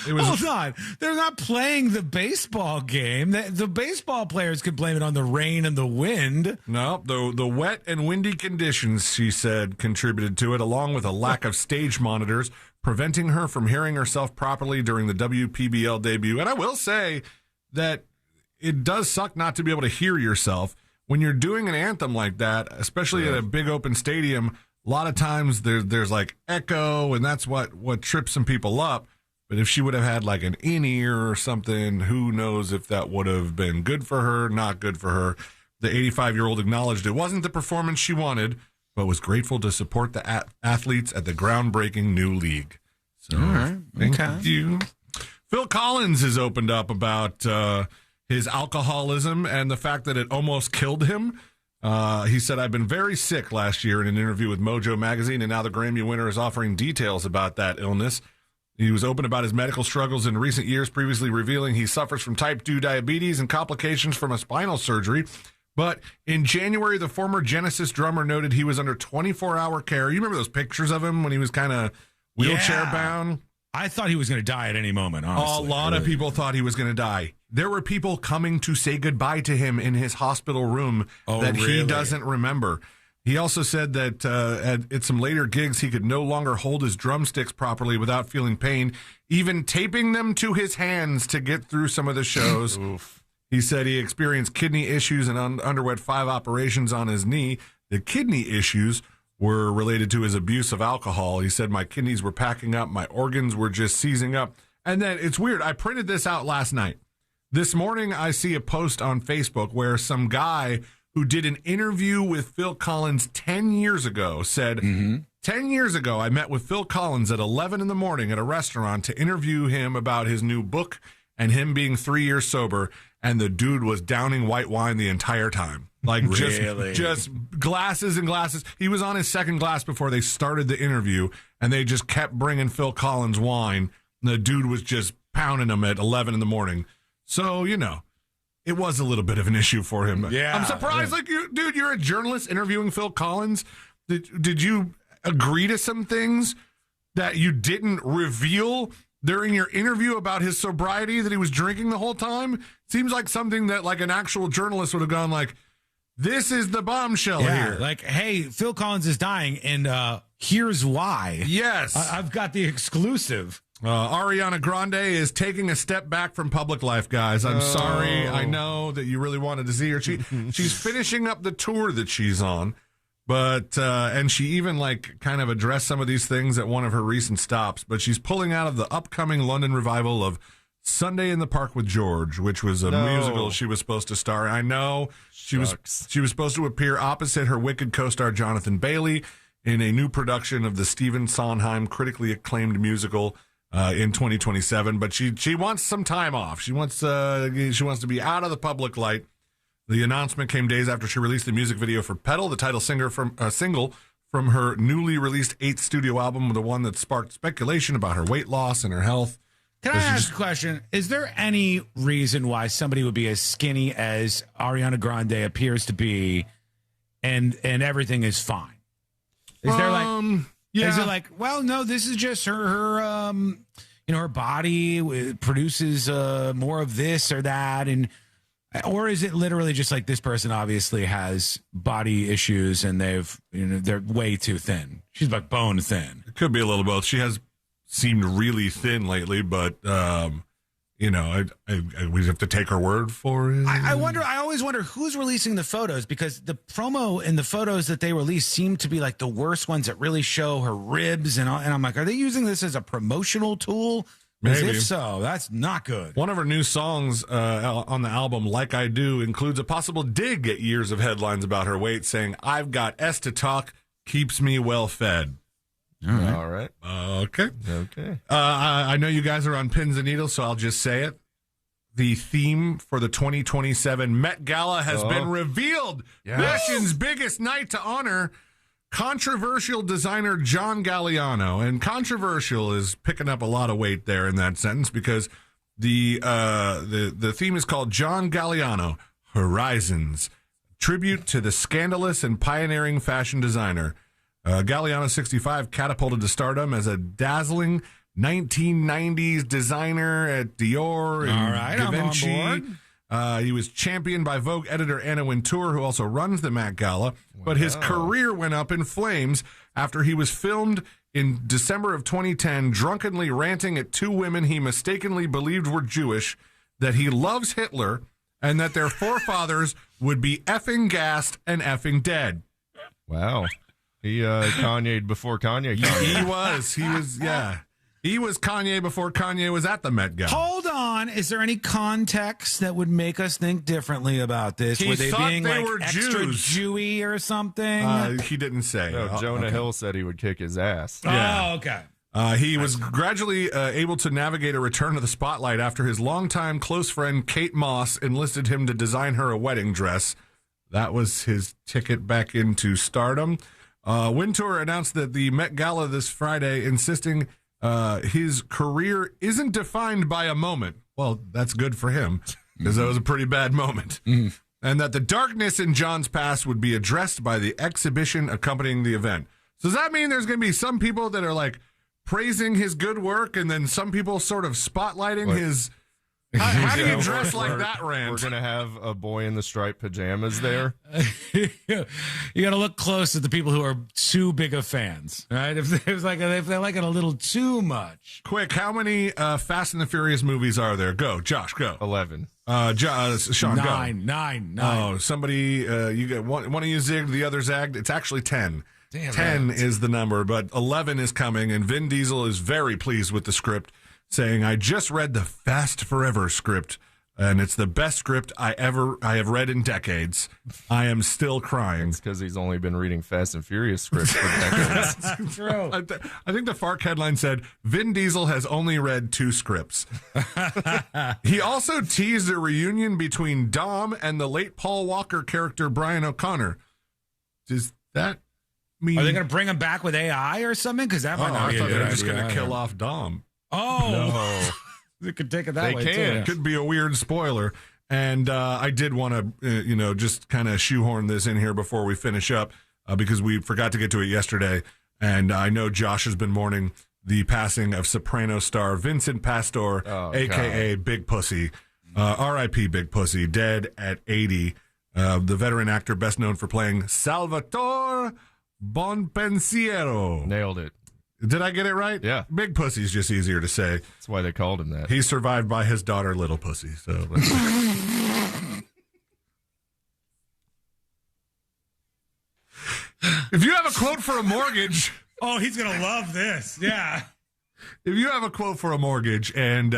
Hold on. They're not playing the baseball game. The baseball players could blame it on the rain and the wind. No, the wet and windy conditions, she said, contributed to it, along with a lack of stage monitors, preventing her from hearing herself properly during the WPBL debut. And I will say that it does suck not to be able to hear yourself. When you're doing an anthem like that, especially at a big open stadium, a lot of times there's like echo, and that's what trips some people up. But if she would have had like an in-ear or something, who knows if that would have been good for her, not good for her. The 85-year-old acknowledged it wasn't the performance she wanted, but was grateful to support the athletes at the groundbreaking new league. So, all right. Thank you. Phil Collins has opened up about his alcoholism and the fact that it almost killed him. He said, I've been very sick last year in an interview with Mojo Magazine, and now the Grammy winner is offering details about that illness. He was open about his medical struggles in recent years, previously revealing he suffers from type 2 diabetes and complications from a spinal surgery. But in January, the former Genesis drummer noted he was under 24-hour care. You remember those pictures of him when he was kind of wheelchair bound? I thought he was going to die at any moment, honestly. A lot of people thought he was going to die. There were people coming to say goodbye to him in his hospital room that he doesn't remember. He also said that at some later gigs, he could no longer hold his drumsticks properly without feeling pain, even taping them to his hands to get through some of the shows. He said he experienced kidney issues and underwent 5 operations on his knee. The kidney issues were related to his abuse of alcohol. He said, my kidneys were packing up. My organs were just seizing up. And then it's weird. I printed this out last night. This morning, I see a post on Facebook where some guy who did an interview with Phil Collins 10 years ago said, 10 years ago, I met with Phil Collins at 11 in the morning at a restaurant to interview him about his new book and him being 3 years sober. And the dude was downing white wine the entire time. Like, really? just glasses and glasses. He was on his second glass before they started the interview, and they just kept bringing Phil Collins wine. The dude was just pounding him at 11 in the morning. So, you know, it was a little bit of an issue for him. Yeah. I'm surprised. Like, dude, you're a journalist interviewing Phil Collins. Did you agree to some things that you didn't reveal during your interview about his sobriety, that he was drinking the whole time? Seems like something that, like, an actual journalist would have gone like, this is the bombshell here. Like, hey, Phil Collins is dying, and here's why. Yes. I've got the exclusive. Ariana Grande is taking a step back from public life, guys. I'm sorry. I know that you really wanted to see her. She's finishing up the tour that she's on, but and she even like kind of addressed some of these things at one of her recent stops. But she's pulling out of the upcoming London revival of Sunday in the Park with George, which was a musical she was supposed to star in. I know she was supposed to appear opposite her Wicked co-star Jonathan Bailey in a new production of the Stephen Sondheim critically acclaimed musical in 2027, but she wants some time off. She wants to be out of the public light. The announcement came days after she released the music video for Pedal, the title single from her newly released 8th studio album, the one that sparked speculation about her weight loss and her health. Can I ask a question? Is there any reason why somebody would be as skinny as Ariana Grande appears to be, and everything is fine? Is there like? Yeah. Is it like, well, no, this is just her her body produces more of this or that, or is it literally just like this person obviously has body issues and they're way too thin? She's like bone thin. It could be a little both. She has seemed really thin lately, but we have to take her word for it. I always wonder who's releasing the photos, because the promo and the photos that they release seem to be like the worst ones that really show her ribs. And I'm like, are they using this as a promotional tool? Maybe. If so, that's not good. One of her new songs on the album, Like I Do, includes a possible dig at years of headlines about her weight, saying, I've got S to talk, keeps me well fed. All right. Okay. Okay. I know you guys are on pins and needles, so I'll just say it. The theme for the 2027 Met Gala has been revealed. Yes. Fashion's biggest night to honor controversial designer John Galliano. And controversial is picking up a lot of weight there in that sentence, because the theme is called John Galliano Horizons, tribute to the scandalous and pioneering fashion designer. Galliano 65 catapulted to stardom as a dazzling 1990s designer at Dior and Givenchy. He was championed by Vogue editor Anna Wintour, who also runs the Met Gala. But his career went up in flames after he was filmed in December of 2010 drunkenly ranting at 2 women he mistakenly believed were Jewish, that he loves Hitler, and that their forefathers would be effing gassed and effing dead. Wow. He Kanye'd before Kanye. He was Kanye before Kanye was at the Met Gala. Hold on. Is there any context that would make us think differently about this? He were they thought being they like were extra Jews. Jewy or something? He didn't say. No, Jonah Hill said he would kick his ass. Oh, okay. He was gradually able to navigate a return to the spotlight after his longtime close friend Kate Moss enlisted him to design her a wedding dress. That was his ticket back into stardom. Wintour announced that the Met Gala this Friday, insisting his career isn't defined by a moment. Well, that's good for him, because that was a pretty bad moment. And that the darkness in John's past would be addressed by the exhibition accompanying the event. So does that mean there's going to be some people that are like praising his good work and then some people sort of spotlighting his... How do you dress like that, Rand? We're going to have a boy in the striped pajamas there. You got to look close at the people who are too big of fans, right? If they like it a little too much. Quick, how many Fast and the Furious movies are there? Go, Josh, go. 11. Sean, go. Nine. Oh, somebody, you get one of you zigged, the other zagged. It's actually 10. Damn 10 it. is the number, but 11 is coming, and Vin Diesel is very pleased with the script, saying, I just read the Fast Forever script, and it's the best script I have read in decades. I am still crying. It's because he's only been reading Fast and Furious scripts for decades. That's true. I think the FARC headline said, Vin Diesel has only read 2 scripts. He also teased a reunion between Dom and the late Paul Walker character Brian O'Connor. Does that mean... Are they going to bring him back with AI or something? Because that might not be a good idea. They're just going to kill off Dom. Oh, no. They could take it that way, too. It could be a weird spoiler. And I did want to, just kind of shoehorn this in here before we finish up because we forgot to get to it yesterday. And I know Josh has been mourning the passing of Soprano star Vincent Pastore, a.k.a. Big Pussy. R.I.P. Big Pussy, dead at 80. The veteran actor best known for playing Salvatore Bonpensiero. Nailed it. Did I get it right? Yeah. Big Pussy's just easier to say. That's why they called him that. He's survived by his daughter, Little Pussy. So, if you have a quote for a mortgage... Oh, he's going to love this. Yeah. If you have a quote for a mortgage and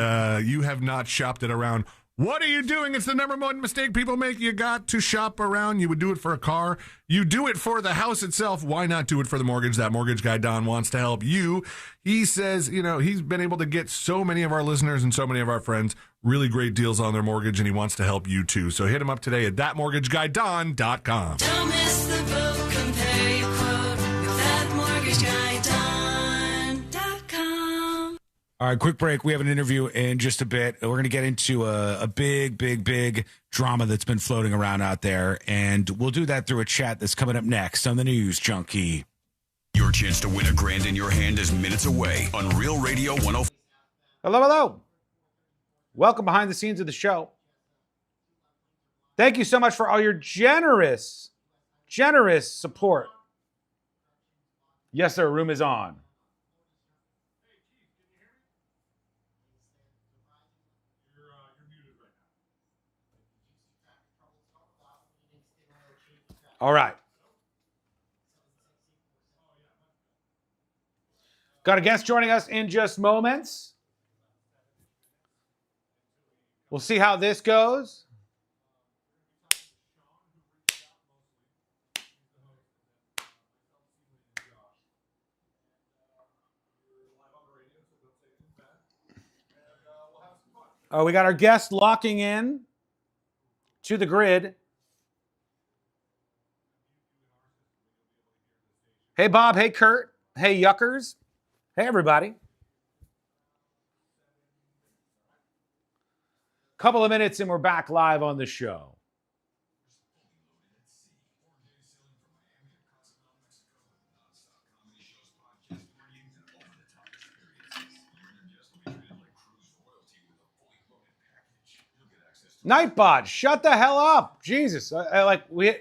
you have not shopped it around... What are you doing? It's the number one mistake people make. You got to shop around. You would do it for a car. You do it for the house itself. Why not do it for the mortgage? That mortgage guy, Don, wants to help you. He says, he's been able to get so many of our listeners and so many of our friends really great deals on their mortgage, and he wants to help you too. So hit him up today at thatmortgageguyDon.com. Don't miss the boat. Compare your quote with thatmortgageguyDon.com. All right, quick break. We have an interview in just a bit. We're going to get into a big drama that's been floating around out there, and we'll do that through a chat that's coming up next on the News Junkie. Your chance to win $1,000 in your hand is minutes away on Real Radio 105. Hello. Welcome behind the scenes of the show. Thank you so much for all your generous support. Yes, sir. Room is on. All right. Got a guest joining us in just moments. We'll see how this goes. We got our guest locking in to the grid. Hey, Bob. Hey, Kurt. Hey, Yuckers. Hey, everybody. Couple of minutes and we're back live on the show. Nightbot, shut the hell up. Jesus. We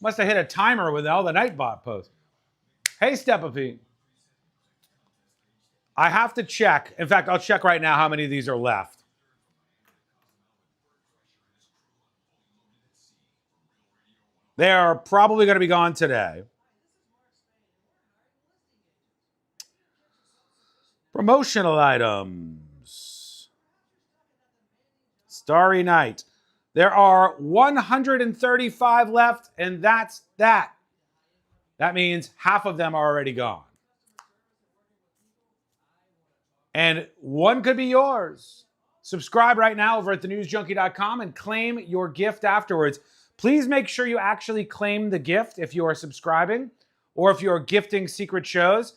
must have hit a timer with all the Nightbot posts. Hey, Stepapy. I have to check. In fact, I'll check right now how many of these are left. They are probably going to be gone today. Promotional items. Starry Night. There are 135 left, and that's that. That means half of them are already gone. And one could be yours. Subscribe right now over at thenewsjunkie.com and claim your gift afterwards. Please make sure you actually claim the gift if you are subscribing or if you're gifting secret shows.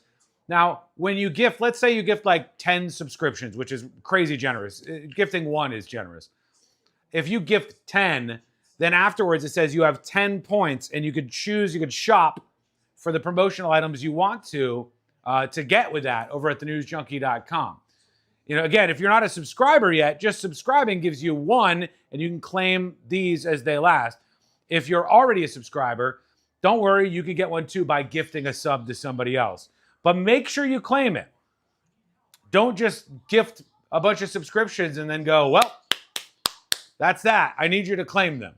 Now, when you gift, let's say you gift like 10 subscriptions, which is crazy generous. Gifting one is generous. If you gift 10, then afterwards it says you have 10 points and you could shop for the promotional items you want to to get with that over at thenewsjunkie.com. You know, again, if you're not a subscriber yet, just subscribing gives you one, and you can claim these as they last. If you're already a subscriber, don't worry, you can get one too by gifting a sub to somebody else. But make sure you claim it. Don't just gift a bunch of subscriptions and then go, well, that's that. I need you to claim them.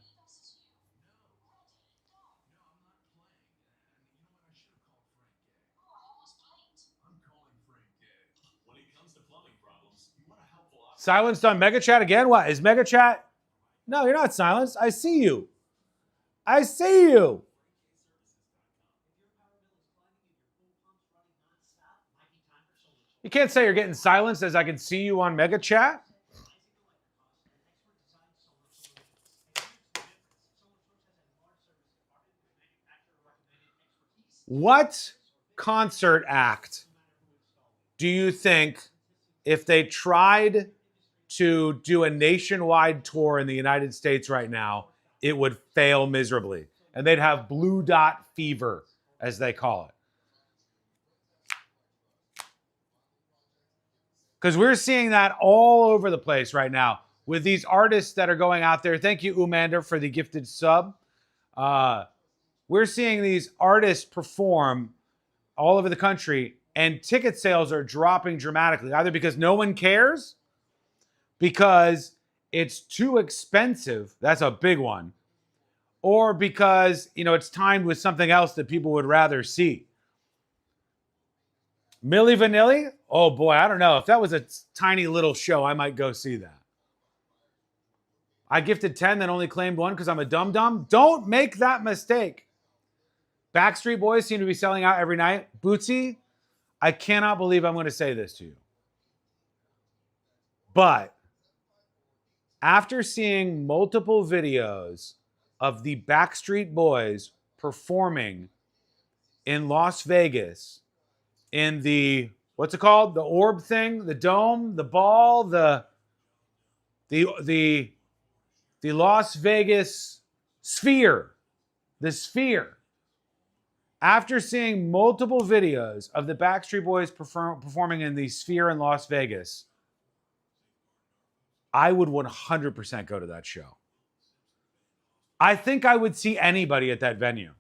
Silenced on Mega Chat again? What? Is Mega Chat? No, you're not silenced. I see you. I see you. You can't say you're getting silenced as I can see you on Mega Chat. What concert act do you think, if they tried to do a nationwide tour in the United States right now, it would fail miserably? And they'd have blue dot fever, as they call it. Because we're seeing that all over the place right now with these artists that are going out there. Thank you, Umander, for the gifted sub. We're seeing these artists perform all over the country, and ticket sales are dropping dramatically, either because no one cares, because it's too expensive. That's a big one. Or because, you know, it's timed with something else that people would rather see. Milli Vanilli? Oh boy, I don't know. If that was a tiny little show, I might go see that. I gifted 10, then only claimed one because I'm a dum-dum. Don't make that mistake. Backstreet Boys seem to be selling out every night. Bootsy, I cannot believe I'm going to say this to you. But after seeing multiple videos of the Backstreet Boys performing in Las Vegas, in the, what's it called? The orb thing, the dome, the ball, the Las Vegas sphere, the sphere. After seeing multiple videos of the Backstreet Boys performing in the sphere in Las Vegas, I would 100% go to that show. I think I would see anybody at that venue.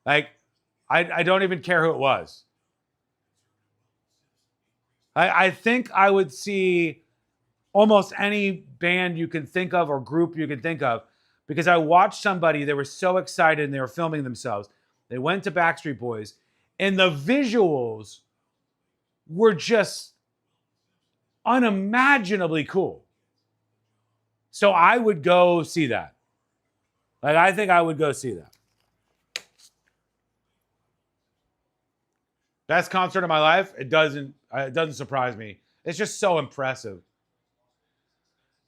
Like, I don't even care who it was. I think I would see almost any band you can think of or group you can think of, because I watched somebody, they were so excited and they were filming themselves. They went to Backstreet Boys and the visuals were just unimaginably cool. So I would go see that. Like, I think I would go see that. Best concert of my life? It doesn't surprise me. It's just so impressive.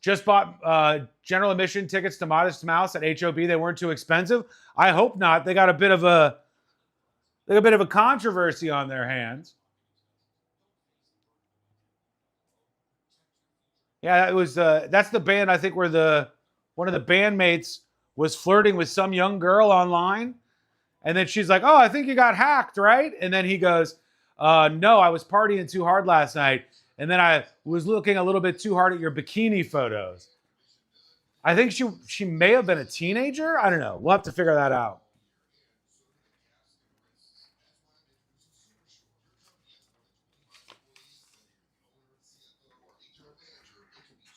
Just bought general admission tickets to Modest Mouse at HOB. They weren't too expensive. I hope not. They got a bit of a controversy on their hands. Yeah, it was. That's the band, I think, where one of the bandmates was flirting with some young girl online. And then she's like, oh, I think you got hacked, right? And then he goes, no, I was partying too hard last night. And then I was looking a little bit too hard at your bikini photos. I think she may have been a teenager. I don't know. We'll have to figure that out.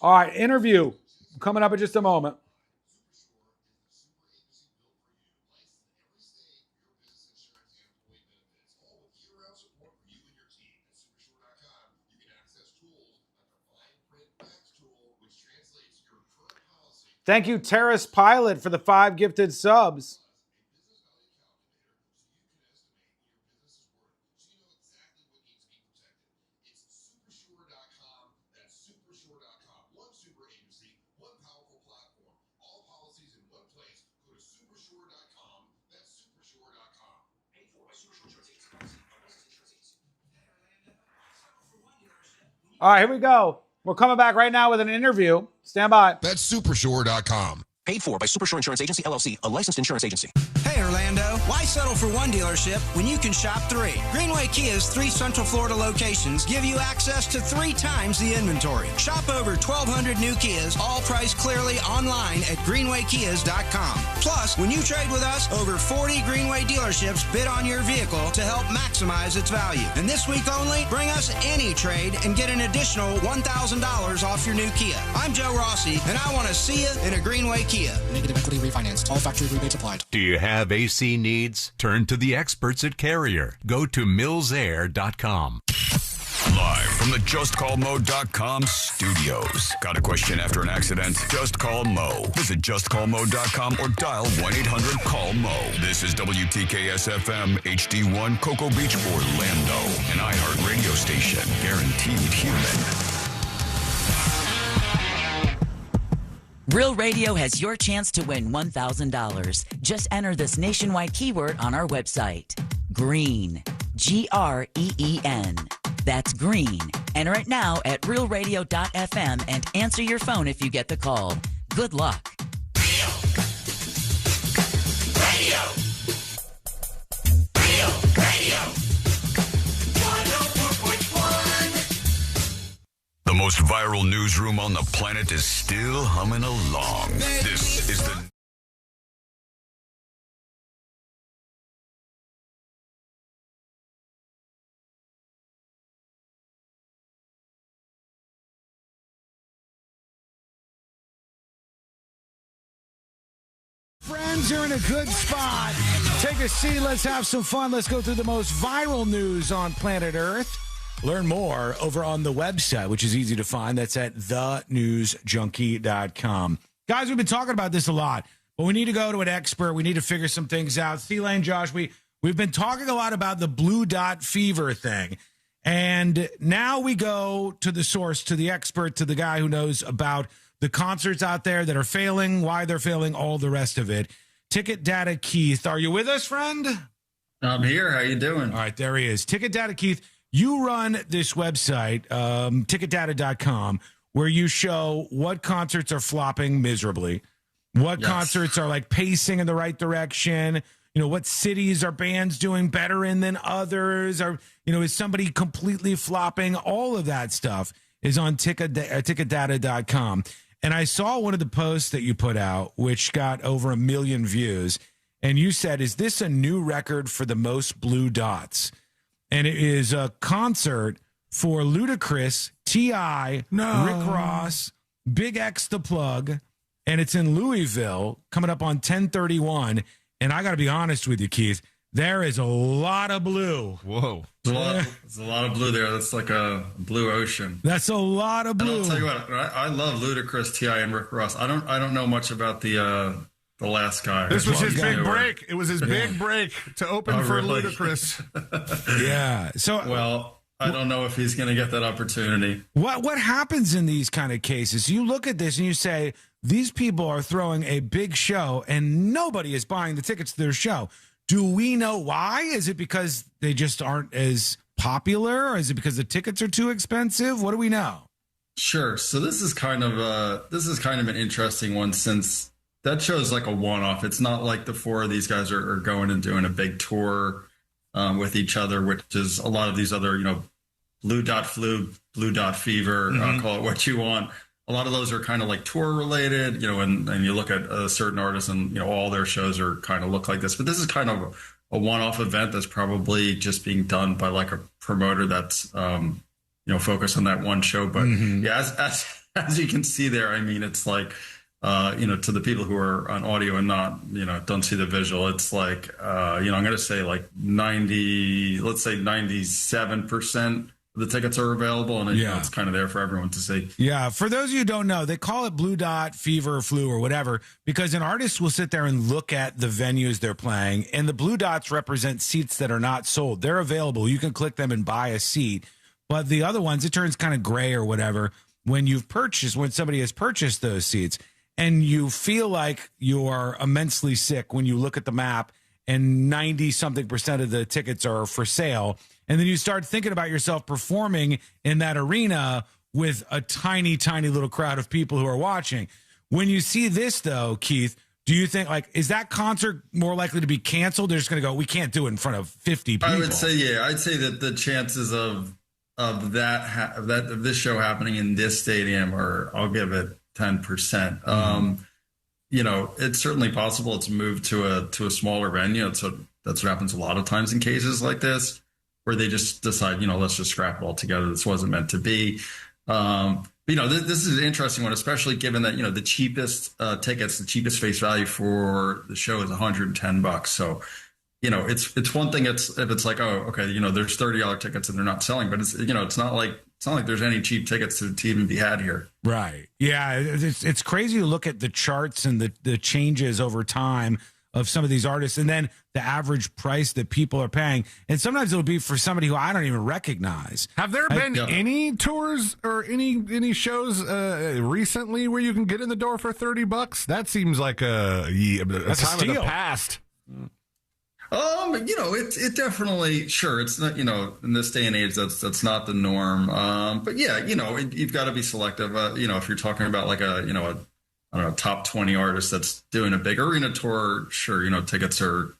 All right, interview coming up in just a moment. Thank you, Terrace Pilot, for the 5 gifted subs. All right, here we go. We're coming back right now with an interview. Stand by. That's supershore.com. Paid for by Supershore Insurance Agency, LLC, a licensed insurance agency. Hey, Hey, Orlando, why settle for one dealership when you can shop 3? Greenway Kia's 3 Central Florida locations give you access to 3 times the inventory. Shop over 1,200 new Kias, all priced clearly online at greenwaykias.com. Plus, when you trade with us, over 40 Greenway dealerships bid on your vehicle to help maximize its value. And this week only, bring us any trade and get an additional $1,000 off your new Kia. I'm Joe Rossi, and I want to see you in a Greenway Kia. Negative equity refinanced. All factory rebates applied. Do you have AC needs? Turn to the experts at Carrier. Go to millsair.com. Live from the JustCallMo.com studios. Got a question after an accident? Just call Mo. Visit JustCallMo.com or dial 1-800-CALL-MO. This is WTKS-FM HD1 Cocoa Beach, Orlando. An iHeart radio station. Guaranteed human. Real Radio has your chance to win $1,000. Just enter this nationwide keyword on our website. Green. Green. That's green. Enter it now at realradio.fm and answer your phone if you get the call. Good luck. Real Radio. 104.1. The most viral newsroom on the planet is still humming along. This is the... Friends, you're in a good spot. Take a seat. Let's have some fun. Let's go through the most viral news on planet Earth. Learn more over on the website, which is easy to find. That's at thenewsjunkie.com. Guys, we've been talking about this a lot, but we need to go to an expert. We need to figure some things out. C-Lane, Josh, we've been talking a lot about the blue dot fever thing. And now we go to the source, to the expert, to the guy who knows about the concerts out there that are failing, why they're failing, all the rest of it. Ticket Data Keith, are you with us, friend? I'm here. How you doing? All right, there he is. Ticket Data Keith, you run this website, ticketdata.com, where you show what concerts are flopping miserably, what concerts are like pacing in the right direction, you know, what cities are bands doing better in than others, or, you know, is somebody completely flopping? All of that stuff is on ticketdata.com. And I saw one of the posts that you put out, which got over 1 million views. And you said, is this a new record for the most blue dots? And it is a concert for Ludacris, T.I., Rick Ross, Big X the Plug. And it's in Louisville, coming up on 10/31. And I got to be honest with you, Keith, there is a lot of blue. Whoa. There's a lot of blue there. That's like a blue ocean. That's a lot of blue. And I'll tell you what, I love Ludacris, T.I., and Rick Ross. I don't know much about the last guy. This was his big break. It was his big break to open for really? Ludacris. Yeah. So well, I don't know if he's going to get that opportunity. What happens in these kind of cases? You look at this and you say, these people are throwing a big show and nobody is buying the tickets to their show. Do we know why? Is it because they just aren't as popular? Or is it because the tickets are too expensive? What do we know? Sure. So this is kind of an interesting one, since that show's like a one-off. It's not like the 4 of these guys are going and doing a big tour with each other, which is a lot of these other, you know, blue dot flu, blue dot fever, call it what you want. A lot of those are kind of like tour related, you know, and you look at a certain artist and, you know, all their shows are kind of look like this. But this is kind of a one-off event that's probably just being done by like a promoter that's, you know, focused on that one show. But yeah, as you can see there, I mean, it's like, you know, to the people who are on audio and not, you know, don't see the visual, it's like, you know, I'm going to say like 97% the tickets are available, and you know, it's kind of there for everyone to see. Yeah, for those of you who don't know, they call it blue dot, fever, flu, or whatever, because an artist will sit there and look at the venues they're playing, and the blue dots represent seats that are not sold. They're available. You can click them and buy a seat. But the other ones, it turns kind of gray or whatever when somebody has purchased those seats, and you feel like you're immensely sick when you look at the map and 90-something% of the tickets are for sale. And then you start thinking about yourself performing in that arena with a tiny, tiny little crowd of people who are watching. When you see this, though, Keith, Do you think, like, is that concert more likely to be canceled? They're just going to go, we can't do it in front of 50 people. I would say, yeah, I'd say that the chances of this show happening in this stadium are, I'll give it 10%. You know, it's certainly possible it's moved to a smaller venue. So that's what happens a lot of times in cases like this, where they just decide, you know, let's just scrap it all together. This wasn't meant to be. But, you know, this is an interesting one, especially given that, you know, the cheapest tickets, the cheapest face value for the show is $110. So, you know, it's one thing if it's like, oh, okay, you know, there's $30 tickets and they're not selling, but it's, you know, it's not like there's any cheap tickets to even be had here. Right. Yeah. It's crazy to look at the charts and the changes over time of some of these artists, and then the average price that people are paying. And sometimes it'll be for somebody who I don't even recognize. Have there been any tours or any shows recently where you can get in the door for $30? That seems like a time of the past. You know, it definitely, sure, it's not, you know, in this day and age, that's not the norm. But yeah, you know, you've got to be selective. You know, if you're talking about like I don't know, top 20 artist that's doing a big arena tour, sure, you know, tickets are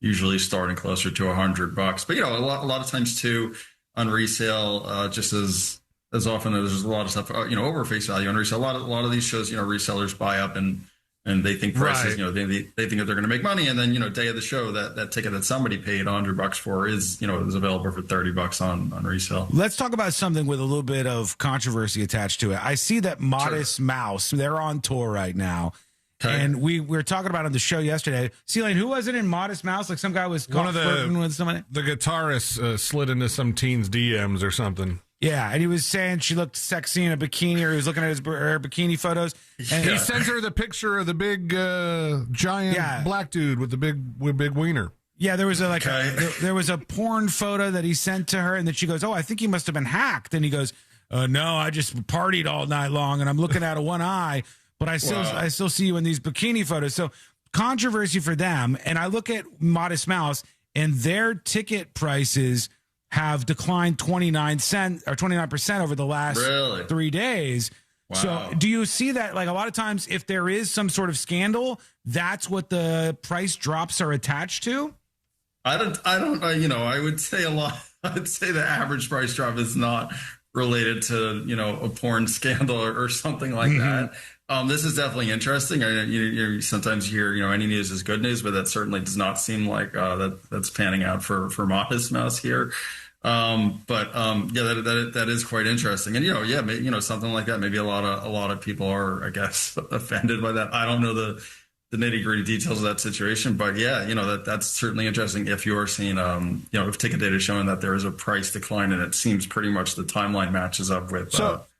usually starting closer to $100. But, you know, a lot of times too on resale, just as often as there's a lot of stuff, you know, over face value on resale. A lot of these shows, you know, resellers buy up and they think prices, right. You know, they think that they're going to make money. And then, you know, day of the show, that ticket that somebody paid $100 for is available for $30 on resale. Let's talk about something with a little bit of controversy attached to it. I see that Modest Mouse, they're on tour right now. Okay. And we were talking about on the show yesterday. See, like, who was it in Modest Mouse? Like some guy was flirting with somebody. The guitarist slid into some teen's DMs or something. Yeah, and he was saying she looked sexy in a bikini, or he was looking at her bikini photos. And he sent her the picture of the big giant black dude with the big wiener. Yeah, there was there was a porn photo that he sent to her, and then she goes, "Oh, I think he must have been hacked." And he goes, "No, I just partied all night long, and I'm looking out of one eye, but I still see you in these bikini photos." So controversy for them. And I look at Modest Mouse, and their ticket prices have declined 29% over the last 3 days. Wow. So do you see that? Like, a lot of times, if there is some sort of scandal, that's what the price drops are attached to? I don't, you know, I would say I'd say the average price drop is not related to, you know, a porn scandal or something like that. This is definitely interesting. You sometimes hear, you know, any news is good news, but that certainly does not seem like that's panning out for Modest Mouse here. Yeah, that is quite interesting. And, you know, something like that, maybe a lot of people are, I guess, offended by that. I don't know the nitty gritty details of that situation, but yeah, you know, that's certainly interesting. If you're seeing, you know, if ticket data is showing that there is a price decline, and it seems pretty much the timeline matches up with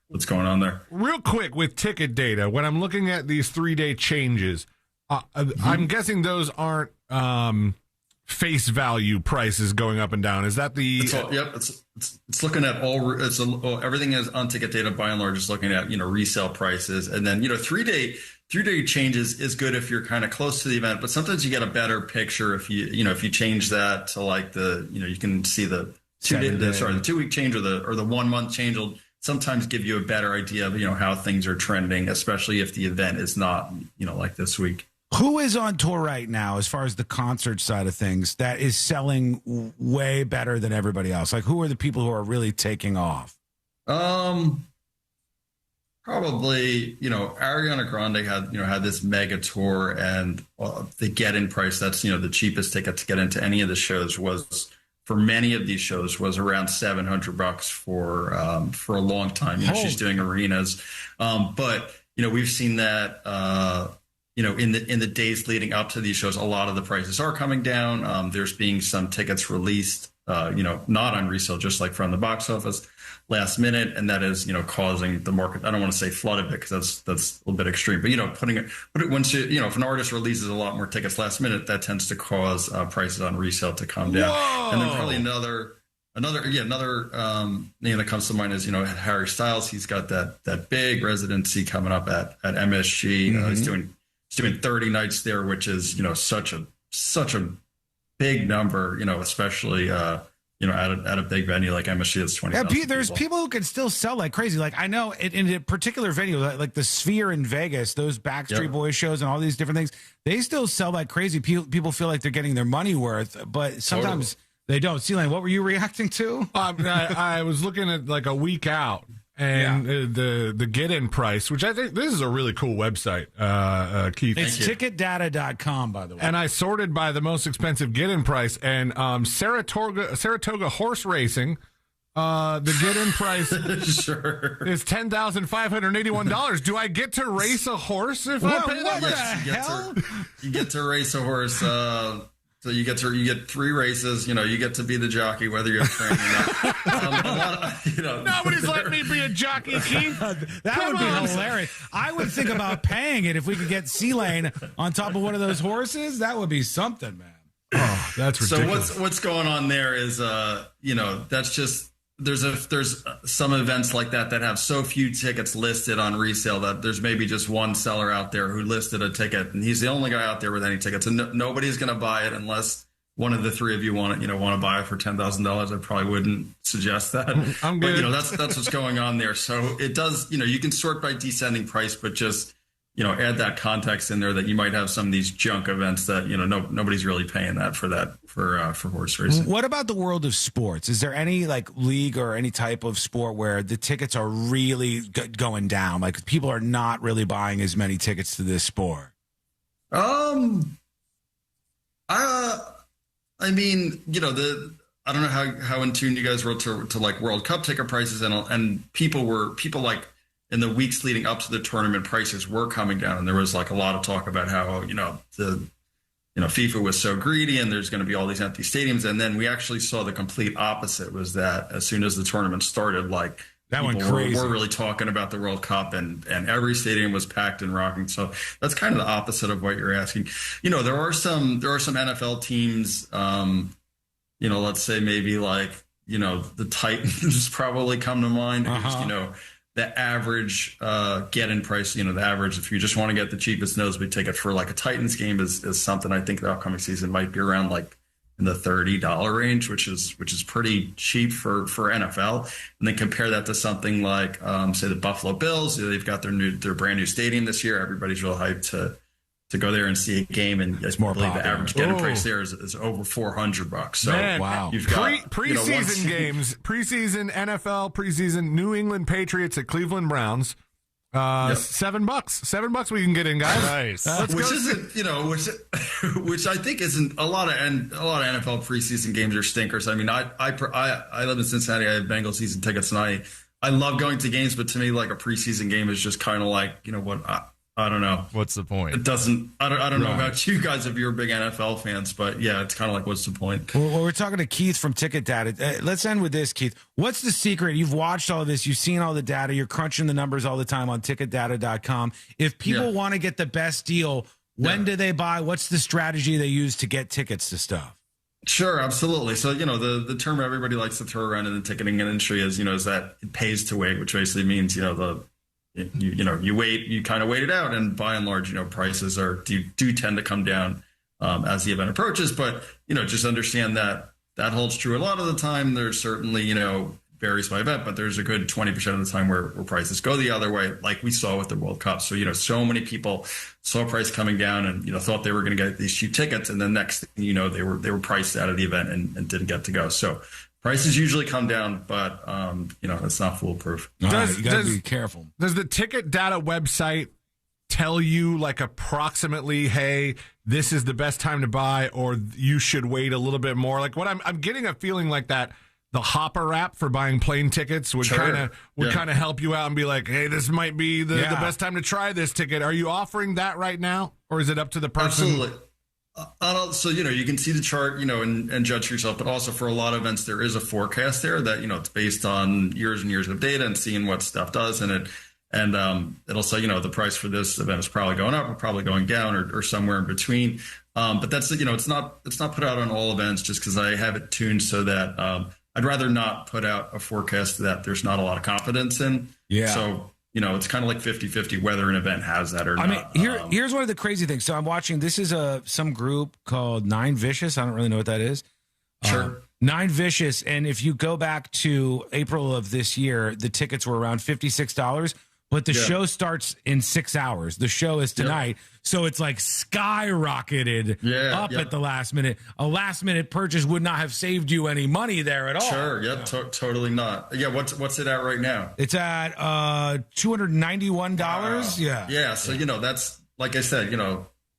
what's going on there. Real quick with ticket data, when I'm looking at these 3-day changes, I'm guessing those aren't face value prices going up and down. Is that the? It's looking at everything is on ticket data by and large. Is looking at, you know, resale prices, and then, you know, 3-day changes is good if you're kind of close to the event, but sometimes you get a better picture if you change that to like you can see the 2-week change or the 1 month change will sometimes give you a better idea of, you know, how things are trending, especially if the event is not, you know, like this week. Who is on tour right now, as far as the concert side of things, that is selling way better than everybody else? Like, who are the people who are really taking off? Probably, you know, Ariana Grande had this mega tour, and the get-in price, that's, you know, the cheapest ticket to get into any of the shows was, for many of these shows, was around $700 for a long time. You know, she's doing arenas, but, you know, we've seen that. You know, in the days leading up to these shows, a lot of the prices are coming down. There's being some tickets released, you know, not on resale, just like from the box office last minute, and that is, you know, causing the market. I don't want to say flooded it, because that's a little bit extreme, but, you know, once you know, if an artist releases a lot more tickets last minute, that tends to cause prices on resale to come down. Whoa. And then probably another name that comes to mind is, you know, Harry Styles. He's got that big residency coming up at MSG. He's doing 30 nights there, which is, you know, such a big number, you know, especially at a big venue like MSG, it's 20,000 Yeah, there's people who can still sell like crazy. Like I know in a particular venue, like the Sphere in Vegas, those Backstreet Boys shows and all these different things, they still sell like crazy. People feel like they're getting their money worth, but sometimes they don't. C-Lane, what were you reacting to? I was looking at like a week out. And the get-in price, which I think this is a really cool website, Keith. It's ticketdata.com, by the way. And I sorted by the most expensive get-in price, and Saratoga Horse Racing, the get-in price is $10,581. Do I get to race a horse if I pay that? What the hell? You get to race a horse. So you get 3 races. You get to be the jockey, whether you're trained or not. Nobody's letting me be a jockey, Keith. That would be hilarious. I would think about paying it if we could get C-Lane on top of one of those horses. That would be something, man. Oh, that's ridiculous. So what's going on there is, that's just there's some events like that have so few tickets listed on resale that there's maybe just one seller out there who listed a ticket, and he's the only guy out there with any tickets, and nobody's going to buy it unless one of the 3 of you want to buy it for $10,000. I probably wouldn't suggest that. I'm good. But that's what's going on there. So it does, you can sort by descending price, but just add that context in there that you might have some of these junk events that nobody's really paying that for horse racing. What about the world of sports? Is there any like league or any type of sport where the tickets are really going down? Like people are not really buying as many tickets to this sport. I mean, I don't know how in tune you guys were to like World Cup ticket prices and people like. In the weeks leading up to the tournament, prices were coming down, and there was like a lot of talk about how FIFA was so greedy, and there's going to be all these empty stadiums. And then we actually saw the complete opposite. Was that as soon as the tournament started, like that went crazy. We're really talking about the World Cup, and every stadium was packed and rocking. So that's kind of the opposite of what you're asking. There are some NFL teams. Let's say maybe like the Titans probably come to mind. The average get-in price, the average, if you just want to get the cheapest nosebleed ticket for like a Titans game is something I think the upcoming season might be around like in the $30 range, which is pretty cheap for NFL. And then compare that to something like, say, the Buffalo Bills. They've got their brand new stadium this year. Everybody's real hyped to go there and see a game, and it's more popular. The average get-in price there is over $400. So wow, you've got preseason games, preseason NFL, preseason New England Patriots at Cleveland Browns. $7. $7 we can get in, guys. Nice. Which I think isn't a lot of NFL preseason games are stinkers. I mean, I live in Cincinnati. I have Bengals season tickets, and I love going to games, but to me, like a preseason game is just kind of like I don't know. What's the point? It doesn't. I don't know about you guys if you're big NFL fans, but yeah, it's kind of like, what's the point? Well, we're talking to Keith from Ticket Data. Let's end with this, Keith. What's the secret? You've watched all of this. You've seen all the data. You're crunching the numbers all the time on ticketdata.com. If people want to get the best deal, when do they buy? What's the strategy they use to get tickets to stuff? Sure, absolutely. So, the term everybody likes to throw around in the ticketing industry is that it pays to wait, which basically means, you wait, you kind of wait it out, and by and large, prices do tend to come down as the event approaches. But just understand that holds true a lot of the time. There's certainly varies by event, but there's a good 20% of the time where prices go the other way, like we saw with the World Cup. So so many people saw price coming down and thought they were going to get these cheap tickets, and then next thing they were priced out of the event and didn't get to go. So prices usually come down, but it's not foolproof. You got to be careful. Does the Ticket Data website tell you like approximately, hey, this is the best time to buy, or you should wait a little bit more? Like what I'm getting a feeling like that the Hopper app for buying plane tickets would kind of help you out and be like, hey, this might be the best time to try this ticket. Are you offering that right now, or is it up to the person? Absolutely. So, you can see the chart, and judge for yourself. But also for a lot of events, there is a forecast there that, it's based on years and years of data and seeing what stuff does. And it'll say, the price for this event is probably going up or probably going down or somewhere in between. But that's, it's not put out on all events just because I have it tuned so that I'd rather not put out a forecast that there's not a lot of confidence in. Yeah. So, it's kind of like 50-50 whether an event has that or not. I mean, here's one of the crazy things. So I'm watching, this is some group called Nine Vicious. I don't really know what that is. Sure. Nine Vicious. And if you go back to April of this year, the tickets were around $56, but the show starts in 6 hours. The show is tonight. So it's like skyrocketed up at the last minute. A last minute purchase would not have saved you any money there at all. Sure. Yep. Totally not. Yeah. What's it at right now? It's at $291. Wow. Yeah. Yeah. So, that's, like I said,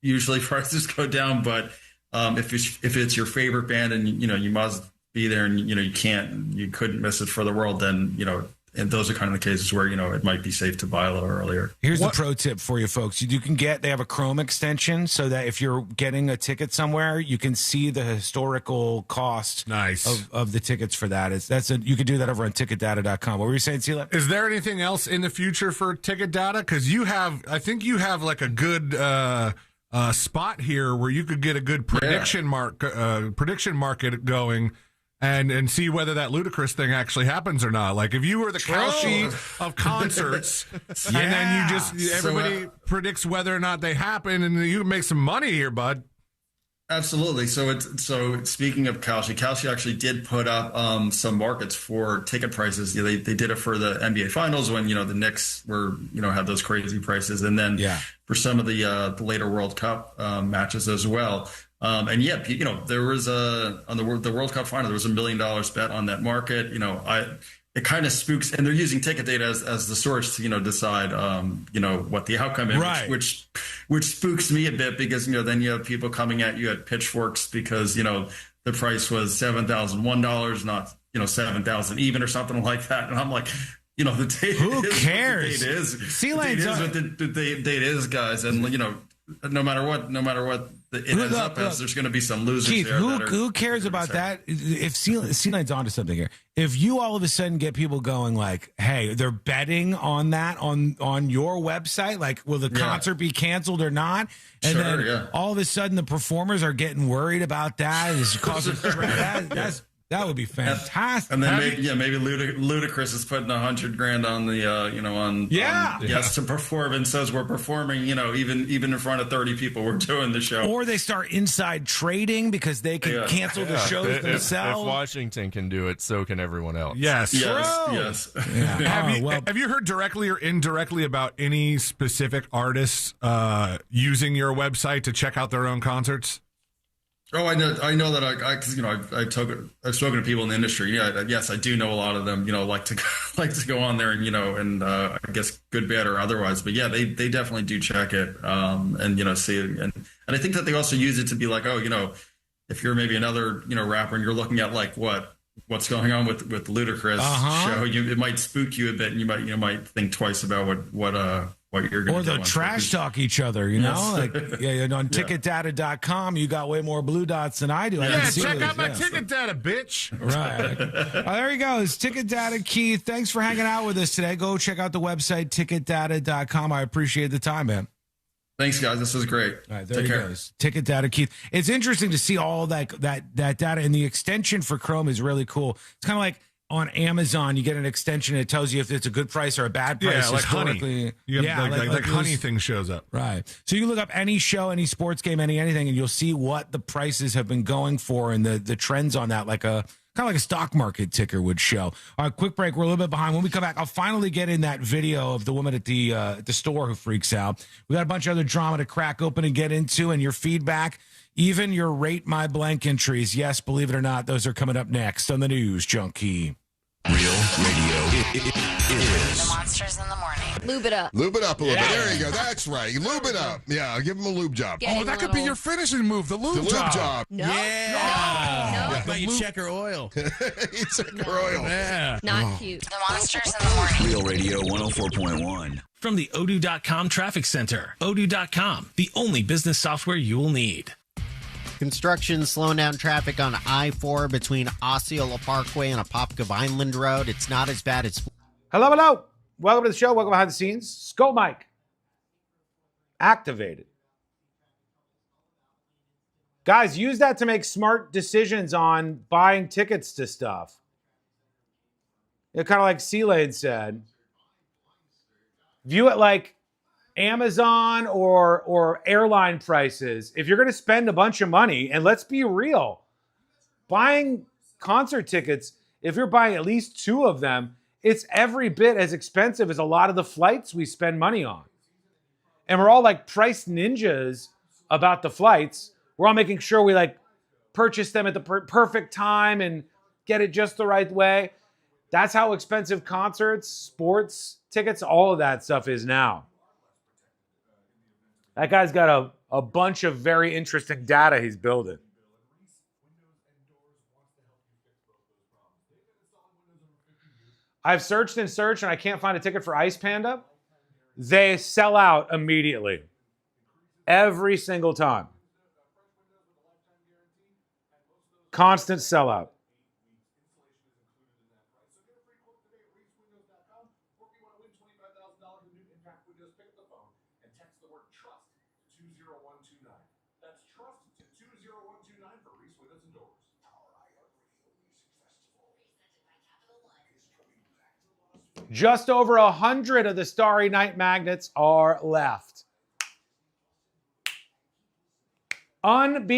usually prices go down, but if it's your favorite band and, you must be there and, you couldn't miss it for the world, then, and those are kind of the cases where, it might be safe to buy a little earlier. Here's the pro tip for you folks. They have a Chrome extension so that if you're getting a ticket somewhere, you can see the historical cost of the tickets for that. You can do that over on ticketdata.com. What were you saying, Sela? Is there anything else in the future for Ticket Data? Because I think you have like a good spot here where you could get a good prediction market going. And see whether that Ludacris thing actually happens or not. Like if you were the Kalshi of concerts, and then everybody predicts whether or not they happen, and you make some money here, bud. Absolutely. So speaking of Kalshi actually did put up some markets for ticket prices. They did it for the NBA Finals when the Knicks were had those crazy prices, and then for some of the later World Cup matches as well. There was on the World Cup final, there was $1 million bet on that market. It kind of spooks, and they're using ticket data as the source to decide what the outcome is, which spooks me a bit because then you have people coming at you at pitchforks because the price was $7,001, not $7,000 even or something like that, and I'm like. The date who cares? The date is what the date is, guys, and no matter what it ends up as, there's going to be some losers. Keith, there. Who cares about that? If C-Line's onto something here, if you all of a sudden get people going like, hey, they're betting on that on your website, like, will the concert be canceled or not? And then all of a sudden the performers are getting worried about that. It's causing that would be fantastic. And then maybe Ludacris is putting $100,000 on the on yes to perform and says we're performing even in front of 30 people we're doing the show. Or they start inside trading because they can cancel the shows themselves. If Washington can do it, so can everyone else. Yes. Yeah. Have you heard directly or indirectly about any specific artists using your website to check out their own concerts? Oh, I know that because I've spoken to people in the industry. Yes, I do know a lot of them. Like to go on there and I guess good, bad, or otherwise. But yeah, they definitely do check it and see it. And I think that they also use it to be like, if you're maybe another rapper and you're looking at like what's going on with Ludacris show, it might spook you a bit, and you might think twice about what you're going to do. Or they'll trash talk each other, like on ticketdata.com, you got way more blue dots than I do. Check out my ticket data, bitch. Right. There he goes. Ticket Data Keith. Thanks for hanging out with us today. Go check out the website, ticketdata.com. I appreciate the time, man. Thanks, guys. This was great. All right, there he goes. Ticket Data Keith. It's interesting to see all that data, and the extension for Chrome is really cool. It's kind of like on Amazon, you get an extension. It tells you if it's a good price or a bad price. Yeah, like Honey. Like Honey thing shows up. Right. So you can look up any show, any sports game, anything, and you'll see what the prices have been going for and the trends on that, like a kind of like a stock market ticker would show. All right, quick break. We're a little bit behind. When we come back, I'll finally get in that video of the woman at the store who freaks out. We got a bunch of other drama to crack open and get into, and your feedback. Even your rate my blank entries. Yes, believe it or not, those are coming up next on the News Junkie. Real radio is The Monsters in the Morning. Lube it up. Lube it up a little bit. There you go. That's right. Lube it up. Yeah, give him a lube job. Getting that could be your finishing move, the lube job. No. Yeah. No. How about you check her oil? You check her oil. Yeah. Not cute. The Monsters in the Morning. Real Radio 104.1. From the Odoo.com Traffic Center. Odoo.com, the only business software you will need. Construction slowing down traffic on I-4 between Osceola Parkway and Apopka Vineland Road. It's not as bad as... Hello. Welcome to the show. Welcome behind the scenes. Scope Mike. Activated. Guys, use that to make smart decisions on buying tickets to stuff. Kind of like C-Lane said. View it like Amazon or airline prices. If you're going to spend a bunch of money, and let's be real, buying concert tickets, if you're buying at least 2 of them, it's every bit as expensive as a lot of the flights we spend money on. And we're all like price ninjas about the flights. We're all making sure we like purchase them at the perfect time and get it just the right way. That's how expensive concerts, sports tickets, all of that stuff is now. That guy's got a bunch of very interesting data he's building. I've searched and searched and I can't find a ticket for Ice Panda. They sell out immediately. Every single time. Constant sellout. Just over 100 of the Starry Night magnets are left. Unbelievable.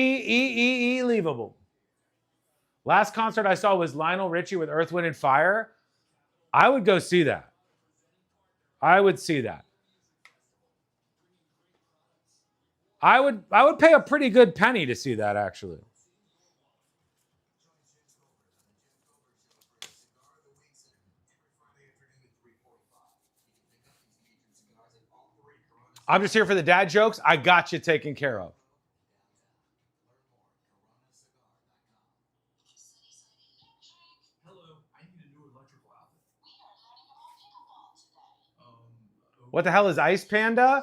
Last concert I saw was Lionel Richie with Earth, Wind, and Fire. I would go see that. I would see that. I would pay a pretty good penny to see that, actually. I'm just here for the dad jokes. I got you taken care of. What the hell is Ice Panda?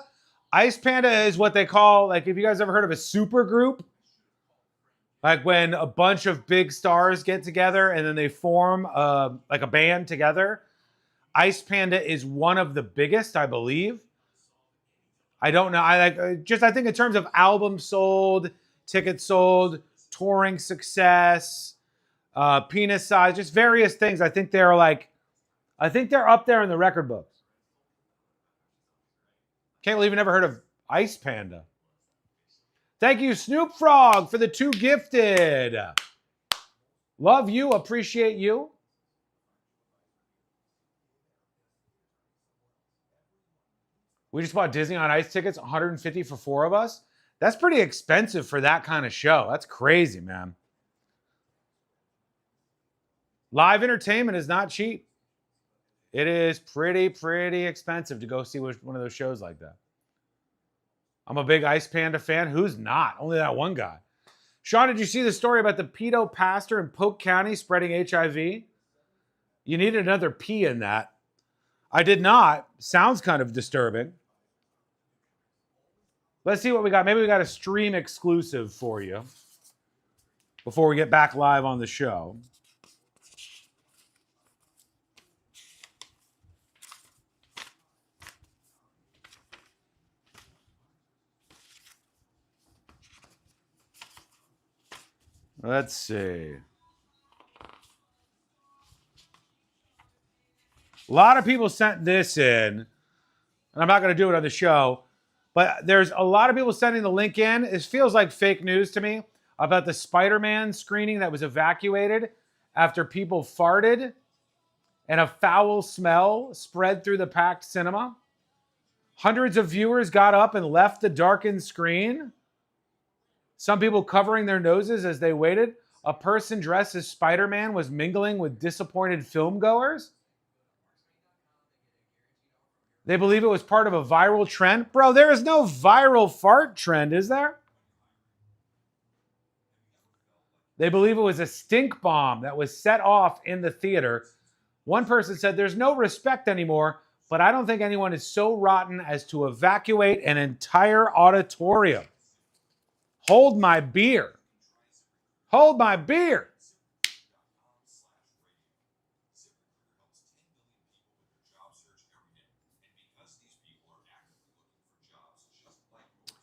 Ice Panda is what they call, like, if you guys ever heard of a super group, like when a bunch of big stars get together and then they form like a band together. Ice Panda is one of the biggest, I believe. I don't know. I think in terms of albums sold, tickets sold, touring success, penis size, just various things. I think they're up there in the record books. Can't believe you never heard of Ice Panda. Thank you, Snoop Frog, for the 2 gifted. Love you, appreciate you. We just bought Disney on Ice tickets, $150 for 4 of us. That's pretty expensive for that kind of show. That's crazy, man. Live entertainment is not cheap. It is pretty expensive to go see one of those shows like that. I'm a big Ice Panda fan. Who's not? Only that one guy. Sean, did you see the story about the pedo pastor in Polk County spreading HIV? You needed another P in that. I did not. Sounds kind of disturbing. Let's see what we got. Maybe we got a stream exclusive for you before we get back live on the show. Let's see. A lot of people sent this in, and I'm not going to do it on the show, but there's a lot of people sending the link in. It feels like fake news to me about the Spider-Man screening that was evacuated after people farted and a foul smell spread through the packed cinema. Hundreds of viewers got up and left the darkened screen. Some people covering their noses as they waited. A person dressed as Spider-Man was mingling with disappointed filmgoers. They believe it was part of a viral trend. Bro, there is no viral fart trend, is there? They believe it was a stink bomb that was set off in the theater. One person said, "There's no respect anymore, but I don't think anyone is so rotten as to evacuate an entire auditorium." Hold my beer. Hold my beer.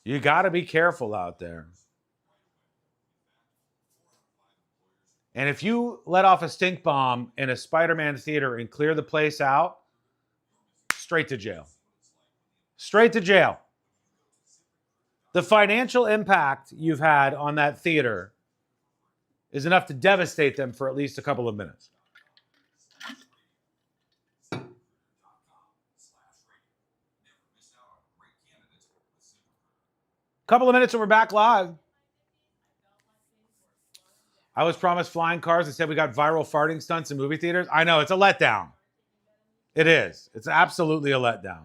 You got to be careful out there. And if you let off a stink bomb in a Spider-Man theater and clear the place out, straight to jail. Straight to jail. The financial impact you've had on that theater is enough to devastate them for at least a couple of minutes. Couple of minutes and we're back live. I was promised flying cars. They said we got viral farting stunts in movie theaters. I know, it's a letdown. It is. It's absolutely a letdown.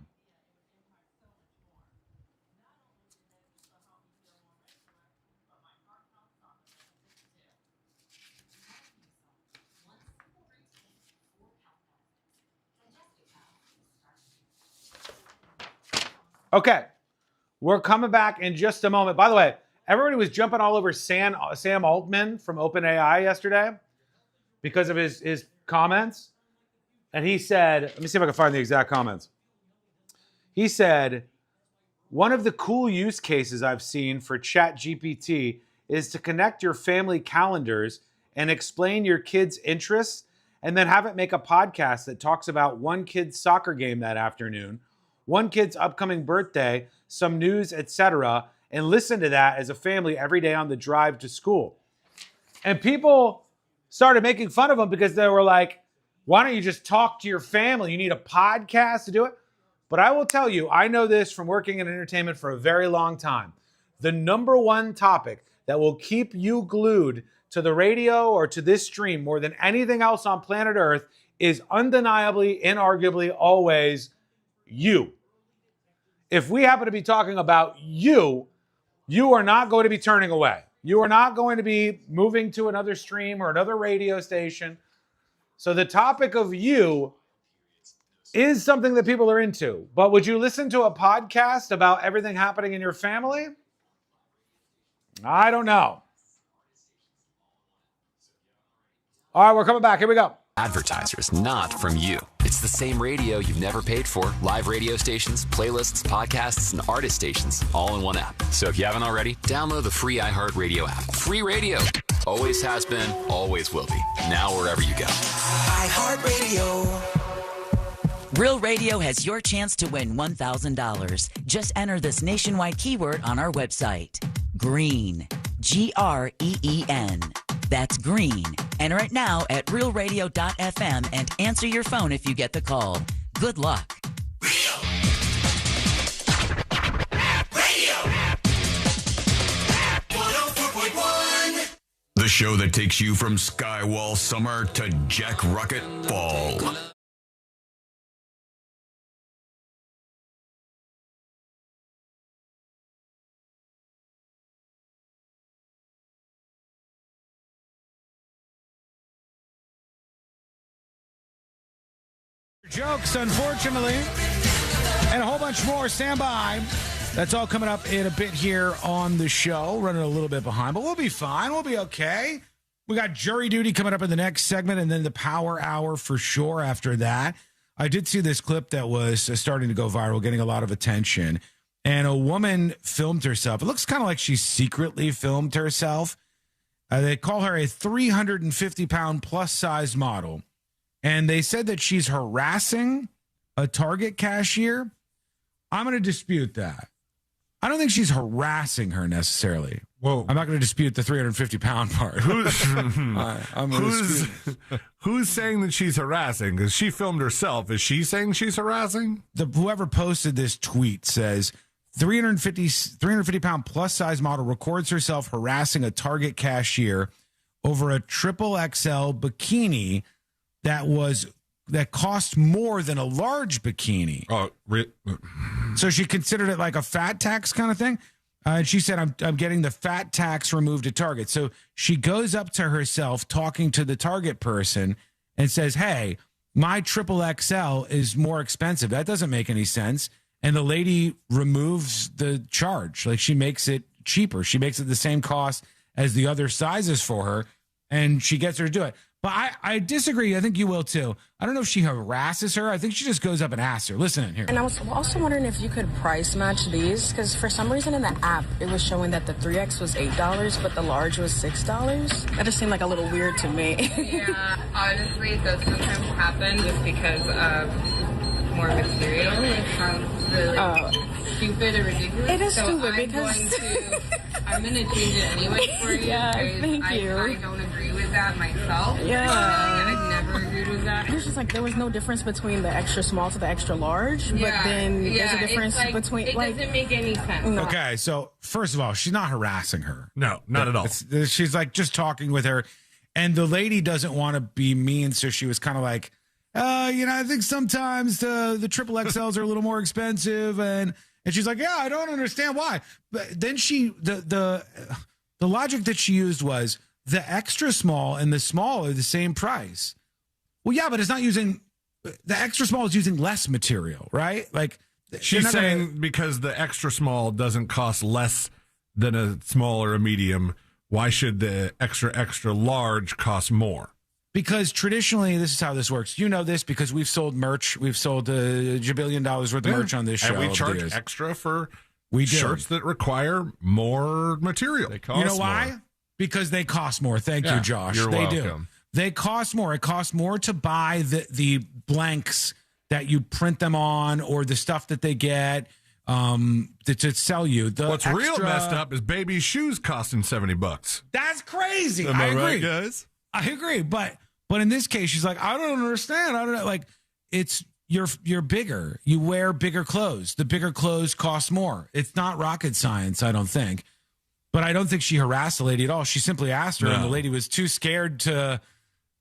Okay. We're coming back in just a moment. By the way, everybody was jumping all over Sam Altman from OpenAI yesterday because of his comments. And he said, let me see if I can find the exact comments. He said, one of the cool use cases I've seen for ChatGPT is to connect your family calendars and explain your kids' interests and then have it make a podcast that talks about one kid's soccer game that afternoon, one kid's upcoming birthday, some news, etc., and listen to that as a family every day on the drive to school. And people started making fun of him because they were like, why don't you just talk to your family? You need a podcast to do it. But I will tell you, I know this from working in entertainment for a very long time. The number one topic that will keep you glued to the radio or to this stream more than anything else on planet Earth is undeniably, inarguably, always you. If we happen to be talking about you, you are not going to be turning away. You are not going to be moving to another stream or another radio station. So the topic of you is something that people are into. But would you listen to a podcast about everything happening in your family? I don't know. All right, we're coming back. Here we go. Advertisers, not from you. It's the same radio you've never paid for. Live radio stations, playlists, podcasts, and artist stations, all in one app. So if you haven't already, download the free iHeartRadio app. Free radio. Always has been, always will be. Now wherever you go. iHeartRadio. Real Radio has your chance to win $1,000. Just enter this nationwide keyword on our website. Green. Green. That's green. Enter it now at realradio.fm and answer your phone if you get the call. Good luck. The show that takes you from Skywall summer to Jack Rocket fall. Jokes, unfortunately, and a whole bunch more. Stand by. That's all coming up in a bit here on the show. Running a little bit behind, but we'll be fine. We'll be okay. We got jury duty coming up in the next segment, and then the power hour for sure after that. I did see this clip that was starting to go viral, getting a lot of attention, and a woman filmed herself. It looks kind of like she secretly filmed herself. They call her a 350-pound plus-size model. And they said that she's harassing a Target cashier. I'm going to dispute that. I don't think she's harassing her necessarily. Whoa. I'm not going to dispute the 350-pound part. Who's saying that she's harassing? Because she filmed herself. Is she saying she's harassing? Whoever posted this tweet says 350-pound plus-size model records herself harassing a Target cashier over a XXL bikini that cost more than a large bikini. So she considered it like a fat tax kind of thing. And she said, I'm getting the fat tax removed at Target. So she goes up to herself talking to the Target person and says, hey, my XXL is more expensive. That doesn't make any sense. And the lady removes the charge. Like, she makes it cheaper. She makes it the same cost as the other sizes for her. And she gets her to do it. But I disagree. I think you will, too. I don't know if she harasses her. I think she just goes up and asks her. Listen in here. And I was also wondering if you could price match these, because for some reason in the app, it was showing that the 3X was $8, but the large was $6. That just seemed like a little weird to me. Yeah, honestly, it does sometimes happen just because of more material. It sounds really stupid or ridiculous. It is stupid because... I'm gonna change it anyway for you. Yeah, thank you. I don't agree with that myself. Yeah. I've never agreed with that. It's just like there was no difference between the extra small to the extra large, but then there's a difference between it doesn't make any sense. No. Okay, so first of all, she's not harassing her. No, not at all. She's like just talking with her, and the lady doesn't want to be mean, so she was kind of like, I think sometimes the triple XLs are a little more expensive, and she's like, yeah, I don't understand why. But then the logic that she used was the extra small and the small are the same price. Well, yeah, but it's not using the extra small is using less material, right? Like she's saying because the extra small doesn't cost less than a small or a medium, why should the extra large cost more? Because traditionally, this is how this works. You know this because we've sold merch. We've sold $1 billion worth of merch on this show. And we charge extra for do. shirts that require more material. You know why? Because they cost more. Thank you, Josh. You're they welcome. Do. They cost more. It costs more to buy the blanks that you print them on or the stuff that they get to sell you. What's real messed up is baby shoes costing $70. That's crazy. Am I I agree, right, guys? I agree, but in this case, she's like, I don't understand. I don't know. Like, it's you're bigger. You wear bigger clothes. The bigger clothes cost more. It's not rocket science, I don't think. But I don't think she harassed the lady at all. She simply asked her, and the lady was too scared to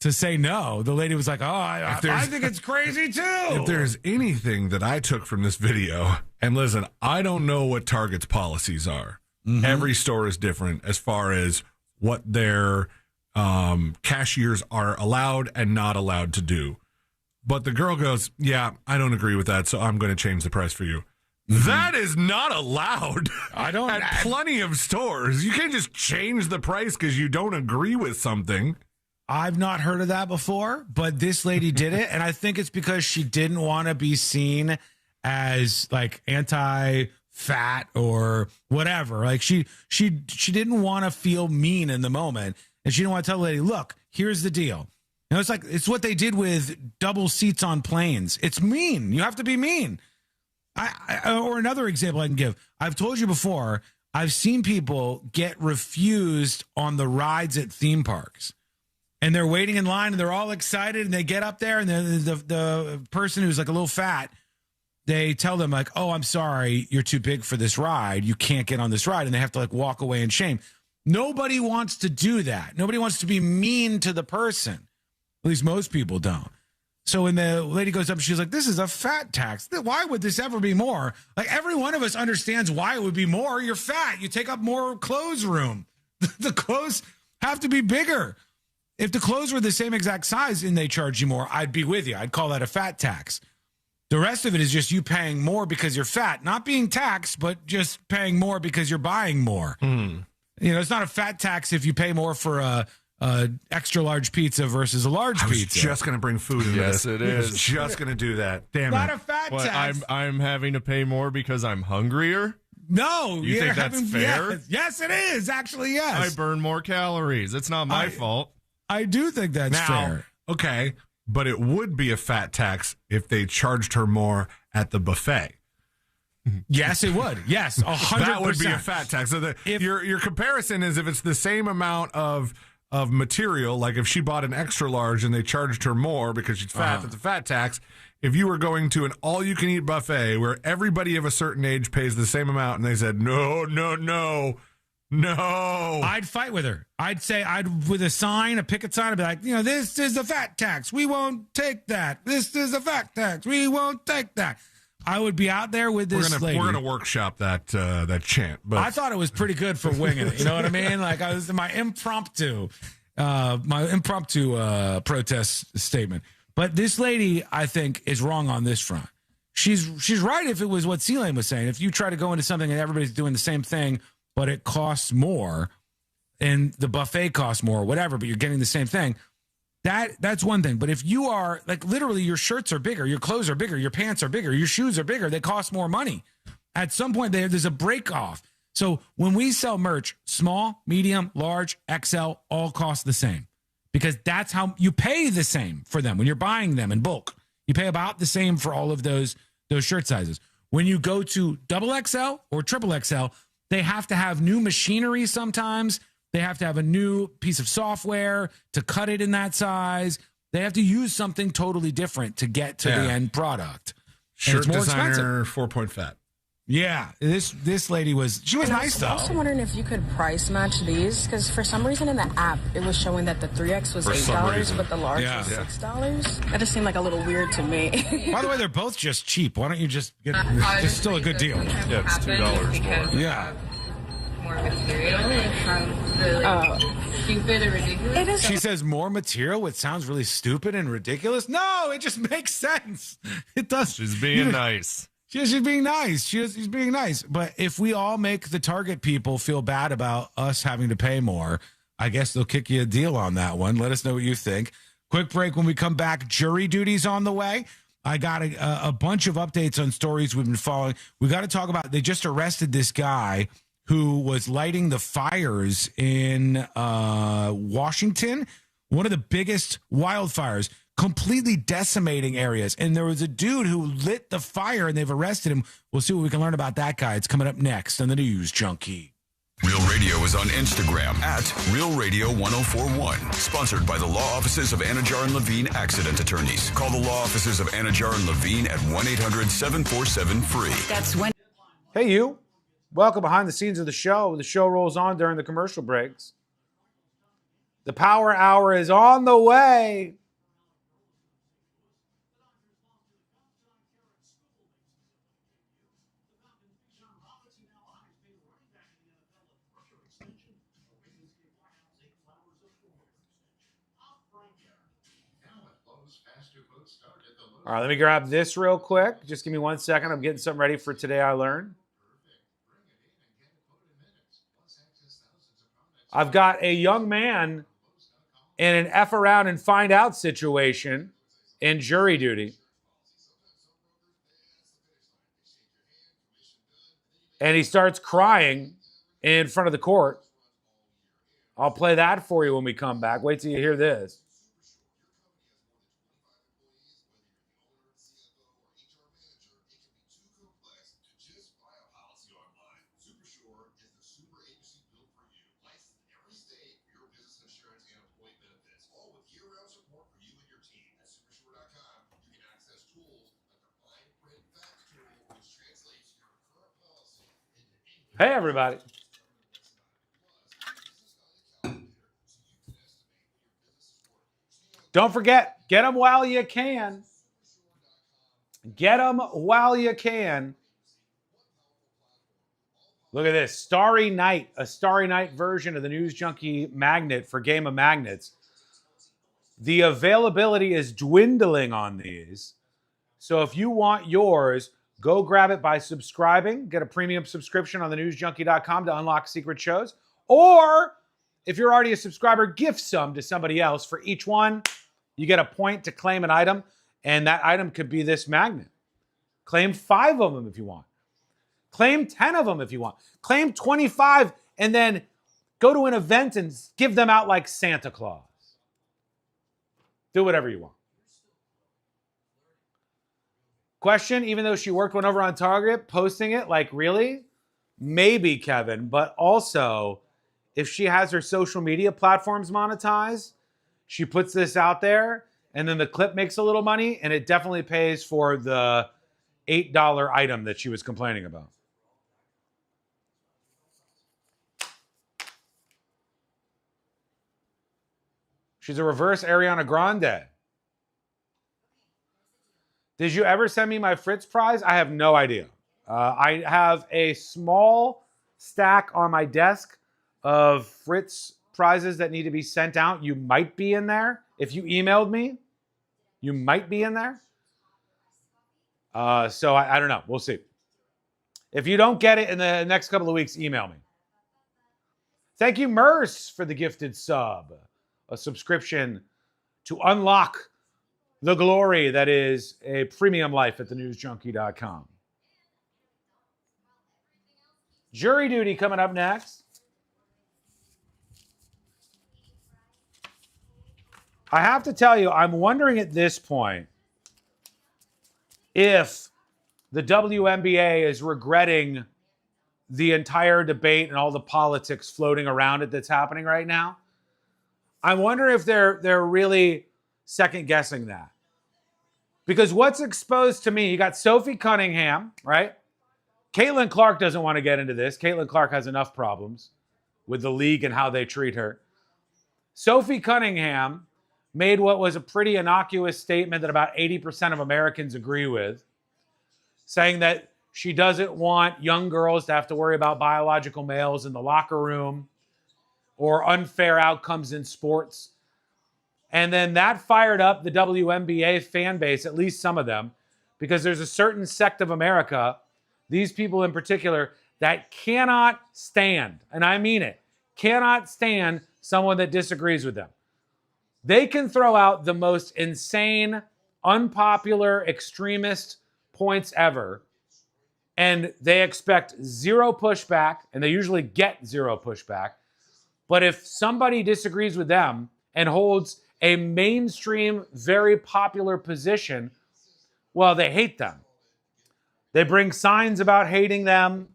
say no. The lady was like, "Oh, I think it's crazy too." If there's anything that I took from this video, and listen, I don't know what Target's policies are. Mm-hmm. Every store is different as far as what their cashiers are allowed and not allowed to do. But the girl goes, yeah, I don't agree with that, so I'm going to change the price for you. Mm-hmm. That is not allowed. At plenty of stores. You can't just change the price because you don't agree with something. I've not heard of that before, but this lady did it, and I think it's because she didn't want to be seen as like anti-fat or whatever. Like she didn't want to feel mean in the moment. And she didn't want to tell the lady, look, here's the deal. It's what they did with double seats on planes. It's mean. You have to be mean. Or another example I can give. I've told you before, I've seen people get refused on the rides at theme parks. And they're waiting in line and they're all excited and they get up there and the person who's like a little fat, they tell them like, oh, I'm sorry, you're too big for this ride. You can't get on this ride. And they have to like walk away in shame. Nobody wants to do that. Nobody wants to be mean to the person. At least most people don't. So when the lady goes up, she's like, this is a fat tax. Why would this ever be more? Like every one of us understands why it would be more. You're fat. You take up more clothes room. The clothes have to be bigger. If the clothes were the same exact size and they charge you more, I'd be with you. I'd call that a fat tax. The rest of it is just you paying more because you're fat. Not being taxed, but just paying more because you're buying more. Mm. It's not a fat tax if you pay more for a extra large pizza versus a large pizza. I was just going to bring food into yes, this. It I is. was just going to do that. Damn not it. A fat tax. I'm having to pay more because I'm hungrier? No. You think that's fair? Yes, it is. Actually, yes. I burn more calories. It's not my fault. I do think that's fair. Okay, but it would be a fat tax if they charged her more at the buffet. Yes, it would. Yes, 100%. That would be a fat tax. So your comparison is if it's the same amount of material, like if she bought an extra large and they charged her more because she's fat, that's a fat tax. If you were going to an all-you-can-eat buffet where everybody of a certain age pays the same amount and they said, no, I'd fight with her. I'd say, with a sign, a picket sign, I'd be like, this is a fat tax. We won't take that. This is a fat tax. We won't take that. I would be out there with this lady. We're gonna workshop that chant. But I thought it was pretty good for winging it. You know what I mean? Like I was my impromptu protest statement. But this lady, I think, is wrong on this front. She's right if it was what C-Lane was saying. If you try to go into something and everybody's doing the same thing, but it costs more, and the buffet costs more, whatever, but you're getting the same thing. That's one thing. But if you are like literally your shirts are bigger, your clothes are bigger, your pants are bigger, your shoes are bigger, they cost more money. At some point there's a break off. So when we sell merch, small, medium, large, XL, all cost the same because that's how you pay the same for them when you're buying them in bulk. You pay about the same for all of those shirt sizes. When you go to double XL or triple XL, They have to have new machinery sometimes. They have to have a new piece of software to cut it in that size. They have to use something totally different to get to the end product. Shirt it's more designer, expensive. 4-point fat. Yeah, this lady was nice though. I was also wondering if you could price match these, because for some reason in the app it was showing that the 3X was $8, but the large was $6. That just seemed like a little weird to me. By the way, they're both just cheap. Why don't you just get? It's still a good deal. Yeah, it's $2 more. Yeah. More material. It sounds really stupid and ridiculous. She says more material, which sounds really stupid and ridiculous. No, it just makes sense. It does. She's being nice. She's being nice. She's being nice. But if we all make the Target people feel bad about us having to pay more, I guess they'll kick you a deal on that one. Let us know what you think. Quick break. When we come back, jury duty's on the way. I got a bunch of updates on stories we've been following. We got to talk about, they just arrested this guy who was lighting the fires in Washington, one of the biggest wildfires, completely decimating areas. And there was a dude who lit the fire, and they've arrested him. We'll see what we can learn about that guy. It's coming up next on the News Junkie. Real Radio is on Instagram at Real Radio 1041. Sponsored by the law offices of Anajar and Levine Accident Attorneys. Call the law offices of Anajar and Levine at 1-800-747-FREE. That's when. Hey, you. Welcome behind the scenes of the show. The show rolls on during the commercial breaks. The Power Hour is on the way. All right, let me grab this real quick. Just give me 1 second. I'm getting something ready for Today I Learned. I've got a young man in an F around and find out situation in jury duty. And he starts crying in front of the court. I'll play that for you when we come back. Wait till you hear this. Hey, everybody. Don't forget, get them while you can. Get them while you can. Look at this. Starry Night, a Starry Night version of the News Junkie magnet for Game of Magnets. The availability is dwindling on these. So if you want yours, go grab it by subscribing. Get a premium subscription on thenewsjunkie.com to unlock secret shows. Or if you're already a subscriber, gift some to somebody else. For each one, you get a point to claim an item. And that item could be this magnet. Claim 5 of them if you want. Claim 10 of them if you want. Claim 25 and then go to an event and give them out like Santa Claus. Do whatever you want. Question, even though she worked one over on Target, posting it, like, really? Maybe, Kevin. But also, if she has her social media platforms monetized, she puts this out there, and then the clip makes a little money, and it definitely pays for the $8 item that she was complaining about. She's a reverse Ariana Grande. Did you ever send me my Fritz prize? I have no idea. I have a small stack on my desk of Fritz prizes that need to be sent out. You might be in there. If you emailed me, you might be in there. So I don't know. We'll see. If you don't get it in the next couple of weeks, email me. Thank you, Merce, for the gifted sub. A subscription to unlock the glory that is a premium life at thenewsjunkie.com. Jury duty coming up next. I have to tell you, I'm wondering at this point if the WNBA is regretting the entire debate and all the politics floating around it that's happening right now. I wonder if they're really second guessing that. Because what's exposed to me, you got Sophie Cunningham, right? Caitlin Clark doesn't want to get into this. Caitlin Clark has enough problems with the league and how they treat her. Sophie Cunningham made what was a pretty innocuous statement that about 80% of Americans agree with, saying that she doesn't want young girls to have to worry about biological males in the locker room or unfair outcomes in sports. And then that fired up the WNBA fan base, at least some of them, because there's a certain sect of America, these people in particular, that cannot stand, and I mean it, cannot stand someone that disagrees with them. They can throw out the most insane, unpopular, extremist points ever, and they expect zero pushback, and they usually get zero pushback. But if somebody disagrees with them and holds a mainstream, very popular position, well, they hate them. They bring signs about hating them.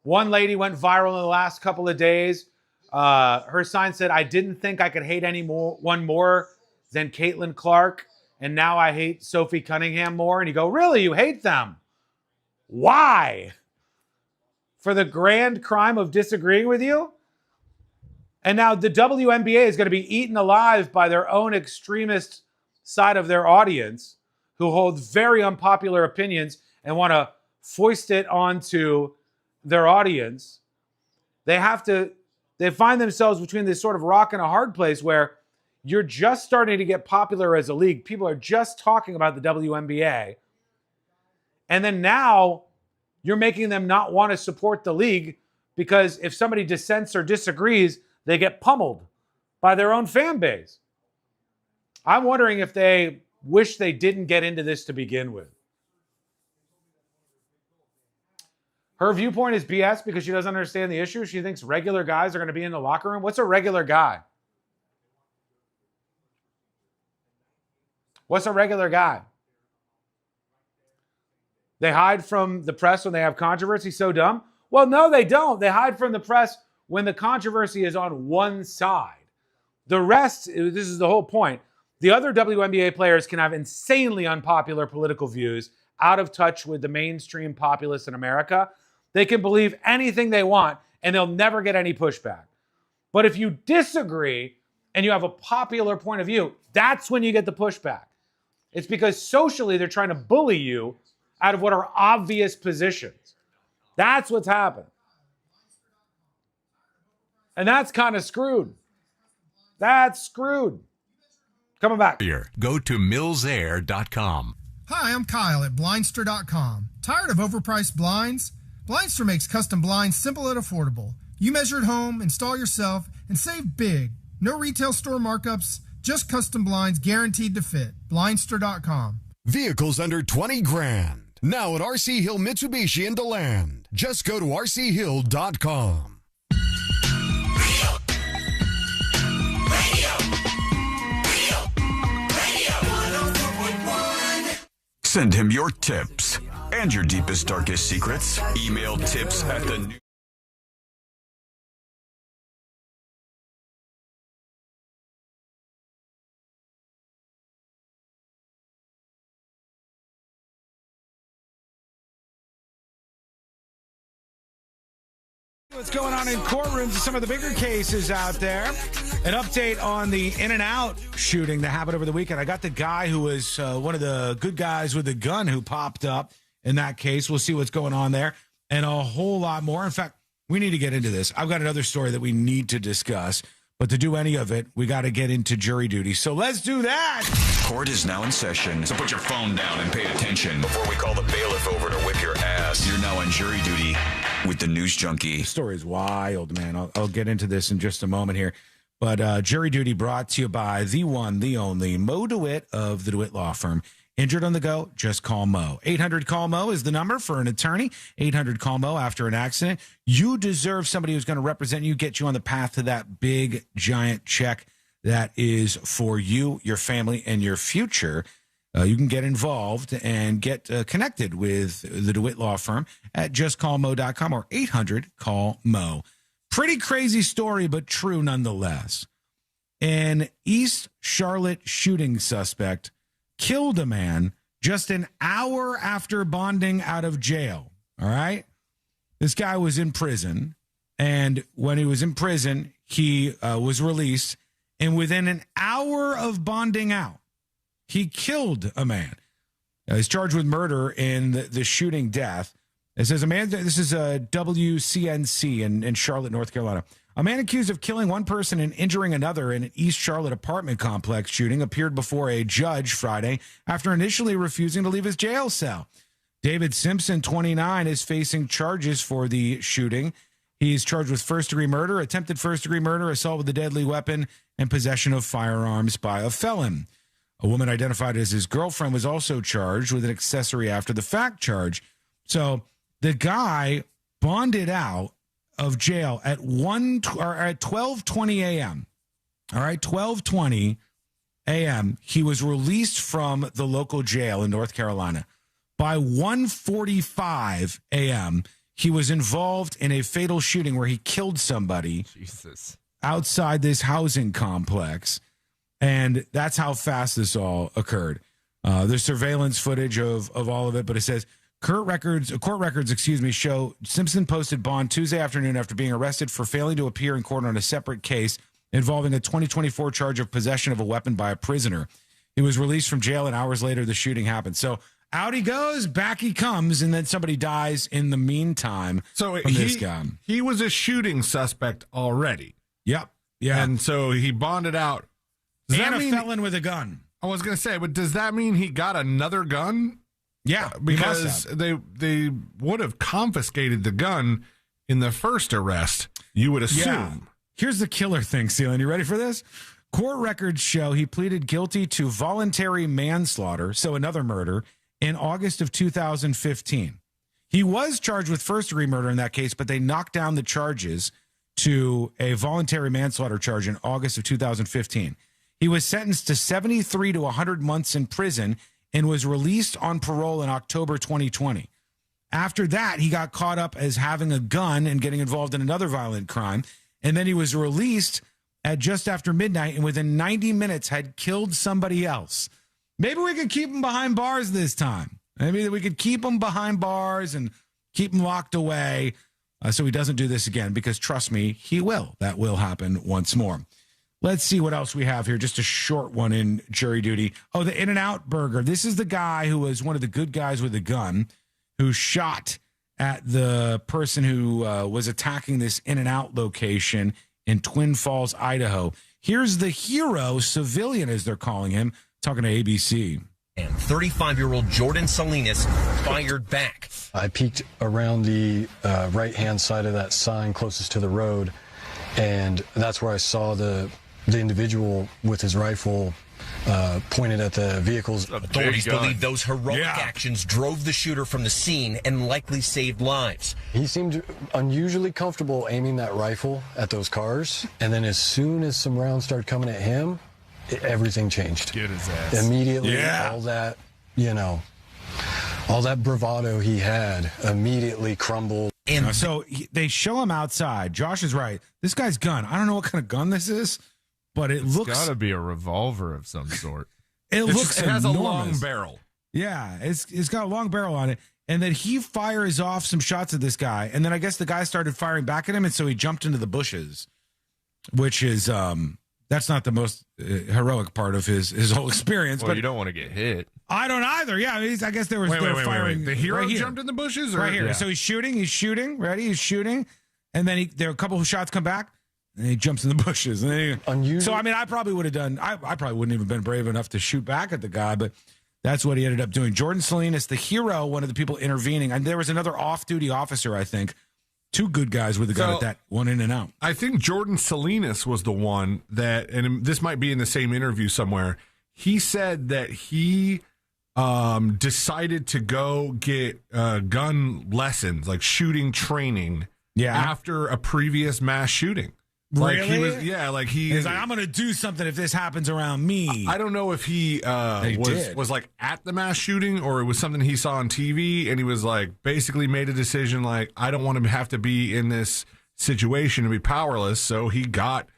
One lady went viral in the last couple of days. Her sign said, "I didn't think I could hate one more than Caitlin Clark, and now I hate Sophie Cunningham more." And you go, really? You hate them? Why? For the grand crime of disagreeing with you? And now the WNBA is going to be eaten alive by their own extremist side of their audience who hold very unpopular opinions and want to foist it onto their audience. They find themselves between this sort of rock and a hard place where you're just starting to get popular as a league. People are just talking about the WNBA. And then now you're making them not want to support the league because if somebody dissents or disagrees, they get pummeled by their own fan base. I'm wondering if they wish they didn't get into this to begin with. Her viewpoint is BS because she doesn't understand the issue. She thinks regular guys are going to be in the locker room. What's a regular guy? What's a regular guy? They hide from the press when they have controversy. So dumb. Well, no, they don't. They hide from the press when the controversy is on one side. The rest, this is the whole point. The other WNBA players can have insanely unpopular political views, out of touch with the mainstream populace in America. They can believe anything they want, and they'll never get any pushback. But if you disagree and you have a popular point of view, that's when you get the pushback. It's because socially they're trying to bully you out of what are obvious positions. That's what's happened. And that's kind of screwed. That's screwed. Coming back. Here, go to millsair.com. Hi, I'm Kyle at Blindster.com. Tired of overpriced blinds? Blindster makes custom blinds simple and affordable. You measure at home, install yourself, and save big. No retail store markups, just custom blinds guaranteed to fit. Blindster.com. Vehicles under 20 grand. Now at RC Hill Mitsubishi in DeLand. Just go to rchill.com. Send him your tips and your deepest, darkest secrets. Email tips at the new. What's going on in courtrooms and some of the bigger cases out there. An update on the In-N-Out shooting that happened over the weekend. I got the guy who was one of the good guys with the gun who popped up in that case. We'll see what's going on there and a whole lot more. In fact, we need to get into this. I've got another story that we need to discuss. But to do any of it, we got to get into jury duty. So let's do that. Court is now in session, so put your phone down and pay attention before we call the bailiff over to whip your ass. You're now on jury duty with the News Junkie. The story is wild, man. I'll get into this in just a moment here. But jury duty brought to you by the one, the only, Mo DeWitt of the DeWitt Law Firm. Injured on the go? Just call Mo. 800-CALL-MO is the number for an attorney. 800-CALL-MO after an accident. You deserve somebody who's going to represent you, get you on the path to that big, giant check that is for you, your family, and your future. you can get involved and get connected with the DeWitt Law Firm at justcallmo.com or 800-CALL-MO. Pretty crazy story, but true nonetheless. An East Charlotte shooting suspect killed a man just an hour after bonding out of jail. All right? This guy was in prison, and when he was in prison, he was released, and within an hour of bonding out, he killed a man. He's charged with murder in the shooting death. It says a man, this is a WCNC in Charlotte, North Carolina. A man accused of killing one person and injuring another in an East Charlotte apartment complex shooting appeared before a judge Friday after initially refusing to leave his jail cell. David Simpson, 29, is facing charges for the shooting. He's charged with first-degree murder, attempted first-degree murder, assault with a deadly weapon, and possession of firearms by a felon. A woman identified as his girlfriend was also charged with an accessory after the fact charge. So the guy bonded out of jail at 12:20 a.m. All right, 12:20 a.m. He was released from the local jail in North Carolina. By 1:45 a.m., he was involved in a fatal shooting where he killed somebody outside this housing complex. And that's how fast this all occurred. There's surveillance footage of all of it, but it says court records, show Simpson posted bond Tuesday afternoon after being arrested for failing to appear in court on a separate case involving a 2024 charge of possession of a weapon by a prisoner. He was released from jail, and hours later, the shooting happened. So out he goes, back he comes, and then somebody dies in the meantime. So from this guy. He was a shooting suspect already. Yep. Yeah. And so he bonded out. And a felon with a gun. I was going to say, but does that mean he got another gun? Yeah, because they would have confiscated the gun in the first arrest, you would assume. Yeah. Here's the killer thing, Celan. You ready for this? Court records show he pleaded guilty to voluntary manslaughter, so another murder, in August of 2015. He was charged with first-degree murder in that case, but they knocked down the charges to a voluntary manslaughter charge in August of 2015. He was sentenced to 73 to 100 months in prison and was released on parole in October 2020. After that, he got caught up as having a gun and getting involved in another violent crime. And then he was released at just after midnight and within 90 minutes had killed somebody else. Maybe we could keep him behind bars this time. Maybe we could keep him behind bars and keep him locked away so he doesn't do this again, because trust me, he will. That will happen once more. Let's see what else we have here. Just a short one in jury duty. Oh, the In-N-Out Burger. This is the guy who was one of the good guys with a gun who shot at the person who was attacking this In-N-Out location in Twin Falls, Idaho. Here's the hero, civilian as they're calling him, talking to ABC. And 35-year-old Jordan Salinas fired back. I peeked around the right-hand side of that sign closest to the road, and that's where I saw the individual with his rifle pointed at the vehicles. Authorities believe those heroic actions drove the shooter from the scene and likely saved lives. He seemed unusually comfortable aiming that rifle at those cars, and then as soon as some rounds started coming at him, everything changed. Get his ass. Immediately, all that, all that bravado he had immediately crumbled. And so they show him outside. Josh is right. This guy's gun, I don't know what kind of gun this is, but it's got to be a revolver of some sort. It has a long barrel. Yeah, it's got a long barrel on it. And then he fires off some shots at this guy. And then I guess the guy started firing back at him. And so he jumped into the bushes, which is, that's not the most heroic part of his whole experience. Well, but you don't want to get hit. I don't either. Yeah, I guess they were firing. Wait. The hero right jumped in the bushes? Right here. Yeah. So he's shooting. Ready? He's shooting. And then there are a couple of shots come back. And he jumps in the bushes. And then so, I mean, I probably would have done, I probably wouldn't even been brave enough to shoot back at the guy, but that's what he ended up doing. Jordan Salinas, the hero, one of the people intervening. And there was another off-duty officer, I think. Two good guys with a gun at that, one in and out. I think Jordan Salinas was the one that, and this might be in the same interview somewhere, he said that he decided to go get gun lessons, like shooting training, after a previous mass shooting. Like really? He's like, I'm going to do something if this happens around me. I don't know if he was like at the mass shooting or it was something he saw on TV, and he was like basically made a decision like, I don't want to have to be in this situation and be powerless. So he got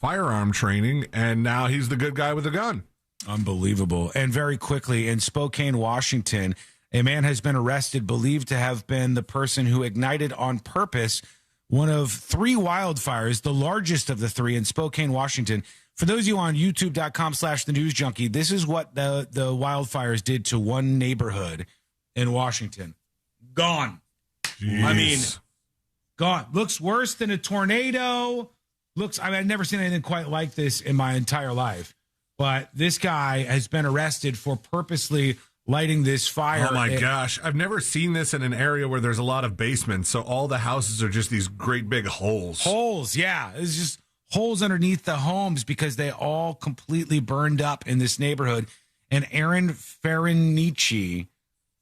firearm training, and now he's the good guy with a gun. Unbelievable. And very quickly, in Spokane, Washington, a man has been arrested, believed to have been the person who ignited on purpose one of 3 wildfires, the largest of the 3 in Spokane, Washington. For those of you on youtube.com/the news junkie, this is what the wildfires did to one neighborhood in Washington. Gone. Jeez. I mean, gone. Looks worse than a tornado. I've never seen anything quite like this in my entire life. But this guy has been arrested for purposely lighting this fire. Oh my gosh. I've never seen this in an area where there's a lot of basements. So all the houses are just these great big holes. Holes, yeah. It's just holes underneath the homes because they all completely burned up in this neighborhood. And Aaron Farinacci,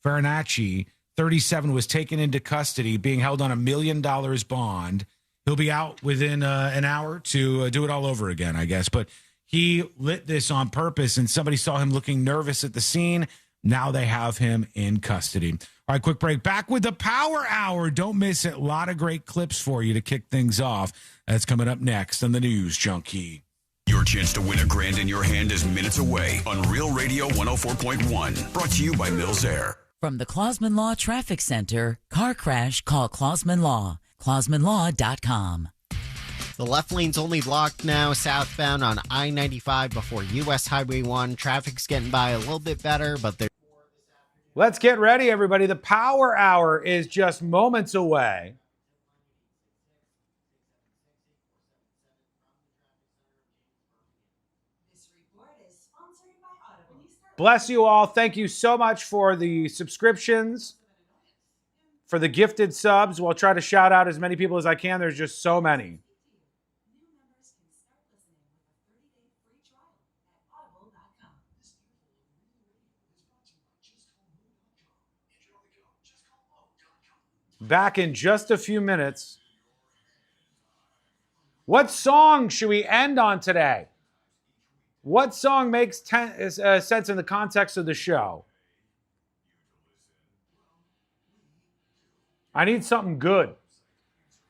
37, was taken into custody, being held on $1 million bond. He'll be out within an hour to do it all over again, I guess. But he lit this on purpose, and somebody saw him looking nervous at the scene. Now they have him in custody. All right, quick break. Back with the Power Hour. Don't miss it. A lot of great clips for you to kick things off. That's coming up next on the News Junkie. Your chance to win $1,000 in your hand is minutes away on Real Radio 104.1. Brought to you by Mills Air. From the Clausman Law Traffic Center, car crash, call Clausman Law. ClausmanLaw.com. The left lane's only blocked now southbound on I-95 before U.S. Highway 1. Traffic's getting by a little bit better, but there's... Let's get ready, everybody. The Power Hour is just moments away. Bless you all. Thank you so much for the subscriptions, for the gifted subs. We'll try to shout out as many people as I can. There's just so many. Back in just a few minutes. What song should we end on today? What song makes sense in the context of the show? I need something good.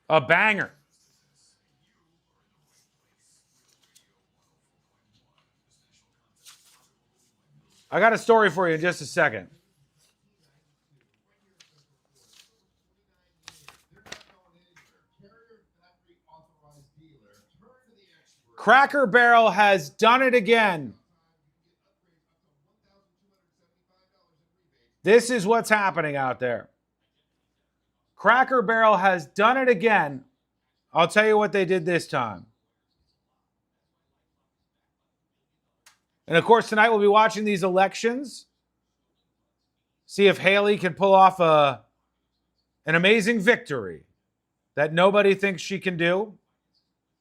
A banger. I got a story for you in just a second. Cracker Barrel has done it again. This is what's happening out there. Cracker Barrel has done it again. I'll tell you what they did this time. And of course, tonight we'll be watching these elections. See if Haley can pull off an amazing victory that nobody thinks she can do.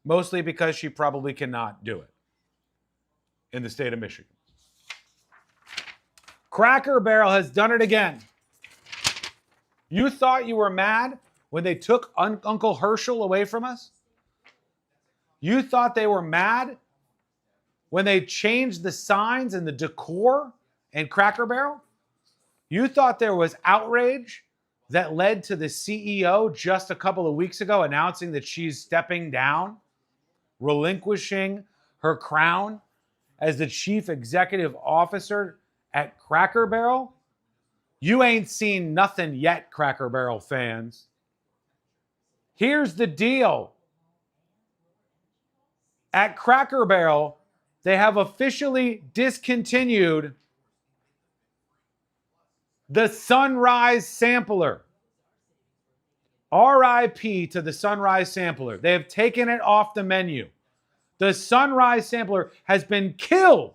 Mostly because she probably cannot do it in the state of Michigan. Cracker Barrel has done it again. You thought you were mad when they took Uncle Herschel away from us? You thought they were mad when they changed the signs and the decor in Cracker Barrel? You thought there was outrage that led to the CEO just a couple of weeks ago announcing that she's stepping down, relinquishing her crown as the chief executive officer at Cracker Barrel? You ain't seen nothing yet, Cracker Barrel fans. Here's the deal. At Cracker Barrel, they have officially discontinued the Sunrise Sampler. RIP to the Sunrise Sampler. They have taken it off the menu. The Sunrise Sampler has been killed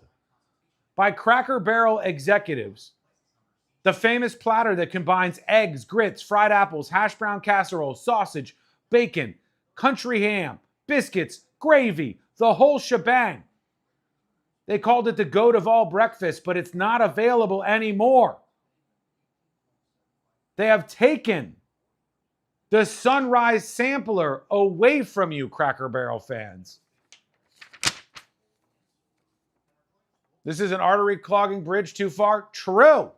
by Cracker Barrel executives. The famous platter that combines eggs, grits, fried apples, hash brown casserole, sausage, bacon, country ham, biscuits, gravy, the whole shebang. They called it the goat of all breakfast, but it's not available anymore. They have taken the Sunrise Sampler away from you, Cracker Barrel fans. This is an artery clogging bridge too far? True.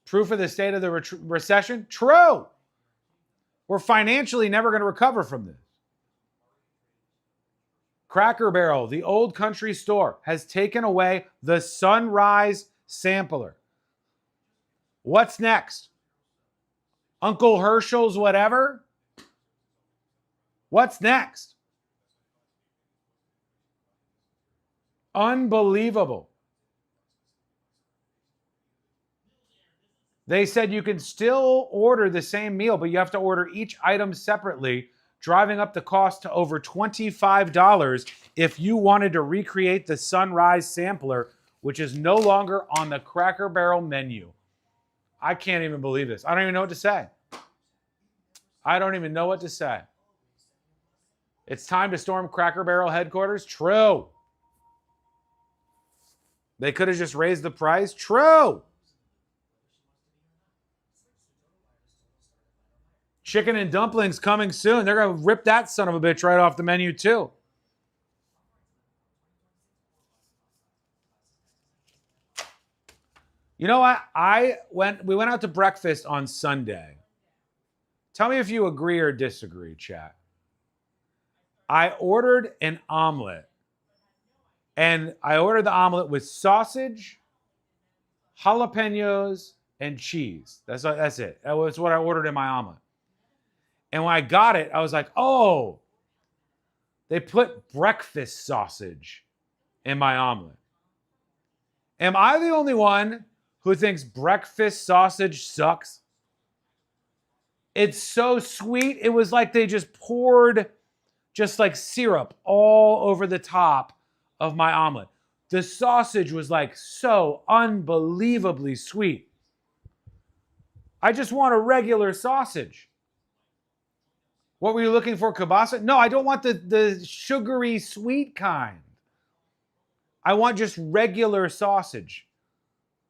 Proof of the state of the recession? True. We're financially never going to recover from this. Cracker Barrel, the old country store, has taken away the Sunrise Sampler. What's next? Uncle Herschel's whatever? What's next? Unbelievable. They said you can still order the same meal, but you have to order each item separately, driving up the cost to over $25 if you wanted to recreate the Sunrise Sampler, which is no longer on the Cracker Barrel menu. I can't even believe this. I don't even know what to say. I don't even know what to say. It's time to storm Cracker Barrel headquarters? True. They could have just raised the price? True. Chicken and dumplings coming soon. They're going to rip that son of a bitch right off the menu too. You know what? We went out to breakfast on Sunday. Tell me if you agree or disagree, chat. I ordered an omelet. And I ordered the omelet with sausage, jalapenos, and cheese. That's it. That was what I ordered in my omelet. And when I got it, I was like, oh, they put breakfast sausage in my omelet. Am I the only one who thinks breakfast sausage sucks? It's so sweet. It was like they just poured just like syrup all over the top of my omelet. The sausage was like so unbelievably sweet. I just want a regular sausage. What were you looking for, kielbasa? No, I don't want the sugary sweet kind. I want just regular sausage.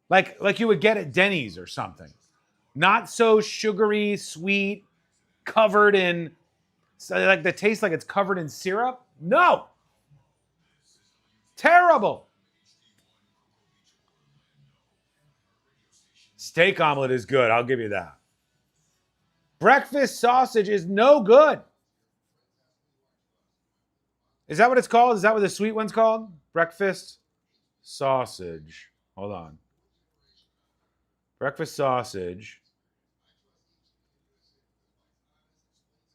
Like you would get at Denny's or something. Not so sugary, sweet, covered in, like the taste like it's covered in syrup. No. Terrible. Steak omelet is good. I'll give you that. Breakfast sausage is no good. Is that what it's called? Is that what the sweet one's called? Breakfast sausage. Hold on. Breakfast sausage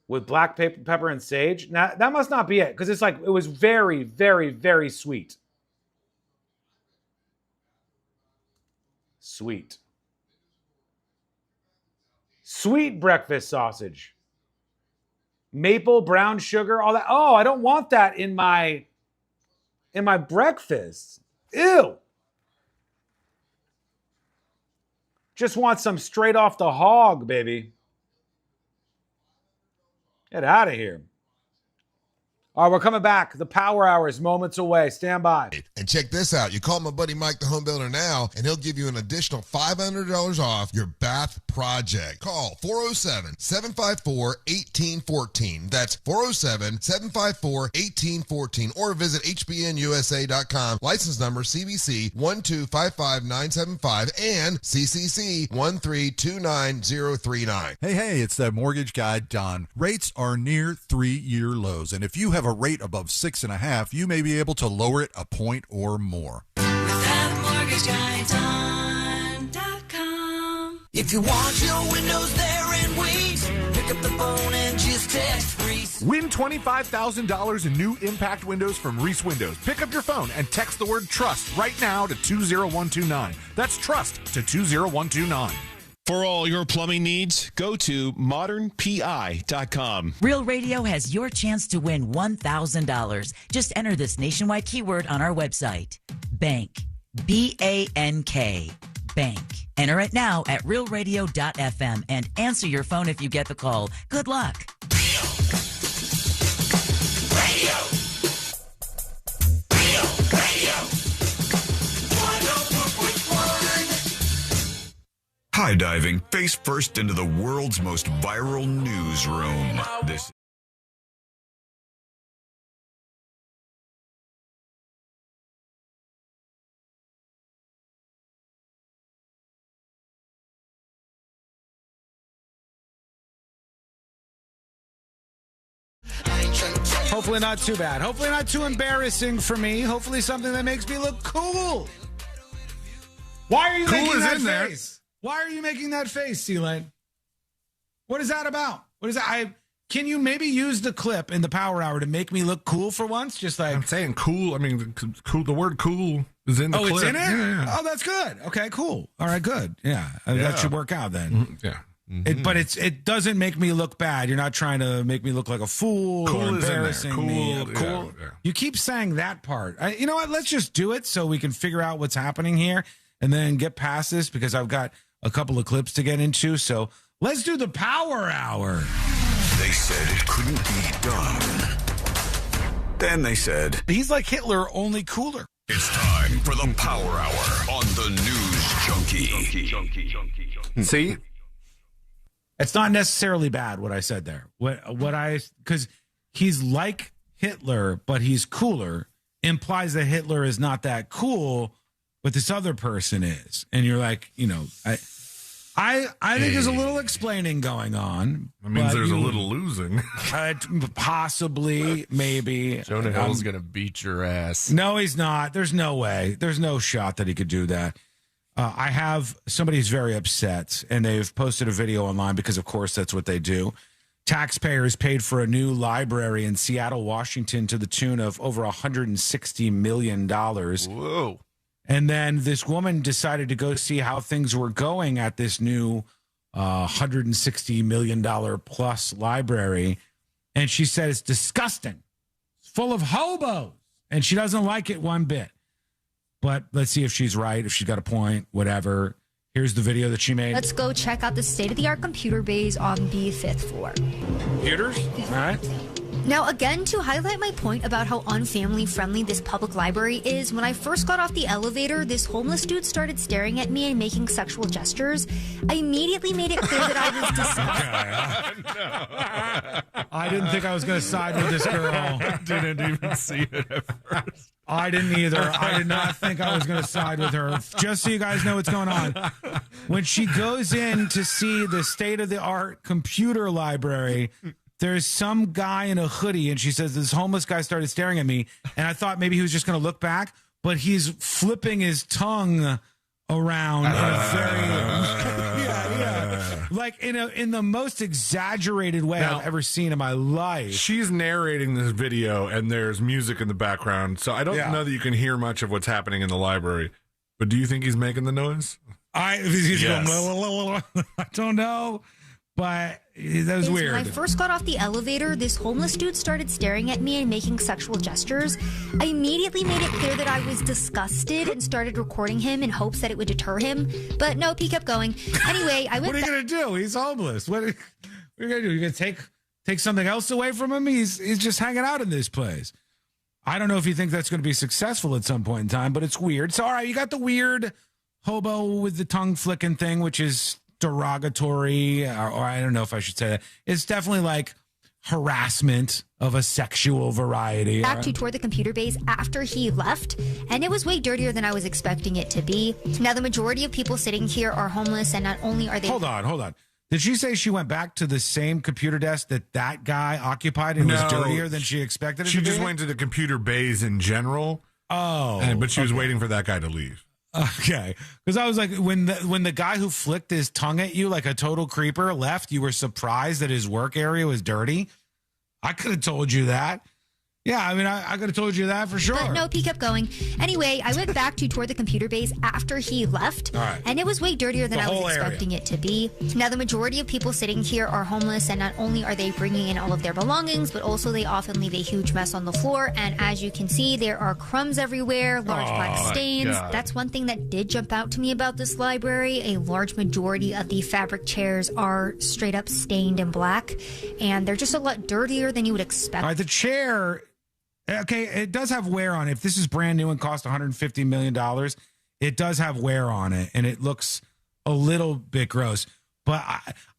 with black pepper and sage. Now, that must not be it, because it's like, it was very, very, very sweet. Sweet. Sweet breakfast sausage. Maple, brown sugar, all that. Oh, I don't want that in my breakfast. Ew. Just want some straight off the hog, baby. Get out of here. All right, we're coming back. The Power Hour is moments away. Stand by. And check this out. You call my buddy Mike, the home builder, now, and he'll give you an additional $500 off your bath project. Call 407-754-1814. That's 407-754-1814. Or visit hbnusa.com. License number CBC 1255975 and CCC 1329039. Hey, it's that mortgage guy, Don. Rates are near 3-year lows, and if you have a rate above 6.5, you may be able to lower it a point or more. If you want your windows there and wait, pick up the phone and just text Reese. Win $25,000 in new impact windows from Reese Windows. Pick up your phone and text the word TRUST right now to 20129. That's TRUST to 20129. For all your plumbing needs, go to modernpi.com. Real Radio has your chance to win $1,000. Just enter this nationwide keyword on our website. Bank. B-A-N-K. Bank. Enter it now at realradio.fm and answer your phone if you get the call. Good luck. Radio. high-diving face first into the world's most viral newsroom. This Hopefully not too bad. Hopefully not too embarrassing for me. Hopefully something that makes me look cool. Why are you making that face? Why are you making that face, C-Lane? What is that about? What is that? Can you maybe use the clip in the Power Hour to make me look cool for once? Just like I'm saying cool. I mean, cool. The word cool is in the clip. Oh, it's in it? Yeah. Oh, that's good. Okay, cool. All right, good. Yeah. That should work out then. Yeah. But it doesn't make me look bad. You're not trying to make me look like a fool Cool or is in there. embarrassing Cool, me. yeah, Cool. yeah. You keep saying that part. You know what? Let's just do it so we can figure out what's happening here and then get past this because I've got a couple of clips to get into. So let's do the Power Hour. They said it couldn't be done. Then they said he's like Hitler, only cooler. It's time for the Power Hour on the News Junkie. See? It's not necessarily bad what I said there. Because he's like Hitler, but he's cooler, implies that Hitler is not that cool, but this other person is. And you're like, I think there's a little explaining going on. That means there's a little losing. Possibly, maybe. Jonah Hill's going to beat your ass. No, he's not. There's no way. There's no shot that he could do that. I have somebody who's very upset, and they've posted a video online because, of course, that's what they do. Taxpayers paid for a new library in Seattle, Washington, to the tune of over $160 million. Whoa. And then this woman decided to go see how things were going at this new $160 million plus library. And she said it's disgusting. It's full of hobos. And she doesn't like it one bit. But let's see if she's right, if she's got a point, whatever. Here's the video that she made. Let's go check out the state-of-the-art computer bays on the 5th floor. Computers? All right. Now, again, to highlight my point about how unfamily-friendly this public library is, when I first got off the elevator, this homeless dude started staring at me and making sexual gestures. I immediately made it clear that I was disgusted. I didn't think I was going to side with this girl. I didn't even see it at first. I didn't either. I did not think I was going to side with her. Just so you guys know what's going on. When she goes in to see the state-of-the-art computer library, there's some guy in a hoodie, and she says, this homeless guy started staring at me, and I thought maybe he was just going to look back, but he's flipping his tongue around in a very... like in the most exaggerated way I've ever seen in my life. She's narrating this video, and there's music in the background, so I don't know that you can hear much of what's happening in the library. But do you think he's making the noise? He's going, I don't know, but that was weird. When I first got off the elevator, this homeless dude started staring at me and making sexual gestures. I immediately made it clear that I was disgusted and started recording him in hopes that it would deter him. But nope, he kept going. Anyway, I went. What are you going to do? He's homeless. What are you going to do? You're going to take something else away from him? He's just hanging out in this place. I don't know if you think that's going to be successful at some point in time, but it's weird. So, all right, you got the weird hobo with the tongue flicking thing, which is derogatory, or I don't know if I should say that. It's definitely like harassment of a sexual variety. Back to toward the computer base after he left, and it was way dirtier than I was expecting it to be. Now, the majority of people sitting here are homeless, and not only are they... Hold on. Did she say she went back to the same computer desk that guy occupied and was dirtier than she expected it to be? She just went to the computer bays in general. Oh. But she was waiting for that guy to leave. Okay, because I was like, when the guy who flicked his tongue at you like a total creeper left, you were surprised that his work area was dirty. I could have told you that. Yeah, I mean, I could have told you that for sure. But nope, he kept going. Anyway, I went back to toward the computer base after he left, and it was way dirtier than I was expecting it to be. Now, the majority of people sitting here are homeless, and not only are they bringing in all of their belongings, but also they often leave a huge mess on the floor. And as you can see, there are crumbs everywhere, large black stains. That's one thing that did jump out to me about this library. A large majority of the fabric chairs are straight up stained in black, and they're just a lot dirtier than you would expect. All right, the chair... Okay, it does have wear on it. If this is brand new and cost $150 million, it does have wear on it, and it looks a little bit gross. But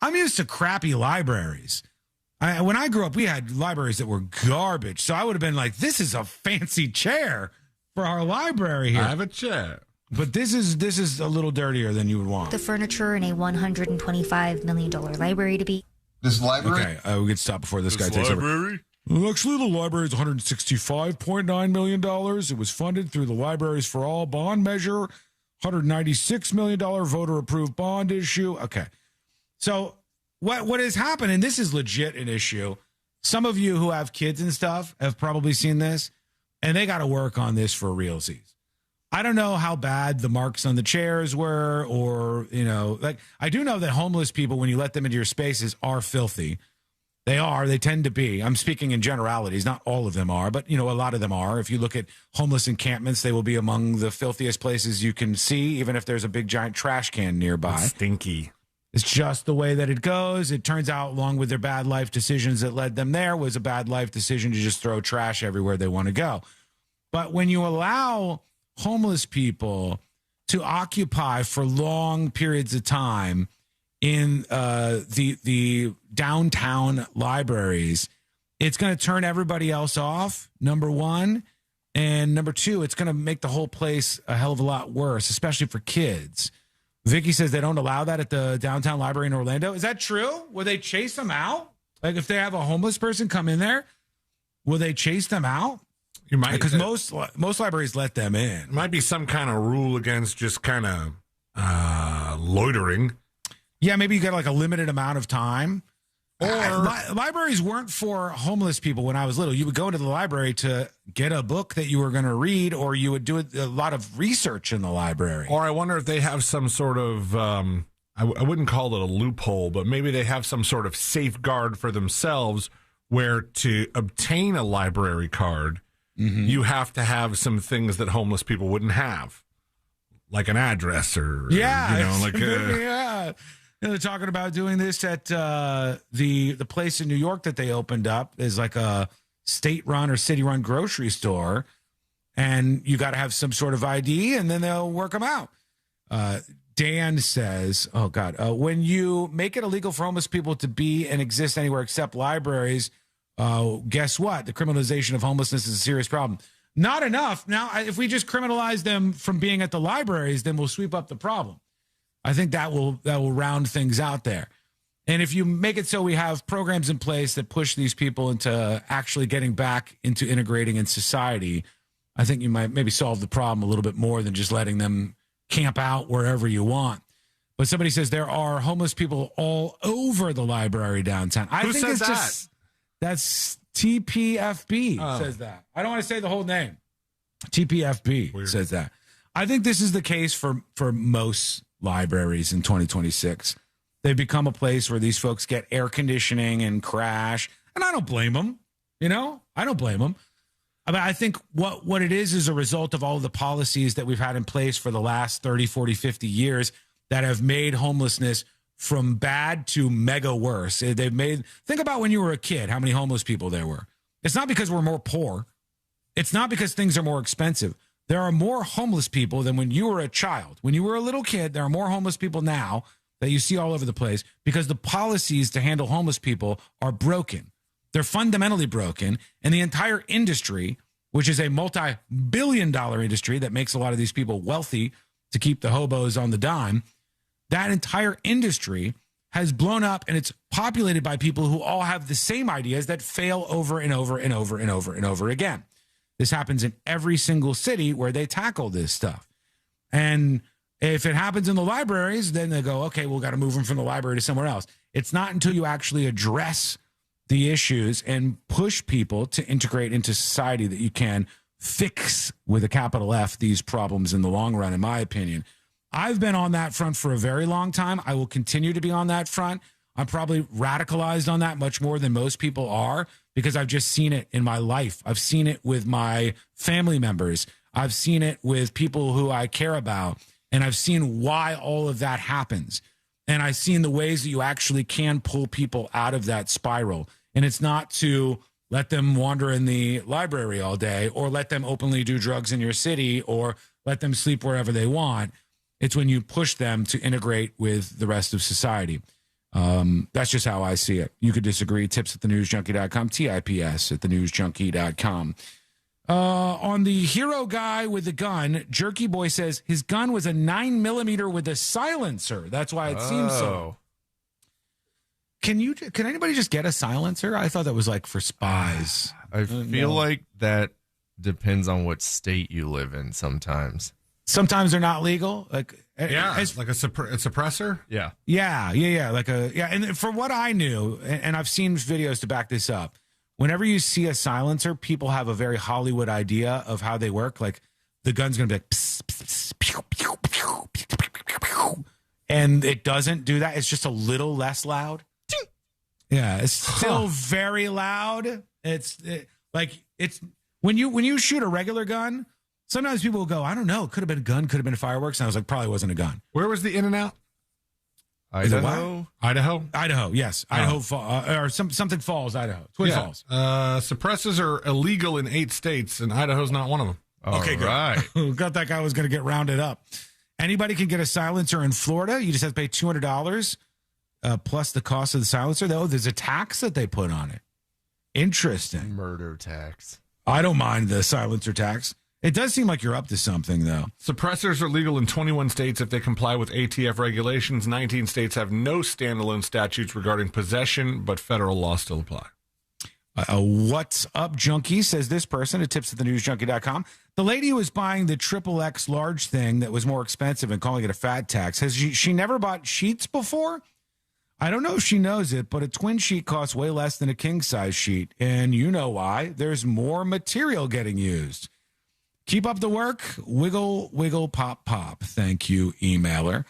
I'm used to crappy libraries. When I grew up, we had libraries that were garbage. So I would have been like, this is a fancy chair for our library here. I have a chair. But this is a little dirtier than you would want. The furniture in a $125 million library to be. This library? Okay, we can stop before this guy takes over. Actually, the library is $165.9 million. It was funded through the Libraries for All bond measure, $196 million voter-approved bond issue. Okay. So what has happened, and this is legit an issue, some of you who have kids and stuff have probably seen this, and they got to work on this for realsies. I don't know how bad the marks on the chairs were, or, like, I do know that homeless people, when you let them into your spaces, are filthy. They tend to be. I'm speaking in generalities. Not all of them are, but, a lot of them are. If you look at homeless encampments, they will be among the filthiest places you can see, even if there's a big giant trash can nearby. It's stinky. It's just the way that it goes. It turns out, along with their bad life decisions that led them there, was a bad life decision to just throw trash everywhere they want to go. But when you allow homeless people to occupy for long periods of time in the downtown libraries, it's going to turn everybody else off, number one. And number two, it's going to make the whole place a hell of a lot worse, especially for kids. Vicky says they don't allow that at the downtown library in Orlando. Is that true? Will they chase them out? Like, if they have a homeless person come in there, will they chase them out? You might, because most libraries let them in. It might be some kind of rule against just kind of loitering. Yeah, maybe you get like a limited amount of time. Or libraries weren't for homeless people when I was little. You would go into the library to get a book that you were going to read, or you would do a lot of research in the library. Or I wonder if they have some sort of, I wouldn't call it a loophole, but maybe they have some sort of safeguard for themselves where to obtain a library card, you have to have some things that homeless people wouldn't have, like an address or, yeah. They're talking about doing this at the place in New York that they opened up is like a state-run or city-run grocery store, and you got to have some sort of ID, and then they'll work them out. Dan says, oh, God, when you make it illegal for homeless people to be and exist anywhere except libraries, guess what? The criminalization of homelessness is a serious problem. Not enough. Now, if we just criminalize them from being at the libraries, then we'll sweep up the problem. I think that will round things out there. And if you make it so we have programs in place that push these people into actually getting back into integrating in society, I think you might maybe solve the problem a little bit more than just letting them camp out wherever you want. But somebody says there are homeless people all over the library downtown. Who says that? That's TPFB says that. I don't want to say the whole name. TPFB says that. I think this is the case for most libraries in 2026. They've become a place where these folks get air conditioning and crash. And I don't blame them. I don't blame them. I mean, I think what it is a result of all of the policies that we've had in place for the last 30, 40, 50 years that have made homelessness from bad to mega worse. Think about when you were a kid, how many homeless people there were. It's not because we're more poor. It's not because things are more expensive. There are more homeless people than when you were a child. When you were a little kid, there are more homeless people now that you see all over the place because the policies to handle homeless people are broken. They're fundamentally broken. And the entire industry, which is a multi-billion-dollar industry that makes a lot of these people wealthy to keep the hobos on the dime, that entire industry has blown up, and it's populated by people who all have the same ideas that fail over and over and over and over and over again. This happens in every single city where they tackle this stuff. And if it happens in the libraries, then they go, okay, we've got to move them from the library to somewhere else. It's not until you actually address the issues and push people to integrate into society that you can fix, with a capital F, these problems in the long run, in my opinion. I've been on that front for a very long time. I will continue to be on that front. I'm probably radicalized on that much more than most people are because I've just seen it in my life. I've seen it with my family members. I've seen it with people who I care about, and I've seen why all of that happens. And I've seen the ways that you actually can pull people out of that spiral. And it's not to let them wander in the library all day or let them openly do drugs in your city or let them sleep wherever they want. It's when you push them to integrate with the rest of society. That's just how I see it. You could disagree. Tips at thenewsjunkie.com. TIPS at thenewsjunkie.com. On the hero guy with the gun, Jerky Boy says his gun was a 9mm with a silencer. That's why it seems so. Can anybody just get a silencer? I thought that was like for spies. I feel like that depends on what state you live in sometimes. Sometimes they're not legal. Like a suppressor? Yeah. And for what I knew, and I've seen videos to back this up, whenever you see a silencer, people have a very Hollywood idea of how they work. Like the gun's going to be like, pss, pss, pss, pew, pew, pew, pew, pew, pew, pew. And it doesn't do that. It's just a little less loud. Yeah, it's still very loud. It's when you shoot a regular gun, sometimes people will go, I don't know, could have been a gun, could have been fireworks. And I was like, probably wasn't a gun. Where was the in and out? Idaho. Yes. Oh. Idaho or something Falls, Idaho. Twin Falls. Suppressors are illegal in 8 states, and Idaho's not one of them. Okay, good. Got that guy was going to get rounded up. Anybody can get a silencer in Florida. You just have to pay $200 plus the cost of the silencer. Though there's a tax that they put on it. Interesting. Murder tax. I don't mind the silencer tax. It does seem like you're up to something, though. Suppressors are legal in 21 states if they comply with ATF regulations. 19 states have no standalone statutes regarding possession, but federal laws still apply. What's up, junkie, says this person at tips at thenewsjunkie.com. The lady who was buying the XXX large thing that was more expensive and calling it a fat tax, has she never bought sheets before? I don't know if she knows it, but a twin sheet costs way less than a king-size sheet. And you know why. There's more material getting used. Keep up the work. Wiggle, wiggle, pop, pop. Thank you, emailer.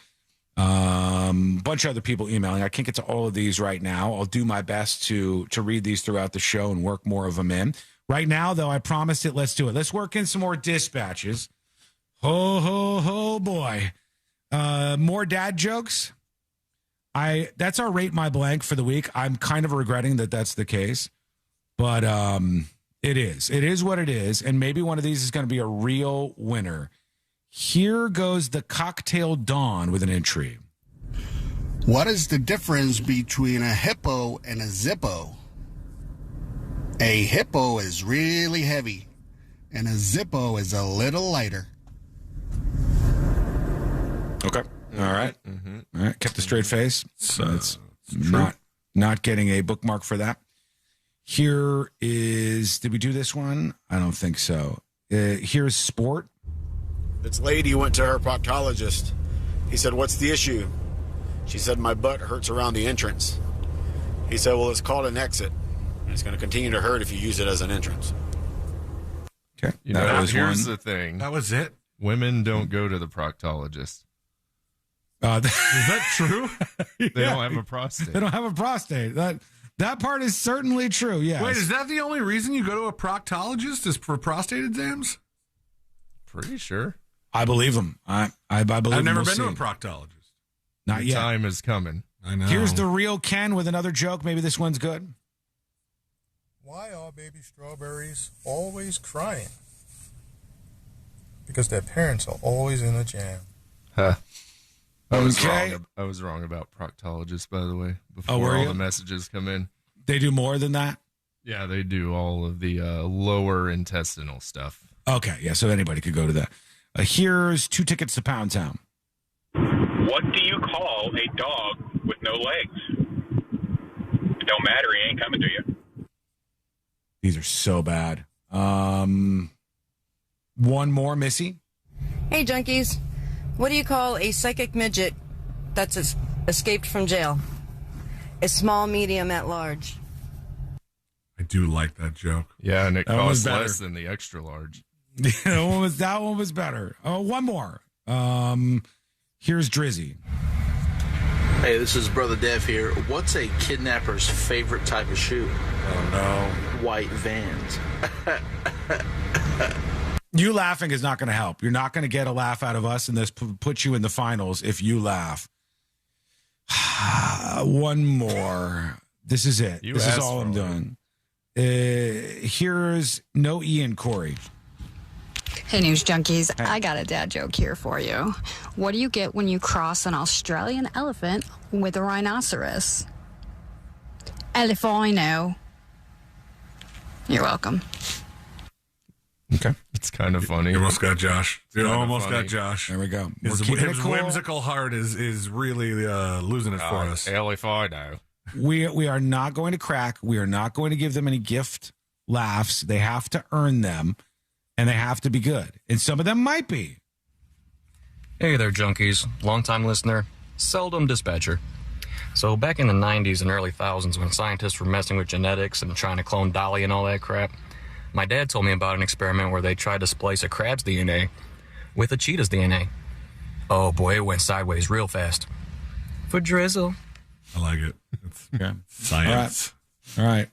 Bunch of other people emailing. I can't get to all of these right now. I'll do my best to read these throughout the show and work more of them in. Right now, though, I promised it. Let's do it. Let's work in some more dispatches. Ho, ho, ho, boy. More dad jokes. That's our rate my blank for the week. I'm kind of regretting that that's the case, but it is what it is. And maybe one of these is going to be a real winner. Here goes the Cocktail Dawn with an entry. What is the difference between a hippo and a Zippo? A hippo is really heavy, and a Zippo is a little lighter. Okay. All right. Mm-hmm. All right. Kept a straight face. So it's not getting a bookmark for that. Here is, did we do this one? I don't think so. Here's sport. This lady went to her proctologist. He said, "What's the issue?" She said, "My butt hurts around the entrance." He said, "Well, it's called an exit. And it's going to continue to hurt if you use it as an entrance." Okay. You know, here's the thing. That was it. Women don't go to the proctologist. Is that true? They don't have a prostate. They don't have a prostate. That part is certainly true, yes. Wait, is that the only reason you go to a proctologist is for prostate exams? Pretty sure. I believe them. I believe I've never we'll been to a see. proctologist. Not yet. Time is coming. I know. Here's the real Ken with another joke. Maybe this one's good. Why are baby strawberries always crying? Because their parents are always in a jam. Huh. I was wrong about proctologists, by the way, before all the messages come in. They do more than that? Yeah, they do all of the lower intestinal stuff. Okay, yeah, so anybody could go to that. Here's 2 tickets to Pound Town. What do you call a dog with no legs? It don't matter, he ain't coming to you. These are so bad. One more, Missy. Hey, junkies. What do you call a psychic midget that's escaped from jail? A small, medium, at large. I do like that joke. Yeah, and it That costs was less than the extra large. that one was better. One more. Here's Drizzy. Hey, this is Brother Dev here. What's a kidnapper's favorite type of shoe? Oh, no. White Vans. You laughing is not going to help. You're not going to get a laugh out of us, and this puts you in the finals if you laugh. One more. This is it. This is all I'm doing. Here's no Ian Corey. Hey, News Junkies. I got a dad joke here for you. What do you get when you cross an Australian elephant with a rhinoceros? Elefino. You're welcome. Okay. It's kind of funny. You almost got Josh. You Kinda almost funny. got Josh. There we go. His We're keeping it cool. whimsical heart is really losing it for us. Elefino. We are not going to crack. We are not going to give them any gift laughs. They have to earn them, and they have to be good. And some of them might be. Hey there, junkies. Longtime listener, seldom dispatcher. So back in the 90s and early thousands, when scientists were messing with genetics and trying to clone Dolly and all that crap, my dad told me about an experiment where they tried to splice a crab's DNA with a cheetah's DNA. Oh boy, it went sideways real fast. For drizzle. I like it. It's science. All right.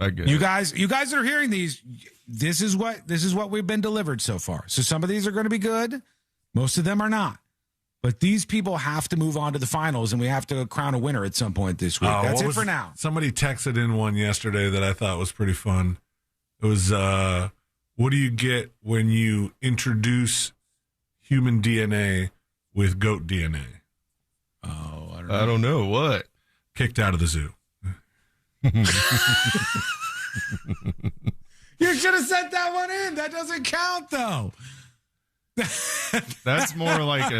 I get You it. guys that are hearing these, this is what we've been delivered so far. So some of these are going to be good. Most of them are not. But these people have to move on to the finals, and we have to crown a winner at some point this week. That's it for now. Somebody texted in one yesterday that I thought was pretty fun. It was, what do you get when you introduce human DNA with goat DNA? Oh, I don't know. What? Kicked out of the zoo. You should have sent that one in. That doesn't count, though. That's more like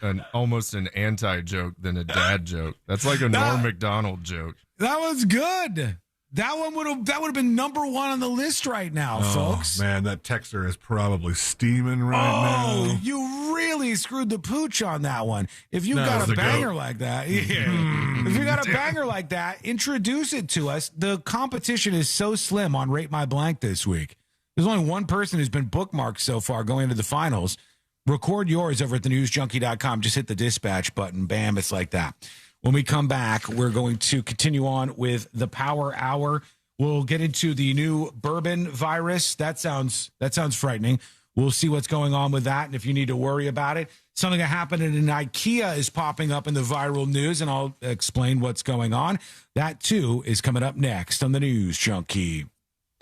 an almost an anti-joke than a dad joke. That's like a Norm Macdonald joke. That was good. That one would have been number one on the list right now, folks. Man, that texter is probably steaming right now. Oh, you really screwed the pooch on that one. If you got a banger like that, if you got a banger like that, introduce it to us. The competition is so slim on Rate My Blank this week. There's only one person who's been bookmarked so far going into the finals. Record yours over at thenewsjunkie.com. Just hit the dispatch button. Bam, it's like that. When we come back, we're going to continue on with the Power Hour. We'll get into the new bourbon virus. That sounds frightening. We'll see what's going on with that, and if you need to worry about it. Something that happened in an IKEA is popping up in the viral news, and I'll explain what's going on. That, too, is coming up next on the News Junkie.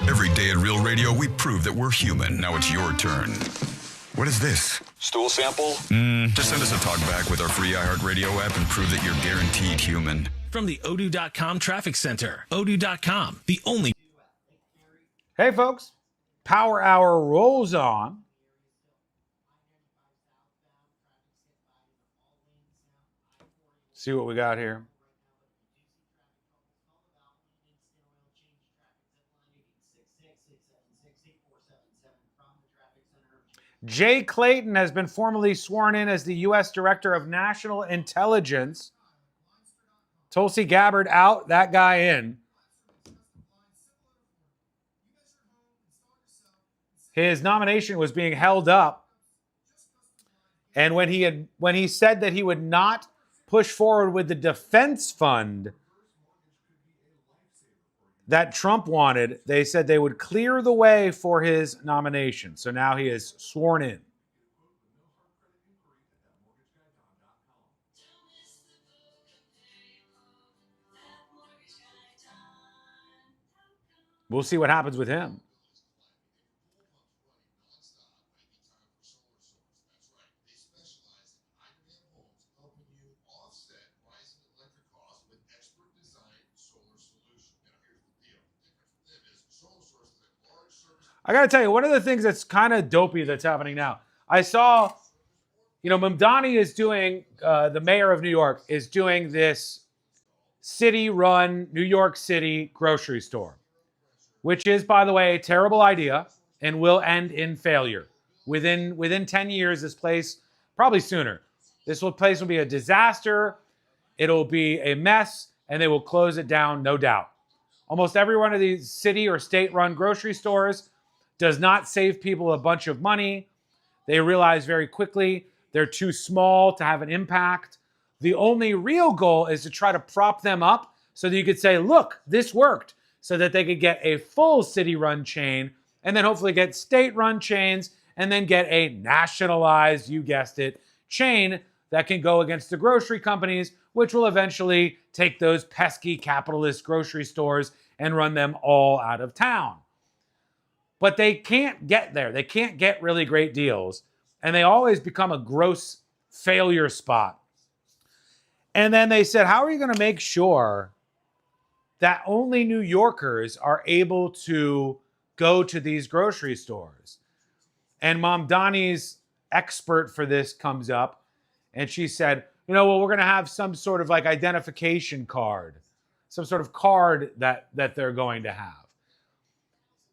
Every day at Real Radio, we prove that we're human. Now it's your turn. What is this? Stool sample? Just send us a talk back with our free iHeartRadio app and prove that you're guaranteed human. From the Odoo.com Traffic Center. Odoo.com, the only. Hey, folks. Power Hour rolls on. See what we got here. Jay Clayton has been formally sworn in as the U.S. Director of National Intelligence. Tulsi Gabbard out, that guy in. His nomination was being held up. And when he said that he would not push forward with the defense fund that Trump wanted, they said they would clear the way for his nomination. So now he is sworn in. We'll see what happens with him. I got to tell you, one of the things that's kind of dopey that's happening now, I saw, Mamdani is doing, the mayor of New York is doing this city-run New York City grocery store, which is, by the way, a terrible idea and will end in failure. Within 10 years, this place, probably sooner, place will be a disaster, it'll be a mess, and they will close it down, no doubt. Almost every one of these city or state-run grocery stores does not save people a bunch of money. They realize very quickly they're too small to have an impact. The only real goal is to try to prop them up so that you could say, look, this worked, so that they could get a full city-run chain and then hopefully get state-run chains and then get a nationalized, you guessed it, chain that can go against the grocery companies, which will eventually take those pesky capitalist grocery stores and run them all out of town. but they can't get there. They can't get really great deals, and they always become a gross failure spot. And then they said, how are you going to make sure that only New Yorkers are able to go to these grocery stores? And Mom Donnie's expert for this comes up, and she said, well, we're going to have some sort of like identification card, some sort of card that they're going to have.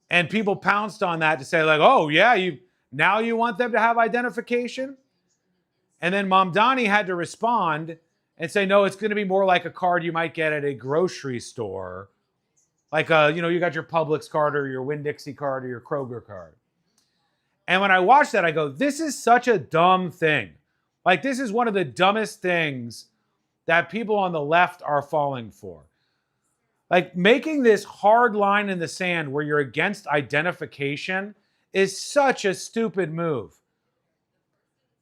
And people pounced on that to say like, oh yeah, you want them to have identification? And then Mom Donnie had to respond and say, no, it's going to be more like a card you might get at a grocery store. Like, you got your Publix card or your Winn-Dixie card or your Kroger card. And when I watched that, I go, this is such a dumb thing. Like, this is one of the dumbest things that people on the left are falling for. Like, making this hard line in the sand where you're against identification is such a stupid move.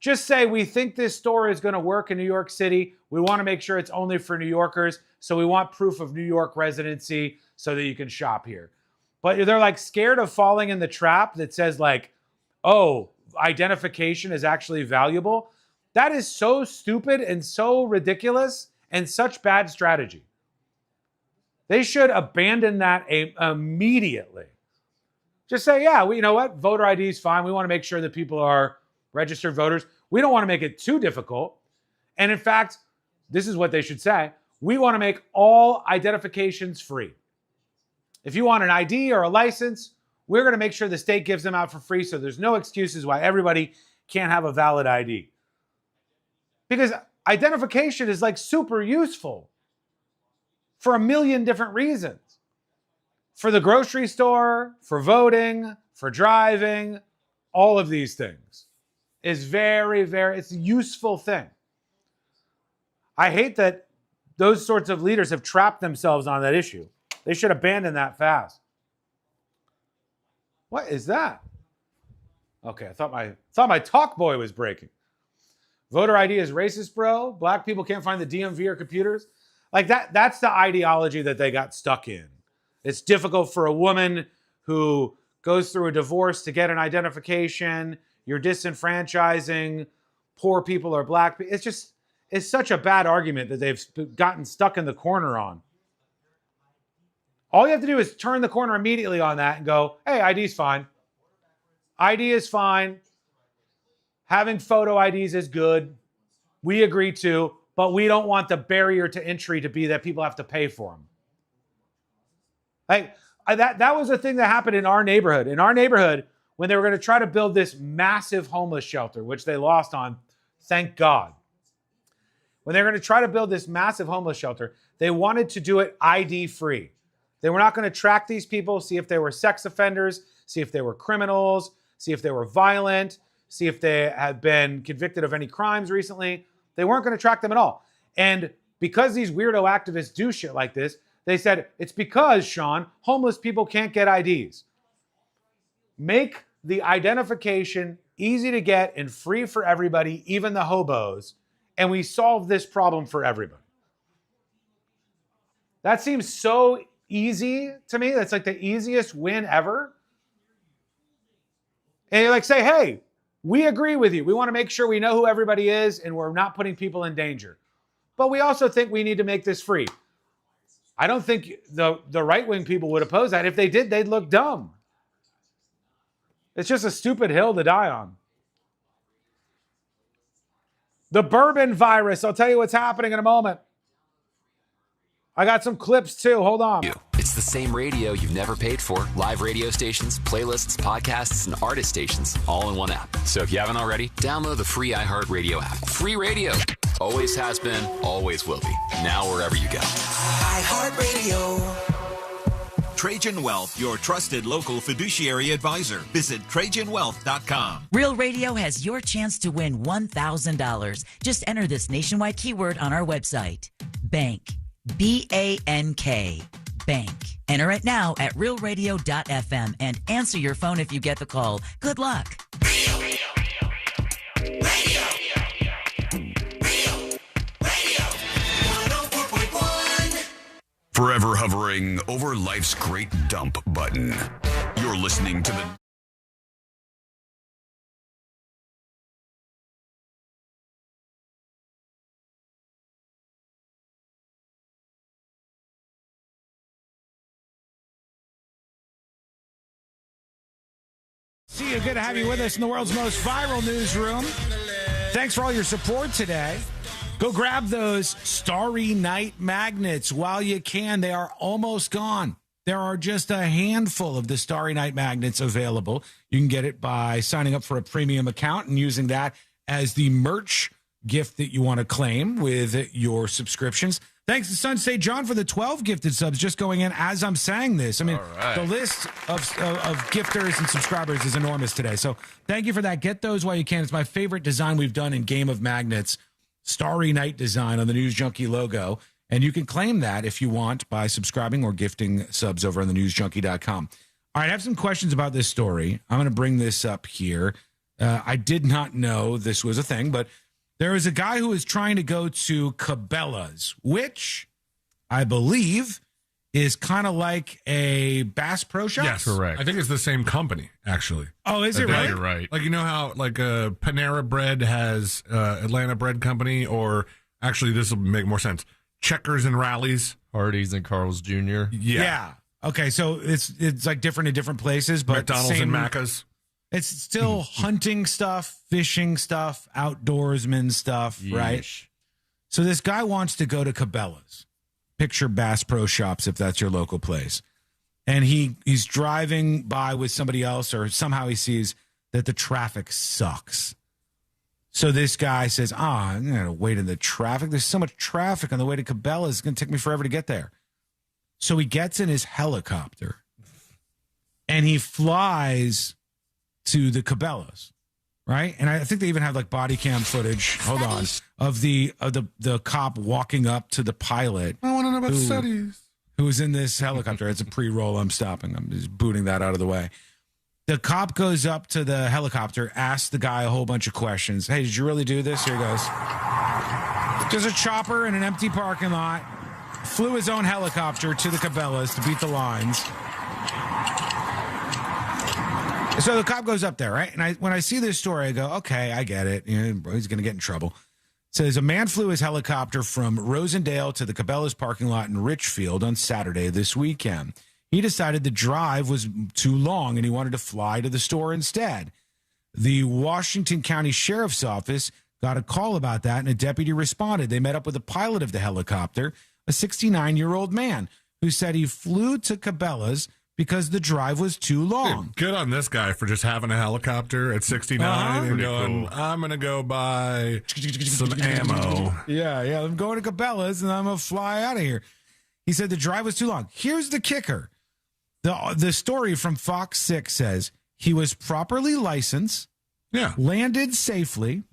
Just say, we think this store is going to work in New York City. We want to make sure it's only for New Yorkers. So we want proof of New York residency so that you can shop here. But they're like scared of falling in the trap that says like, oh, identification is actually valuable. That is so stupid and so ridiculous and such bad strategy. They should abandon that immediately. Just say, yeah, you know what? Voter ID is fine. We want to make sure that people are registered voters. We don't want to make it too difficult. And in fact, this is what they should say. We want to make all identifications free. If you want an ID or a license, we're going to make sure the state gives them out for free so there's no excuses why everybody can't have a valid ID. Because identification is like super useful for a million different reasons. For the grocery store, for voting, for driving, all of these things is very, very, it's a useful thing. I hate that those sorts of leaders have trapped themselves on that issue. They should abandon that fast. What is that? Okay, I thought my talk boy was breaking. Voter ID is racist, bro. Black people can't find the DMV or computers. Like that's the ideology that they got stuck in. It's difficult for a woman who goes through a divorce to get an identification. You're disenfranchising poor people or black people. It's such a bad argument that they've gotten stuck in the corner on. All you have to do is turn the corner immediately on that and go, hey, ID's fine. ID is fine. Having photo IDs is good. We agree to, but we don't want the barrier to entry to be that people have to pay for them. Like that was a thing that happened in our neighborhood. In our neighborhood, when they were going to try to build this massive homeless shelter, which they lost on, thank God. When they were going to try to build this massive homeless shelter, they wanted to do it ID free. They were not going to track these people, see if they were sex offenders, see if they were criminals, see if they were violent, see if they had been convicted of any crimes recently. They weren't going to track them at all. And because these weirdo activists do shit like this, they said, it's because, Sean, homeless people can't get IDs. Make the identification easy to get and free for everybody, even the hobos, and we solve this problem for everybody. That seems so easy to me. That's like the easiest win ever. And you like say, hey, we agree with you. We want to make sure we know who everybody is and we're not putting people in danger. But we also think we need to make this free. I don't think the right-wing people would oppose that. If they did, they'd look dumb. It's just a stupid hill to die on. The bourbon virus. I'll tell you what's happening in a moment. I got some clips too. Hold on. It's the same radio you've never paid for. Live radio stations, playlists, podcasts, and artist stations all in one app. So if you haven't already, download the free iHeartRadio app. Free radio. Always has been, always will be. Now wherever you go. iHeartRadio. Trajan Wealth, your trusted local fiduciary advisor. Visit TrajanWealth.com. Real Radio has your chance to win $1,000. Just enter this nationwide keyword on our website. Bank. B-A-N-K. Bank. Enter it now at realradio.fm and answer your phone if you get the call. Good luck. Forever hovering over life's great dump button. You're listening to the See you. Good to have you with us in the world's most viral newsroom. Thanks for all your support today. Go grab those Starry Night magnets while you can. They are almost gone. There are just a handful of the Starry Night magnets available. You can get it by signing up for a premium account and using that as the merch gift that you want to claim with your subscriptions. Thanks to Sun State John for the 12 gifted subs just going in as I'm saying this. I mean, the list of gifters and subscribers is enormous today. So thank you for that. Get those while you can. It's my favorite design we've done in Game of Magnets, Starry Night design on the News Junkie logo. And you can claim that if you want by subscribing or gifting subs over on the newsjunkie.com. All right, I have some questions about this story. I'm going to bring this up here. I did not know this was a thing, but there is a guy who is trying to go to Cabela's, which I believe is kind of like a Bass Pro Shops. Yes, correct. I think it's the same company, actually. Oh, is it right? You're right. Like, you know how like Panera Bread has Atlanta Bread Company, or actually this will make more sense, Checkers and Rallies. Hardee's and Carl's Jr. Yeah. Okay, so it's like different in different places, but McDonald's and Macca's. It's still hunting stuff, fishing stuff, outdoorsman stuff, right? So this guy wants to go to Cabela's. Picture Bass Pro Shops if that's your local place. And he's driving by with somebody else, or somehow he sees that the traffic sucks. So this guy says, I'm going to wait in the traffic. There's so much traffic on the way to Cabela's. It's going to take me forever to get there. So he gets in his helicopter and he flies to the Cabela's, right? And I think they even have like body cam footage. Hold on, of the cop walking up to the pilot. I want to know about studies. Who's in this helicopter? It's a pre-roll. I'm stopping. I'm just booting that out of the way. The cop goes up to the helicopter, asks the guy a whole bunch of questions. Hey, did you really do this? Here he goes. There's a chopper in an empty parking lot. Flew his own helicopter to the Cabela's to beat the lines. So the cop goes up there, right? And when I see this story, I go, okay, I get it. You know, he's going to get in trouble. It says a man flew his helicopter from Rosendale to the Cabela's parking lot in Richfield on Saturday this weekend. He decided the drive was too long and he wanted to fly to the store instead. The Washington County Sheriff's Office got a call about that, and a deputy responded. They met up with the pilot of the helicopter, a 69-year-old man, who said he flew to Cabela's because the drive was too long. Dude, good on this guy for just having a helicopter at 69 and going, cool. I'm going to go buy some ammo. Yeah, I'm going to Cabela's and I'm going to fly out of here. He said the drive was too long. Here's the kicker. The story from Fox 6 says he was properly licensed, landed safely,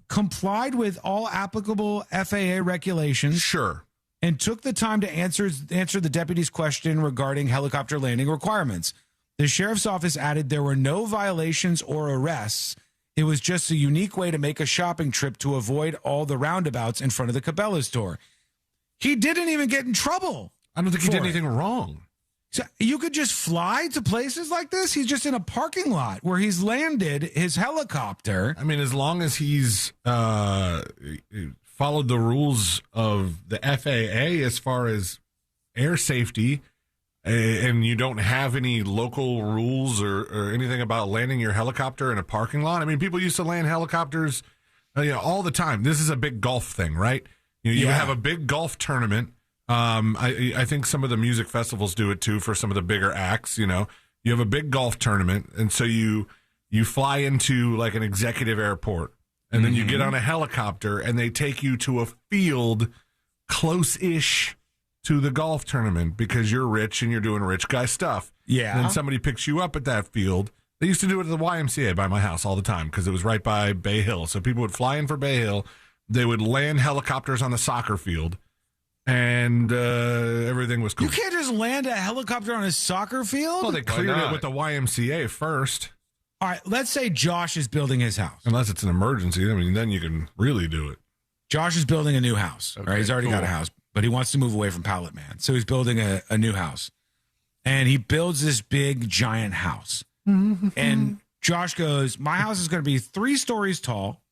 complied with all applicable FAA regulations. Sure. And took the time to answer the deputy's question regarding helicopter landing requirements. The sheriff's office added there were no violations or arrests. It was just a unique way to make a shopping trip to avoid all the roundabouts in front of the Cabela's store. He didn't even get in trouble. I don't think he did anything wrong. So you could just fly to places like this? He's just in a parking lot where he's landed his helicopter. I mean, as long as he's followed the rules of the FAA as far as air safety, and you don't have any local rules or anything about landing your helicopter in a parking lot. I mean, people used to land helicopters all the time. This is a big golf thing, right? You have a big golf tournament. I think some of the music festivals do it too for some of the bigger acts. You have a big golf tournament, and so you fly into like an executive airport. And then you get on a helicopter and they take you to a field close-ish to the golf tournament because you're rich and you're doing rich guy stuff. Yeah. And then somebody picks you up at that field. They used to do it at the YMCA by my house all the time because it was right by Bay Hill. So people would fly in for Bay Hill. They would land helicopters on the soccer field. And everything was cool. You can't just land a helicopter on a soccer field? Well, they cleared it with the YMCA first. All right, let's say Josh is building his house. Unless it's an emergency. I mean, then you can really do it. Josh is building a new house. Okay, right? He's already got a house, but he wants to move away from Pallet Man. So he's building a new house. and he builds this big, giant house. And Josh goes, my house is going to be 3 stories tall.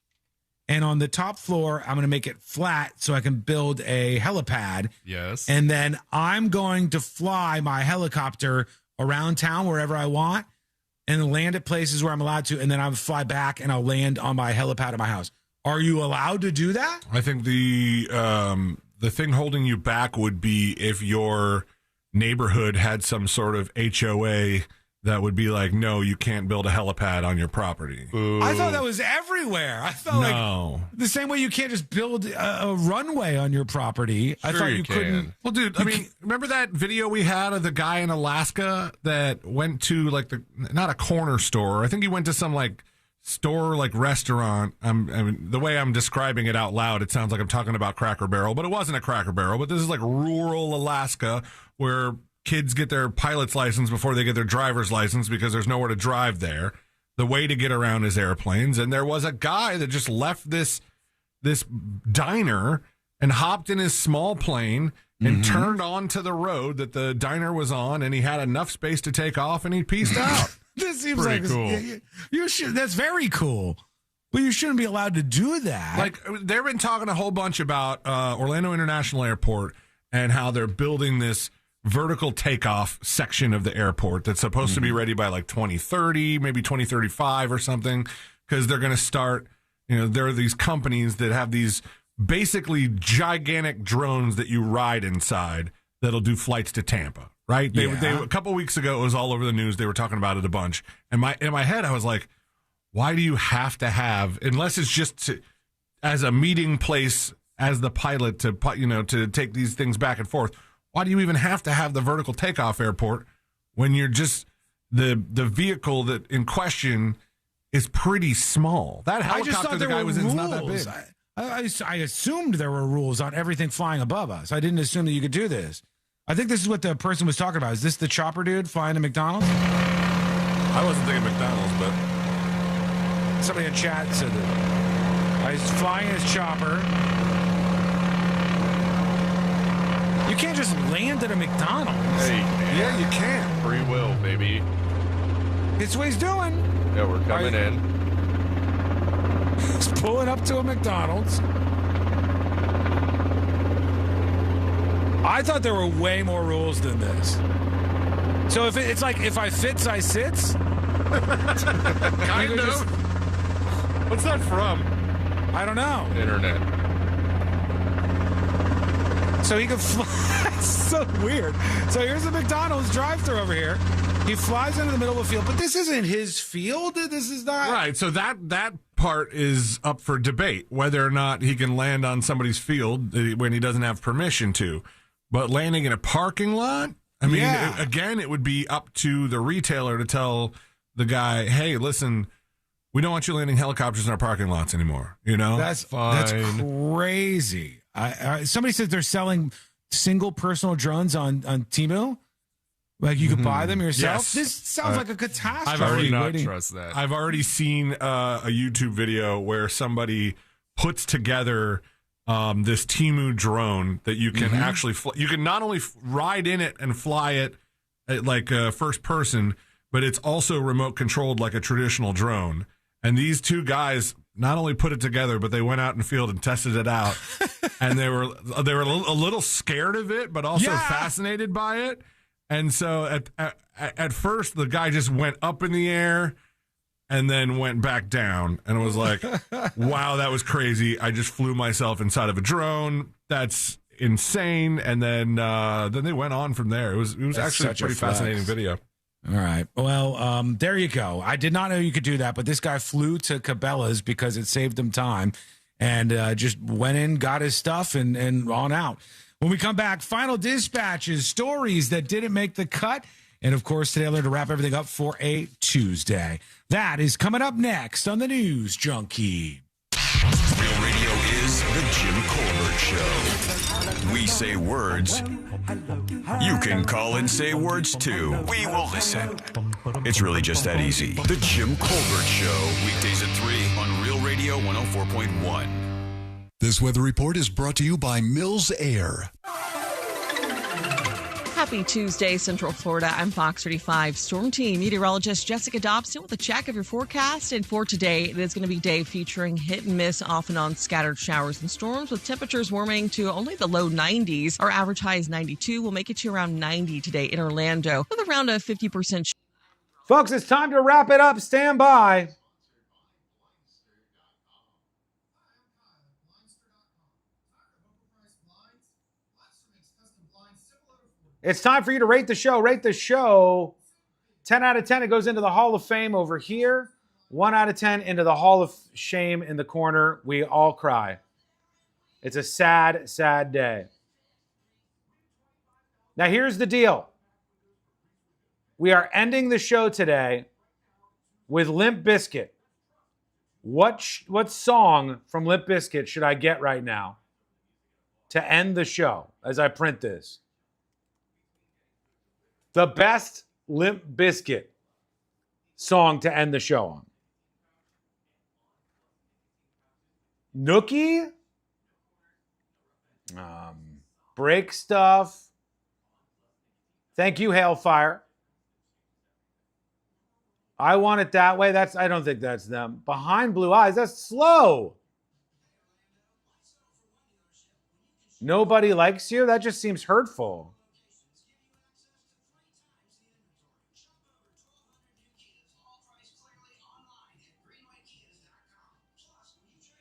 And on the top floor, I'm going to make it flat so I can build a helipad. Yes. And then I'm going to fly my helicopter around town wherever I want and land at places where I'm allowed to. And then I'll fly back and I'll land on my helipad at my house. Are you allowed to do that? I think the thing holding you back would be if your neighborhood had some sort of HOA that would be like, no, you can't build a helipad on your property. Ooh. I thought that was everywhere. I thought like the same way you can't just build a runway on your property. Sure I thought you couldn't. Well, dude, I mean, remember that video we had of the guy in Alaska that went to like not a corner store. I think he went to some like store, like restaurant. I mean, the way I'm describing it out loud, it sounds like I'm talking about Cracker Barrel, but it wasn't a Cracker Barrel. But this is like rural Alaska where kids get their pilot's license before they get their driver's license because there's nowhere to drive there. The way to get around is airplanes. And there was a guy that just left this diner and hopped in his small plane and turned onto the road that the diner was on, and he had enough space to take off, and he pieced out. This seems pretty like cool. You should. That's very cool. But you shouldn't be allowed to do that. Like, they've been talking a whole bunch about Orlando International Airport and how they're building this vertical takeoff section of the airport that's supposed to be ready by like 2030, maybe 2035 or something, because they're going to start, there are these companies that have these basically gigantic drones that you ride inside that'll do flights to Tampa, right? They a couple weeks ago, it was all over the news. They were talking about it a bunch. And in my head, I was like, why do you have to have, unless it's just as a meeting place as the pilot to take these things back and forth, why do you even have to have the vertical takeoff airport when you're just the vehicle that in question is pretty small? That helicopter the guy was in is not that big. I assumed there were rules on everything flying above us. I didn't assume that you could do this. I think this is what the person was talking about. Is this the chopper dude flying to McDonald's? I wasn't thinking McDonald's, but somebody in chat said that. He's flying his chopper. You can't just land at a McDonald's. Hey, yeah, you can. Free will, baby. It's what he's doing. Yeah, we're coming in. He's pulling up to a McDonald's. I thought there were way more rules than this. So it's like if I fits, I sits. Kind of. What's that from? I don't know. Internet. So he can fly. It's so weird. So here's a McDonald's drive-thru over here. He flies into the middle of the field, but this isn't his field. This is not right. So that part is up for debate, whether or not he can land on somebody's field when he doesn't have permission to. But landing in a parking lot, I mean, again, it would be up to the retailer to tell the guy, "Hey, listen, we don't want you landing helicopters in our parking lots anymore." That's fine. That's crazy. Somebody said they're selling single personal drones on Temu. Like you could buy them yourself. Yes. This sounds like a catastrophe. I would not trust that. I've already seen a YouTube video where somebody puts together this Temu drone that you can actually you can not only ride in it and fly it like first person, but it's also remote controlled like a traditional drone. And these two guys not only put it together, but they went out in the field and tested it out. And they were a little scared of it, but also fascinated by it. And so at first, the guy just went up in the air and then went back down. And it was like, wow, that was crazy. I just flew myself inside of a drone. That's insane. And then they went on from there. It was actually a pretty fascinating video. All right. Well, there you go. I did not know you could do that, but this guy flew to Cabela's because it saved him time and just went in, got his stuff, and on out. When we come back, final dispatches, stories that didn't make the cut, and, of course, today I learned to wrap everything up for a Tuesday. That is coming up next on the News Junkie. Real Radio is the Jim Colbert Show. We say words. You can call and say words, too. We will listen. It's really just that easy. The Jim Colbert Show, weekdays at 3 on Real Radio 104.1. This weather report is brought to you by Mills Air. Happy Tuesday, Central Florida. I'm Fox 35 Storm Team meteorologist Jessica Dobson with a check of your forecast. And for today, it is going to be a day featuring hit and miss, off and on scattered showers and storms, with temperatures warming to only the low 90s. Our average high is 92. We'll make it to around 90 today in Orlando, with around a 50%. Folks, it's time to wrap it up. Stand by. It's time for you to rate the show. Rate the show. 10 out of 10, it goes into the Hall of Fame over here. 1 out of 10 into the Hall of Shame in the corner. We all cry. It's a sad, sad day. Now, here's the deal. We are ending the show today with Limp Bizkit. What song from Limp Bizkit should I get right now to end the show as I print this? The best Limp Bizkit song to end the show on. Nookie? Break Stuff. Thank you, Hailfire. I Want It That Way. I don't think that's them. Behind Blue Eyes. That's slow. Nobody Likes You. That just seems hurtful.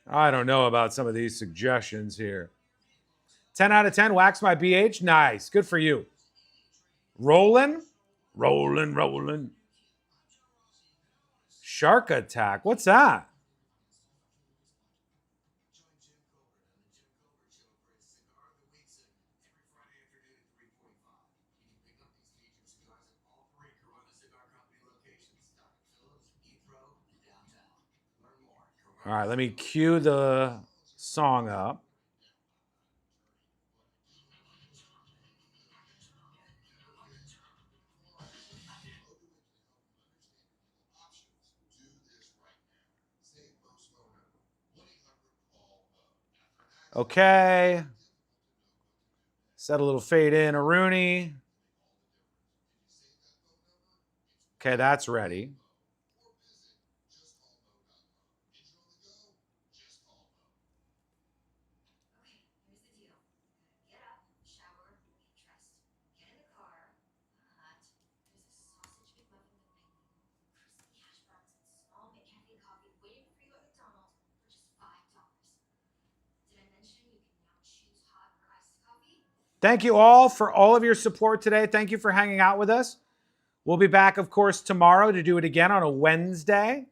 I don't know about some of these suggestions here. 10 out of 10. Wax My BH. Nice. Good for you. Rollin'. Shark Attack. What's that? All right, let me cue the song up. Okay. Set a little fade in, a Rooney. Okay, that's ready. Thank you all for all of your support today. Thank you for hanging out with us. We'll be back, of course, tomorrow to do it again on a Wednesday.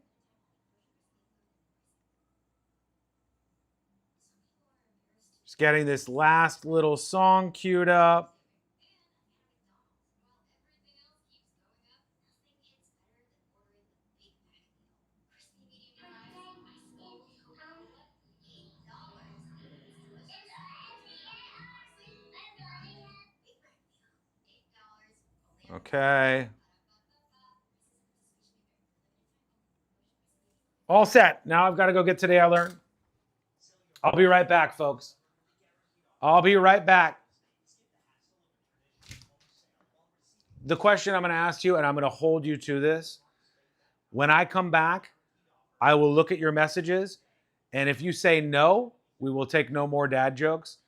Just getting this last little song queued up. Okay. All set. Now I've got to go get Today I Learned. I'll be right back, folks. I'll be right back. The question I'm going to ask you, and I'm going to hold you to this. When I come back, I will look at your messages. And if you say no, we will take no more dad jokes.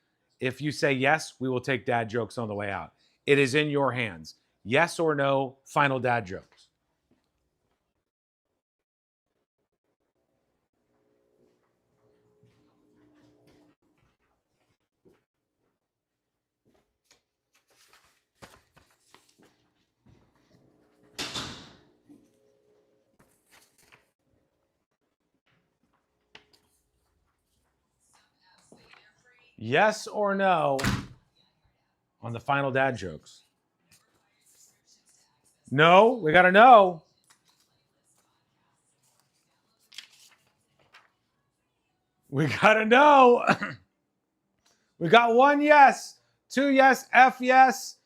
If you say yes, we will take dad jokes on the way out. It is in your hands. Yes or no, final dad jokes. Yes or no on the final dad jokes. No, we got to know. We got to know. We got one yes, two yes, F yes.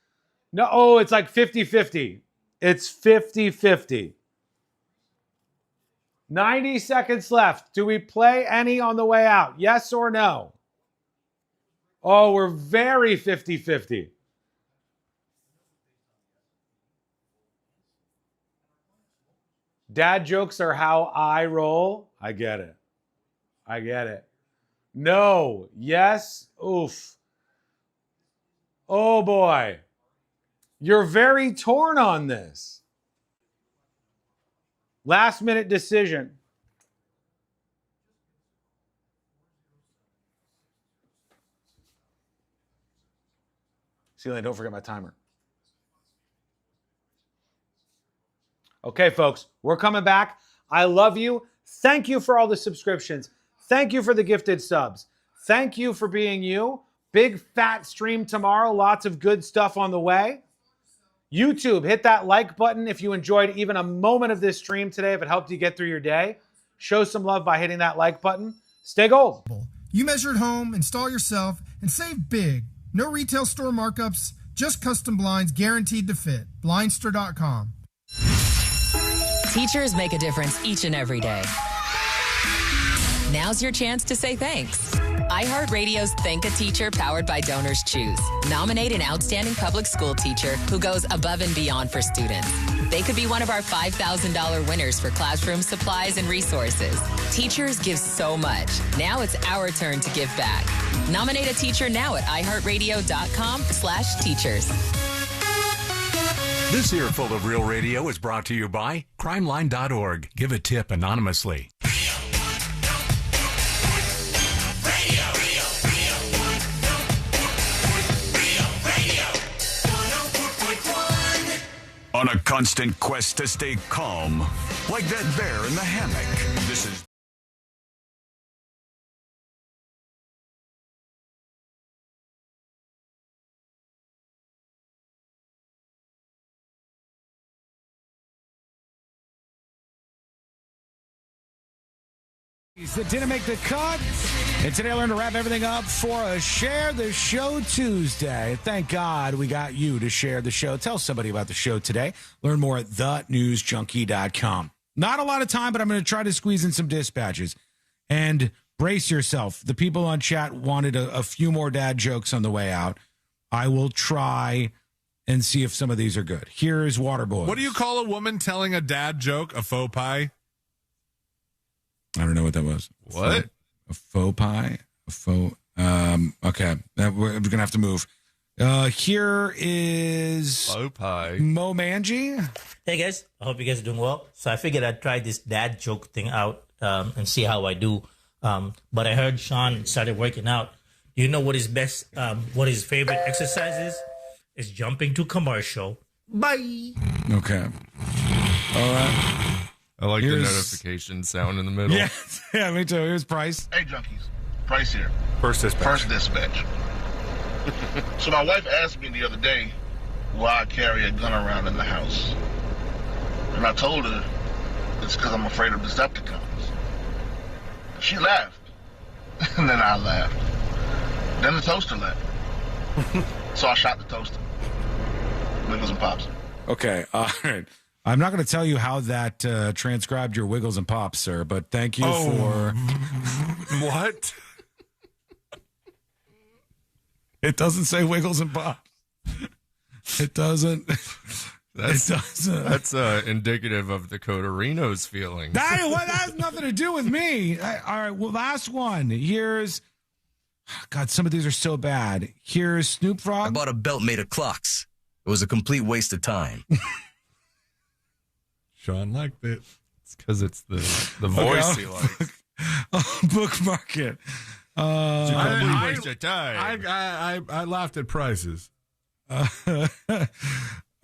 No, oh, it's like 50-50. It's 50-50. 90 seconds left. Do we play any on the way out? Yes or no? Oh, we're very 50-50. Dad jokes are how I roll. I get it. No. Yes. Oof. Oh, boy. You're very torn on this. Last minute decision. Celia, don't forget my timer. Okay, folks, we're coming back. I love you. Thank you for all the subscriptions. Thank you for the gifted subs. Thank you for being you. Big fat stream tomorrow. Lots of good stuff on the way. YouTube, hit that like button if you enjoyed even a moment of this stream today, if it helped you get through your day. Show some love by hitting that like button. Stay gold. You measure at home, install yourself, and save big. No retail store markups, just custom blinds guaranteed to fit. Blindster.com. Teachers make a difference each and every day. Now's your chance to say thanks. iHeartRadio's Thank a Teacher powered by Donors Choose. Nominate an outstanding public school teacher who goes above and beyond for students. They could be one of our $5,000 winners for classroom supplies and resources. Teachers give so much. Now it's our turn to give back. Nominate a teacher now at iHeartRadio.com/teachers. This earful of Real Radio is brought to you by crimeline.org. Give a tip anonymously. On a constant quest to stay calm, like that bear in the hammock. This is that didn't make the cut. And today I learned to wrap everything up for a Share the Show Tuesday. Thank God we got you to share the show. Tell somebody about the show today. Learn more at thenewsjunkie.com. Not a lot of time, but I'm going to try to squeeze in some dispatches. And brace yourself. The people on chat wanted a few more dad jokes on the way out. I will try and see if some of these are good. Here's Waterboy. What do you call a woman telling a dad joke? A faux pie? I don't know what that was. What? A faux pie? A faux... okay. We're going to have to move. Here is... Faux pie. Mo Manji. Hey, guys. I hope you guys are doing well. So I figured I'd try this dad joke thing out and see how I do. But I heard Sean started working out. You know what his favorite exercise is? It's jumping to commercial. Bye. Okay. All right. I like the notification sound in the middle. Yeah, me too. Here's Price. Hey, junkies. Price here. First dispatch. So my wife asked me the other day why I carry a gun around in the house. And I told her it's because I'm afraid of Decepticons. She laughed. And then I laughed. Then the toaster laughed. So I shot the toaster. Wiggles and pops. Okay, all right. I'm not going to tell you how that transcribed your Wiggles and Pops, sir, but thank you for... What? It doesn't say Wiggles and Pops. It doesn't. That's indicative of the Cotarino's feelings. That has nothing to do with me. All right, well, last one. Here's... God, some of these are so bad. Here's Snoop Frog. I bought a belt made of clocks. It was a complete waste of time. Sean liked it. It's because it's the voice he likes. Bookmark it. Waste of time. I laughed at prices. All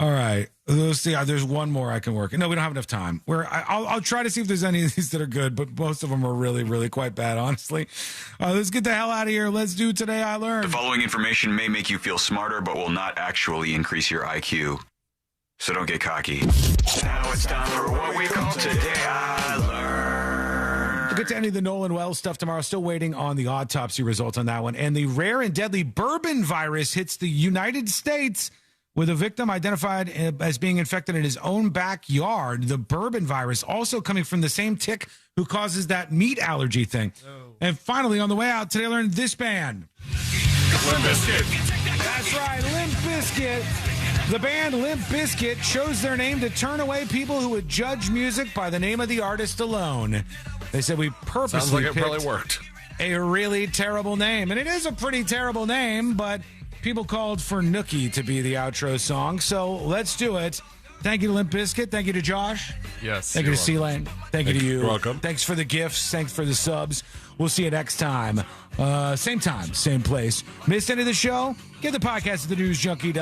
right. Let's see. There's one more I can work. No, we don't have enough time. I'll try to see if there's any of these that are good, but most of them are really, really quite bad, honestly. Let's get the hell out of here. Let's do Today I Learned. The following information may make you feel smarter, but will not actually increase your IQ. So don't get cocky. Now it's time for what we call Today I Learned. We'll get to any of the Nolan Wells stuff tomorrow. Still waiting on the autopsy results on that one. And the rare and deadly bourbon virus hits the United States with a victim identified as being infected in his own backyard. The bourbon virus also coming from the same tick who causes that meat allergy thing. Oh. And finally, on the way out, today I learned this band. Limp Bizkit. That's right, Limp Bizkit. The band Limp Bizkit chose their name to turn away people who would judge music by the name of the artist alone. They said we purposely Sounds like it picked probably worked. a really terrible name. And it is a pretty terrible name, but people called for Nookie to be the outro song. So let's do it. Thank you to Limp Bizkit. Thank you to Josh. Yes. Thank you to C-Lane. Thank you to you. You're welcome. Thanks for the gifts. Thanks for the subs. We'll see you next time. Same time, same place. Missed any of the show? Get the podcast at thenewsjunkie.com.